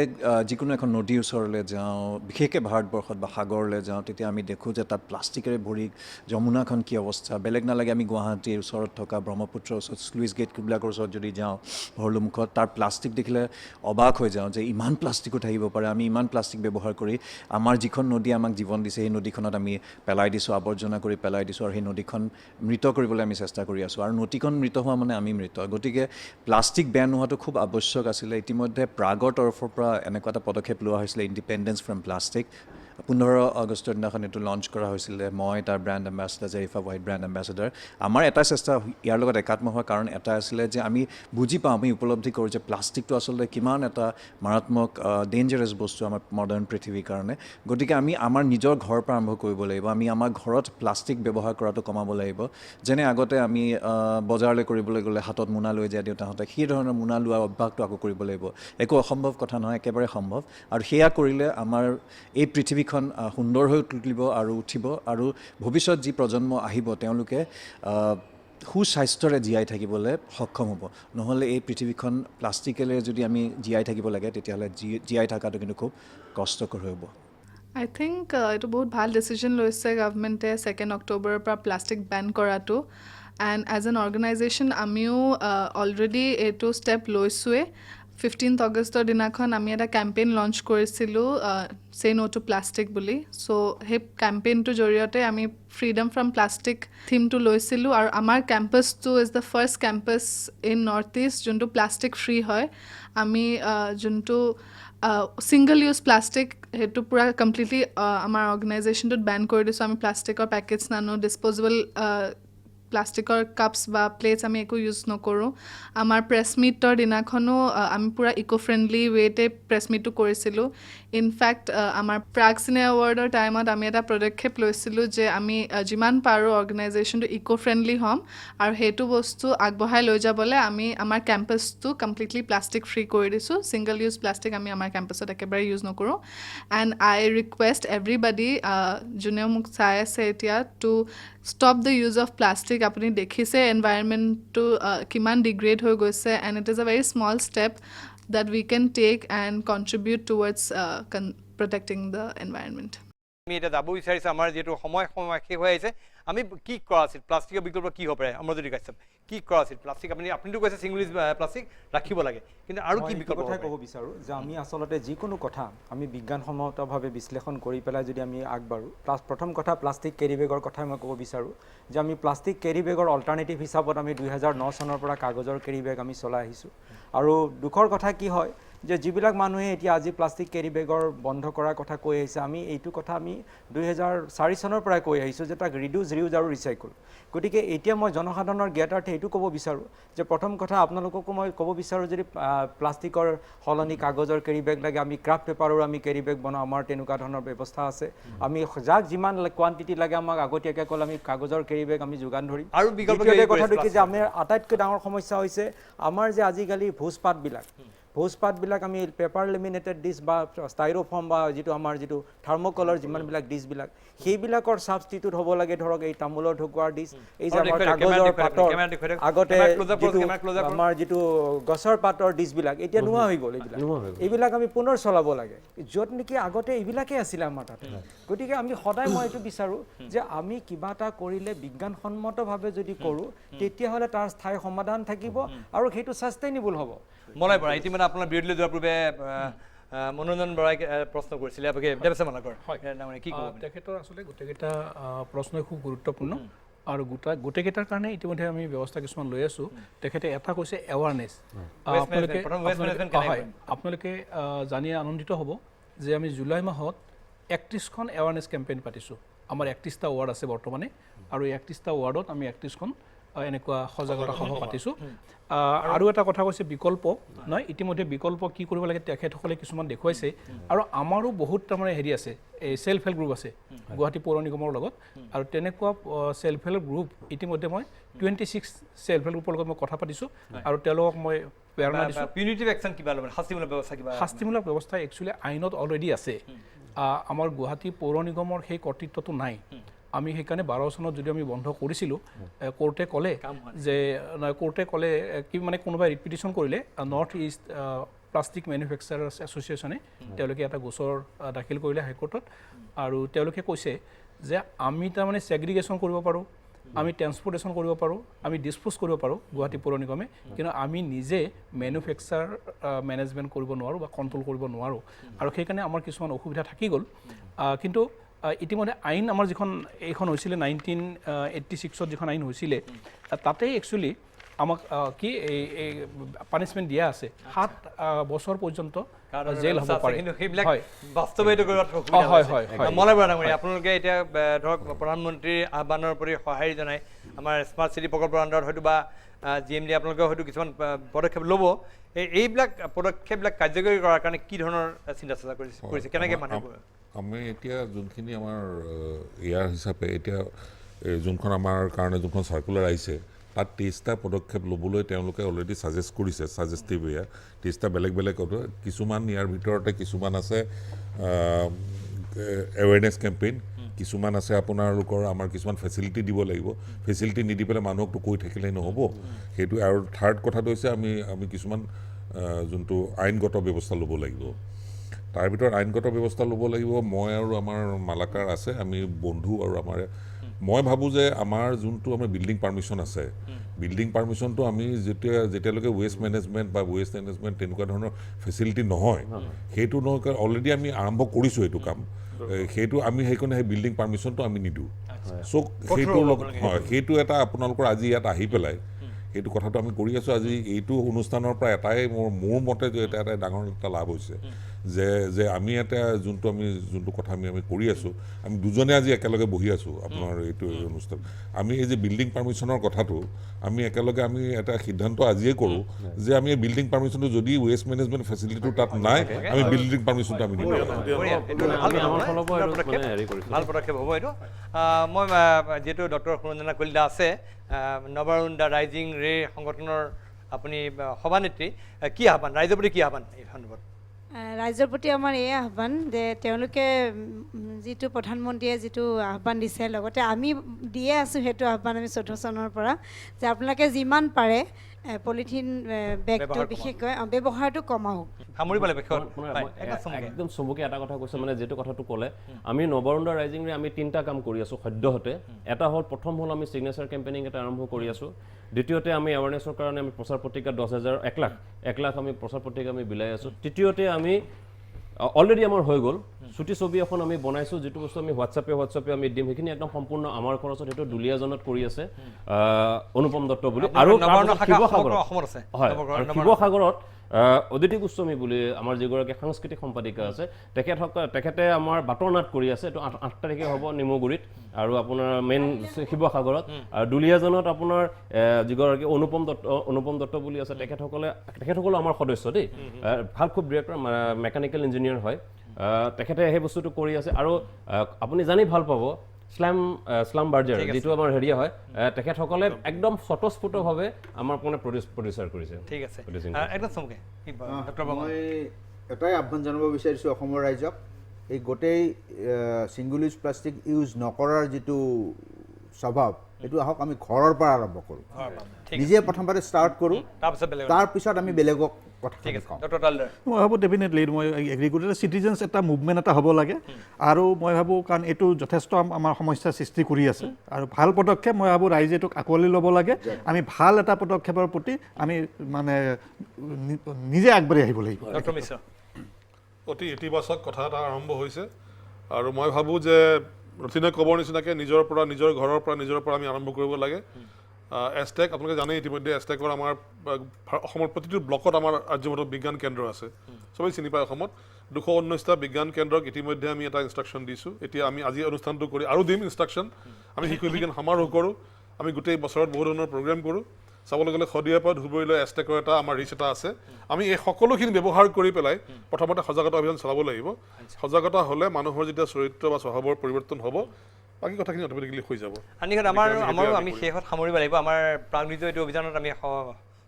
যিকোনো এখন নদীৰ ওচৰলৈ যাওঁ বিশেষকৈ ভাৰতবৰ্ষত বা সাগৰলৈ যাওঁ তেতিয়া আমি দেখোঁ যে তাত প্লাষ্টিকেৰে ভৰি যমুনাখন কি অৱস্থা বেলেগ নালাগে আমি গুৱাহাটীৰ ওচৰত থকা ব্ৰহ্মপুত্ৰৰ ওচৰত স্লুইচ গেটবিলাকৰ ওচৰত যদি যাওঁ ভৰলুমুখত তাৰ প্লাষ্টিক দেখিলে অবাক হৈ যাওঁ যে ইমান প্লাষ্টিকো থাকিব পাৰে আমি ইমান প্লাষ্টিক ব্যৱহাৰ কৰি আমাৰ যিখন নদী আমাক জীৱন দিছে সেই নদীখনত আমি পেলাই দিছোঁ আৱৰ্জনা কৰি পেলাই দিছোঁ আৰু সেই নদীখন মৃত কৰিবলৈ আমি চেষ্টা কৰি আছোঁ আৰু নদীখন মৃত হোৱা মানে আমি মৃত গতিকে প্লাষ্টিক বেন হোৱাটো খুব আৱশ্যক আছিলে ইতিমধ্যে প্ৰাগৰ তৰফৰ পৰা এনেকুৱা এটা পদক্ষেপ লোৱা হৈছিলে ইণ্ডিপেণ্ডেঞ্চ ফ্ৰম প্লাষ্টিক 15 আগষ্টৰ দিনাখন এইটো লঞ্চ কৰা হৈছিলে মই তাৰ ব্ৰেণ্ড এম্বেছাডাৰ জেৰিফা হোৱাইট ব্ৰেণ্ড এম্বেছাডাৰ আমাৰ এটা চেষ্টা ইয়াৰ লগত একাত্ম হোৱাৰ কাৰণ এটা আছিলে যে আমি বুজি পাওঁ আমি উপলব্ধি কৰোঁ যে প্লাষ্টিকটো আচলতে কিমান এটা মাৰাত্মক ডেঞ্জাৰাছ বস্তু আমাৰ মডাৰ্ণ পৃথিৱীৰ কাৰণে গতিকে আমি আমাৰ নিজৰ ঘৰৰ পৰা আৰম্ভ কৰিব লাগিব আমি আমাৰ ঘৰত প্লাষ্টিক ব্যৱহাৰ কৰাটো কমাব লাগিব যেনে আগতে আমি বজাৰলৈ কৰিবলৈ গ'লে হাতত মোনা লৈ যায় দেউতাহঁতে সেই ধৰণৰ মোনা লোৱা অভ্যাসটো আকৌ কৰিব লাগিব একো অসম্ভৱ কথা নহয় একেবাৰে সম্ভৱ আৰু সেয়া কৰিলে আমাৰ এই পৃথিৱীখন সুন্দৰ হৈ তুলিব আৰু উঠিব আৰু ভৱিষ্যত যি প্ৰজন্ম আহিব তেওঁলোকে সুস্বাস্থ্যৰে জীয়াই থাকিবলৈ সক্ষম হ'ব নহ'লে এই পৃথিৱীখন প্লাষ্টিকেৰে যদি আমি জীয়াই থাকিব লাগে তেতিয়াহ'লে জীয়াই থকাটো কিন্তু খুব কষ্টকৰ হ'ব আই থিংক এইটো বহুত ভাল ডিচিজন লৈছে গভৰ্ণমেণ্টে 2 অক্টোবৰৰ পৰা প্লাষ্টিক বেন কৰাটো এণ্ড এজ এন অৰ্গেনাইজেশ্যন আমিও অলৰেডি এইটো ষ্টেপ লৈছোঁৱে 15 আগষ্টৰ দিনাখন আমি এটা কেম্পেইন লঞ্চ কৰিছিলোঁ চে নো টু প্লাষ্টিক বুলি চ' সেই কেম্পেইনটোৰ জৰিয়তে আমি ফ্ৰীডম ফ্ৰম প্লাষ্টিক থিমটো লৈছিলোঁ আৰু আমাৰ কেম্পাছটো is the first campus in north east যোনটো প্লাষ্টিক ফ্ৰী হয় আমি যোনটো ছিংগল ইউজ প্লাষ্টিক সেইটো পূৰা কমপ্লিটলি আমাৰ অৰ্গেনাইজেশ্যনটোত বেন কৰি দিছোঁ আমি প্লাষ্টিকৰ পেকেটছ নানো ডিছপ'জেবল প্লাষ্টিকৰ কাপছ বা প্লেটছ আমি একো ইউজ নকৰোঁ আমাৰ প্ৰেছ মিটৰ দিনাখনো আমি পূৰা ইক' ফ্ৰেণ্ডলি ৱেতে প্ৰেছ মিটটো কৰিছিলোঁ ইনফেক্ট আমাৰ প্ৰাগ চিনে এৱাৰ্ডৰ টাইমত আমি এটা পদক্ষেপ লৈছিলোঁ যে আমি যিমান পাৰোঁ অৰ্গেনাইজেশ্যনটো ইক' ফ্ৰেণ্ডলি হ'ম আৰু সেইটো বস্তু আগবঢ়াই লৈ যাবলৈ আমি আমাৰ কেম্পাছটো কমপ্লিটলি প্লাষ্টিক ফ্ৰী কৰি দিছোঁ ছিংগল ইউজ প্লাষ্টিক আমি আমাৰ কেম্পাছত একেবাৰে ইউজ নকৰোঁ এণ্ড আই ৰিকুৱেষ্ট এভৰিবডি যোনেও মোক চাই আছে এতিয়া two stop the use of plastic আপুনি দেখিছে এনভাইৰনমেণ্টটো কিমান ডিগ্ৰেড হৈ গৈছে and it is a very small step that we can take and contribute towards protecting the environment. আমি এটা যাব বিচাৰিছোঁ আমাৰ যিহেতু সময় শেষ হৈ আহিছে আমি কি কৰা আছিল প্লাষ্টিকৰ বিকল্প কি হ'ব পাৰে অমৰজ্যোতি কাশ্যপ কি কৰা আছিল প্লাষ্টিক আপুনিতো কৈছে ছিংগল ইউজ প্লাষ্টিক ৰাখিব লাগে কিন্তু আৰু কি বিকল্প কথাই ক'ব বিচাৰোঁ যে আমি আচলতে যিকোনো কথা আমি বিজ্ঞানসন্মতভাৱে বিশ্লেষণ কৰি পেলাই যদি আমি আগবাঢ়োঁ প্ৰথম কথা প্লাষ্টিক কেৰি বেগৰ কথাই মই ক'ব বিচাৰোঁ যে আমি প্লাষ্টিক কেৰি বেগৰ অল্টাৰনেটিভ হিচাপত আমি 2009 চনৰ পৰা কাগজৰ কেৰি বেগ আমি চলাই আহিছোঁ আৰু দুখৰ কথা কি হয় যে যিবিলাক মানুহে এতিয়া আজি প্লাষ্টিক কেৰি বেগৰ বন্ধ কৰাৰ কথা কৈ আহিছে আমি এইটো কথা আমি 2004 চনৰ পৰাই কৈ আহিছোঁ যে তাক ৰিডিউচ ৰিউজ আৰু ৰিচাইকল গতিকে এতিয়া মই জনসাধাৰণৰ জ্ঞাতাৰ্থে এইটো ক'ব বিচাৰোঁ যে প্ৰথম কথা আপোনালোককো মই ক'ব বিচাৰোঁ যদি প্লাষ্টিকৰ সলনি কাগজৰ কেৰি বেগ লাগে আমি ক্ৰাফ্ট পেপাৰৰ আমি কেৰি বেগ বনাওঁ আমাৰ তেনেকুৱা ধৰণৰ ব্যৱস্থা আছে আমি যাক যিমান কোৱান্টিটি লাগে আমাক আগতীয়াকৈ ক'লে আমি কাগজৰ কেৰি বেগ আমি যোগান ধৰিম আৰু বিকল্প কথাটো কি যে আমাৰ আটাইতকৈ ডাঙৰ সমস্যা হৈছে আমাৰ যে আজিকালি ভোজপাতবিলাক আমি পেপাৰ লেমিনেটেড ডিছ বা ষ্টাইৰোফৰ্ম বা যিটো আমাৰ যিটো থাৰ্মকলৰ যিমানবিলাক ডিছবিলাক সেইবিলাকৰ ছাবষ্টিটিউট হ'ব লাগে ধৰক এই তামোলৰ ঢকুৱাৰ ডিছ এই যে আমাৰ কাগজৰ পাতৰ আগতে আমাৰ যিটো গছৰ পাতৰ ডিছবিলাক এতিয়া নোহোৱা হৈ গ'ল এইবিলাক আমি পুনৰ চলাব লাগে য'ত নেকি আগতে এইবিলাকেই আছিলে আমাৰ তাত গতিকে আমি সদায় মই এইটো বিচাৰোঁ যে আমি কিবা এটা কৰিলে বিজ্ঞানসন্মতভাৱে যদি কৰোঁ তেতিয়াহ'লে তাৰ স্থায়ী সমাধান থাকিব আৰু সেইটো ছাষ্টেইনেবল হ'ব মলাই পৰা ইতিমধ্যে আপোনাৰ বিৰতিলৈ যোৱাৰ পূৰ্বে মনোৰঞ্জন বৰাই প্ৰশ্ন কৰিছিলে তেখেতৰ আচলতে গোটেইকেইটা প্ৰশ্নই খুব গুৰুত্বপূৰ্ণ আৰু গোটেইকেইটাৰ কাৰণে ইতিমধ্যে আমি ব্যৱস্থা কিছুমান লৈ আছোঁ তেখেতে এটা কৈছে এৱাৰনেছ আপোনালোকে জানি আনন্দিত হ'ব যে আমি জুলাই মাহত 31খন এৱাৰনেছ কেম্পেইন পাতিছোঁ আমাৰ 31টা ৱাৰ্ড আছে বৰ্তমানে আৰু 31টা ৱাৰ্ডত আমি 31খন এনেকুৱা সজাগতা সভা পাতিছোঁ আৰু এটা কথা কৈছে বিকল্প নহয় ইতিমধ্যে বিকল্প কি কৰিব লাগে তেখেতসকলে কিছুমান দেখুৱাইছে আৰু আমাৰো বহুত তাৰমানে হেৰি আছে এই সেলফ হেল্প গ্ৰুপ আছে গুৱাহাটী পৌৰ নিগমৰ লগত আৰু তেনেকুৱা সেলফ হেল্প গ্ৰুপ ইতিমধ্যে মই 26 সেলফ হেল্প গ্ৰুপৰ লগত মই কথা পাতিছোঁ আৰু তেওঁলোকক মই প্ৰেৰণা দিছোঁ পিউনিটিভ একশ্যন কিবা ল'ব শাস্তিমূলক ব্যৱস্থা কিবা শাস্তিমূলক ব্যৱস্থা একচুৱেলি আইনত অলৰেডি আছে আমাৰ গুৱাহাটী পৌৰ নিগমৰ সেই কৰ্তৃত্বটো নাই আমি সেইকাৰণে 12 চনত যদি আমি বন্ধ কৰিছিলোঁ কোৰ্টে ক'লে যে কোৰ্টে ক'লে কি মানে কোনোবাই ৰিপিটিশ্যন কৰিলে নৰ্থ ইষ্ট প্লাষ্টিক মেনুফেকচাৰাৰ্ছ এছ'চিয়েশ্যনে তেওঁলোকে এটা গোচৰ দাখিল কৰিলে হাইকোৰ্টত আৰু তেওঁলোকে কৈছে যে আমি তাৰমানে ছেগ্ৰিগেশ্যন কৰিব পাৰোঁ আমি ট্ৰেন্সপৰ্টেশ্যন কৰিব পাৰোঁ আমি ডিছপ'জ কৰিব পাৰোঁ গুৱাহাটী পৌৰ নিগমে কিন্তু আমি নিজে মেনুফেকচাৰ মেনেজমেণ্ট কৰিব নোৱাৰোঁ বা কণ্ট্ৰল কৰিব নোৱাৰোঁ আৰু সেইকাৰণে আমাৰ কিছুমান অসুবিধা থাকি গ'ল কিন্তু ইতিমধ্যে আইন আমাৰ যিখন এইখন হৈছিলে 1986ত যিখন আইন হৈছিলে তাতেই একচুৱেলি আমাক কি এই পানিছমেণ্ট দিয়া আছে 7 বছৰ পৰ্যন্ত জেল হ'ব পাৰে কিন্তু সেইবিলাক বাস্তৱায়িত কৰাত অসুবিধা হয় মলাই বৰা ডাঙৰীয়া আপোনালোকে এতিয়া ধৰক প্ৰধানমন্ত্ৰীৰ আহ্বানৰ প্ৰতি সঁহাৰি জনাই আমাৰ স্মাৰ্ট চিটি প্ৰকল্পৰ আণ্ডাৰত হয়তো বা GMD আপোনালোকে হয়তো কিছুমান পদক্ষেপ ল'ব এইবিলাক পদক্ষেপবিলাক কাৰ্যকৰী কৰাৰ কাৰণে কি ধৰণৰ চিন্তা চৰ্চা কৰিছে কেনেকৈ মানুহ আমি এতিয়া যোনখিনি আমাৰ ইয়াৰ হিচাপে এতিয়া যোনখন আমাৰ কাৰণে যোনখন চাৰ্কুলাৰ আহিছে তাত 23টা পদক্ষেপ ল'বলৈ তেওঁলোকে অলৰেডি ছাজেষ্ট কৰিছে ছাজেষ্টিভ এয়া 23টা বেলেগ বেলেগ কিছুমান ইয়াৰ ভিতৰতে কিছুমান আছে এৱেৰনেছ কেম্পেইন কিছুমান আছে আপোনালোকৰ আমাৰ কিছুমান ফেচিলিটি দিব লাগিব ফেচিলিটি নিদি পেলাই মানুহকতো কৈ থাকিলেই নহ'ব সেইটো আৰু থাৰ্ড কথাটো হৈছে আমি কিছুমান যোনটো আইনগত ব্যৱস্থা ল'ব লাগিব তাৰ ভিতৰত আইনগত ব্যৱস্থা ল'ব লাগিব মই আৰু আমাৰ মালাকাৰ আছে আমি বন্ধু আৰু আমাৰ মই ভাবোঁ যে আমাৰ যোনটো আমাৰ বিল্ডিং পাৰ্মিশ্যন আছে বিল্ডিং পাৰ্মিশ্যনটো আমি যেতিয়ালৈকে ৱেষ্ট মেনেজমেণ্ট বা ৱেষ্ট মেনেজমেণ্ট তেনেকুৱা ধৰণৰ ফেচিলিটি নহয় সেইটো নহয় অলৰেডি আমি আৰম্ভ কৰিছোঁ এইটো কাম সেইটো আমি সেইকাৰণে সেই বিল্ডিং পাৰ্মিশ্যনটো আমি নিদিওঁ চ' সেইটোৰ লগত হয় সেইটো এটা আপোনালোকৰ আজি ইয়াত আহি পেলাই সেইটো কথাটো আমি কৰি আছোঁ আজি এইটো অনুষ্ঠানৰ পৰা এটাই মোৰ মতে যে এটা ডাঙৰ এটা লাভ হৈছে যে আমি এটা যোনটো কথা আমি কৰি আছোঁ আমি দুজনে আজি একেলগে বহি আছোঁ আপোনাৰ এইটো অনুষ্ঠান আমি এই যে বিল্ডিং পাৰ্মিশ্যনৰ কথাটো আমি একেলগে আমি এটা সিদ্ধান্ত আজিয়ে কৰোঁ যে আমি এই বিল্ডিং পাৰ্মিশ্যনটো যদি ৱেষ্ট মেনেজমেণ্ট ফেচিলিটিটো তাত নাই আমি বিল্ডিং পাৰ্মিশ্যনটো আমি নিদিওঁ ভাল পদক্ষেপ হ'ব এইটো মই যিহেতু ডক্টৰ সুৰঞ্জনা কলিতা আছে নৱৰুণ ৰাইজিং ৰে সংগঠনৰ আপুনি সভানেত্ৰী কি আহ্বান ৰাইজৰ প্ৰতি কি আহ্বান এই সন্দৰ্ভত ৰাইজৰ প্ৰতি আমাৰ এই আহ্বান যে তেওঁলোকে যিটো প্ৰধানমন্ত্ৰীয়ে যিটো আহ্বান দিছে লগতে আমি দিয়ে আছোঁ সেইটো আহ্বান আমি 14 চনৰ পৰা যে আপোনালোকে যিমান পাৰে পলিথিন বেগটো বিশেষকৈ ব্যৱহাৰটো কমাওক সামৰিব লাগিব একদম চমুকে এটা কথা কৈছে মানে যিটো কথাটো ক'লে আমি নৱৰুণ ৰাইজিংৰে আমি 3টা কাম কৰি আছোঁ সদ্যহতে এটা হ'ল প্ৰথম হ'ল আমি চিগনেচাৰ কেম্পেইনিং এটা আৰম্ভ কৰি আছোঁ দ্বিতীয়তে আমি এৱাৰনেছৰ কাৰণে আমি প্ৰচাৰ পত্ৰিকা 10,000 1 লাখ আমি প্ৰচাৰ পত্ৰিকা আমি বিলাই আছোঁ তৃতীয়তে আমি অলৰেডি আমাৰ হৈ গ'ল ছুটি ছবি এখন আমি বনাইছোঁ যিটো বস্তু আমি হোৱাটছআপে আমি দিম সেইখিনি একদম সম্পূৰ্ণ আমাৰ খৰচত সেইটো দুলীয়াজনত কৰি আছে অনুপম দত্ত বুলি আৰু শিৱসাগৰত অদিতি গোস্বামী বুলি আমাৰ যিগৰাকী সাংস্কৃতিক সম্পাদিকা আছে তেখেতে আমাৰ বাটৰ নাট কৰি আছে এইটো 8 তাৰিখে হ'ব নিমগুৰিত আৰু আপোনাৰ মেইন শিৱসাগৰত আৰু দুলীয়াজনত আপোনাৰ যিগৰাকী অনুপম দত্ত বুলি আছে তেখেতসকলো আমাৰ সদস্য দেই ভাল খুব ডিৰেক্টৰ মেকানিকেল ইঞ্জিনিয়াৰ হয় তেখেতে সেই বস্তুটো কৰি আছে আৰু আপুনি জানি ভাল পাব স্লাম বাৰ্জাৰ যিটো আমাৰ হেৰি হয় তেখেতসকলে একদম স্বতঃস্ফূৰ্তভাৱে আমাৰ মানে প্ৰডিউচাৰ কৰিছে ঠিক আছে একদম চমকে মই এটাই আহ্বান জনাব বিচাৰিছোঁ অসমৰ ৰাইজক এই গোটেই ছিংগল ইউজ প্লাষ্টিক ইউজ নকৰাৰ যিটো স্বভাৱ এইটো আহক আমি ঘৰৰ পৰা আৰম্ভ কৰোঁ নিজে প্ৰথমতে ষ্টাৰ্ট কৰোঁ তাৰপিছত আমি বেলেগক মই ভাবোঁ ডেফিনেটলি মই এগ্ৰি কৰোঁ চিটিজেন্স এটা মুভমেণ্ট এটা হ'ব লাগে আৰু মই ভাবোঁ কাৰণ এইটো যথেষ্ট আমাৰ সমস্যাৰ সৃষ্টি কৰি আছে আৰু ভাল পদক্ষেপ মই ভাবোঁ ৰাইজে এইটোক আঁকোৱালি ল'ব লাগে আমি ভাল এটা পদক্ষেপৰ প্ৰতি আমি মানে নিজে আগবাঢ়ি আহিব লাগিব অতি ইতিবাচক কথা এটা আৰম্ভ হৈছে আৰু মই ভাবোঁ যে ৰতিনে ক'বৰ নিচিনাকৈ নিজৰ ঘৰৰ পৰা আমি আৰম্ভ কৰিব লাগে এষ্টেক আপোনালোকে জানে ইতিমধ্যে এষ্টেকৰ আমাৰ অসমৰ প্ৰতিটো ব্লকত আমাৰ আৰ্যভট্ট বিজ্ঞান কেন্দ্ৰ আছে চবেই চিনি পায় অসমত 219টা বিজ্ঞান কেন্দ্ৰক ইতিমধ্যে আমি এটা ইনষ্ট্ৰাকশ্যন দিছোঁ এতিয়া আমি আজি অনুষ্ঠানটো কৰি আৰু দিম ইনষ্ট্ৰাকশ্যন আমি শিশু বিজ্ঞান সমাৰোহ কৰোঁ আমি গোটেই বছৰত বহু ধৰণৰ প্ৰগ্ৰেম কৰোঁ চাবলৈ গ'লে শদিয়াৰ পৰা ধুবুৰীলৈ এষ্টেকৰ এটা আমাৰ ৰিচ এটা আছে আমি এই সকলোখিনি ব্যৱহাৰ কৰি পেলাই প্ৰথমতে সজাগতা অভিযান চলাব লাগিব সজাগতা হ'লে মানুহৰ যেতিয়া চৰিত্ৰ বা স্বভাৱৰ পৰিৱৰ্তন হ'ব বাকী কথাখিনি অট'মেটিকেলি হৈ যাব আনিঘাট আমাৰো আমি শেষত সামৰিব লাগিব আমাৰ প্ৰাগনিৰ্য এইটো অভিযানত আমি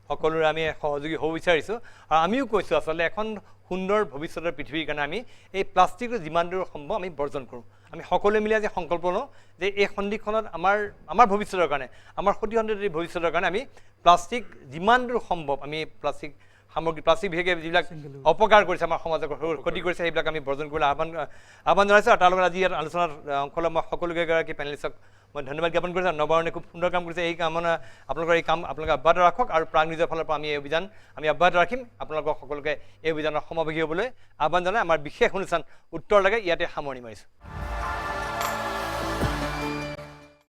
সকলোৰে আমি সহযোগী হ'ব বিচাৰিছোঁ আৰু আমিও কৈছোঁ আচলতে এখন সুন্দৰ ভৱিষ্যতৰ পৃথিৱীৰ কাৰণে আমি এই প্লাষ্টিকটো যিমান দূৰ সম্ভৱ আমি বৰ্জন কৰোঁ আমি সকলোৱে মিলি আজি সংকল্প লওঁ যে এই সন্ধিখনত আমাৰ ভৱিষ্যতৰ কাৰণে আমাৰ সতি সন্ততিৰ ভৱিষ্যতৰ কাৰণে আমি প্লাষ্টিক যিমান দূৰ সম্ভৱ আমি প্লাষ্টিক সামগ্ৰী প্লাষ্টিক বিশেষকৈ যিবিলাক অপকাৰ কৰিছে আমাৰ সমাজক ক্ষতি কৰিছে সেইবিলাক আমি বৰ্জন কৰিবলৈ আহ্বান জনাইছোঁ আৰু তাৰ লগত আজি ইয়াত আলোচনাত অংশ লৈ মই সকলোকেইগৰাকী পেনেলিষ্টক মই ধন্যবাদ জ্ঞাপন কৰিছোঁ নৱৰণে খুব সুন্দৰ কাম কৰিছে এই কামনা আপোনালোকৰ এই কাম আপোনালোকে অব্যাহত ৰাখক আৰু প্ৰাগনিৰ্জৰ ফালৰ পৰা আমি এই অভিযান আমি অব্যাহত ৰাখিম আপোনালোকক সকলোকে এই অভিযানত সমভাগী হ'বলৈ আহ্বান জনাই আমাৰ বিশেষ অনুষ্ঠান উত্তৰ লাগে ইয়াতে সামৰণি মাৰিছোঁ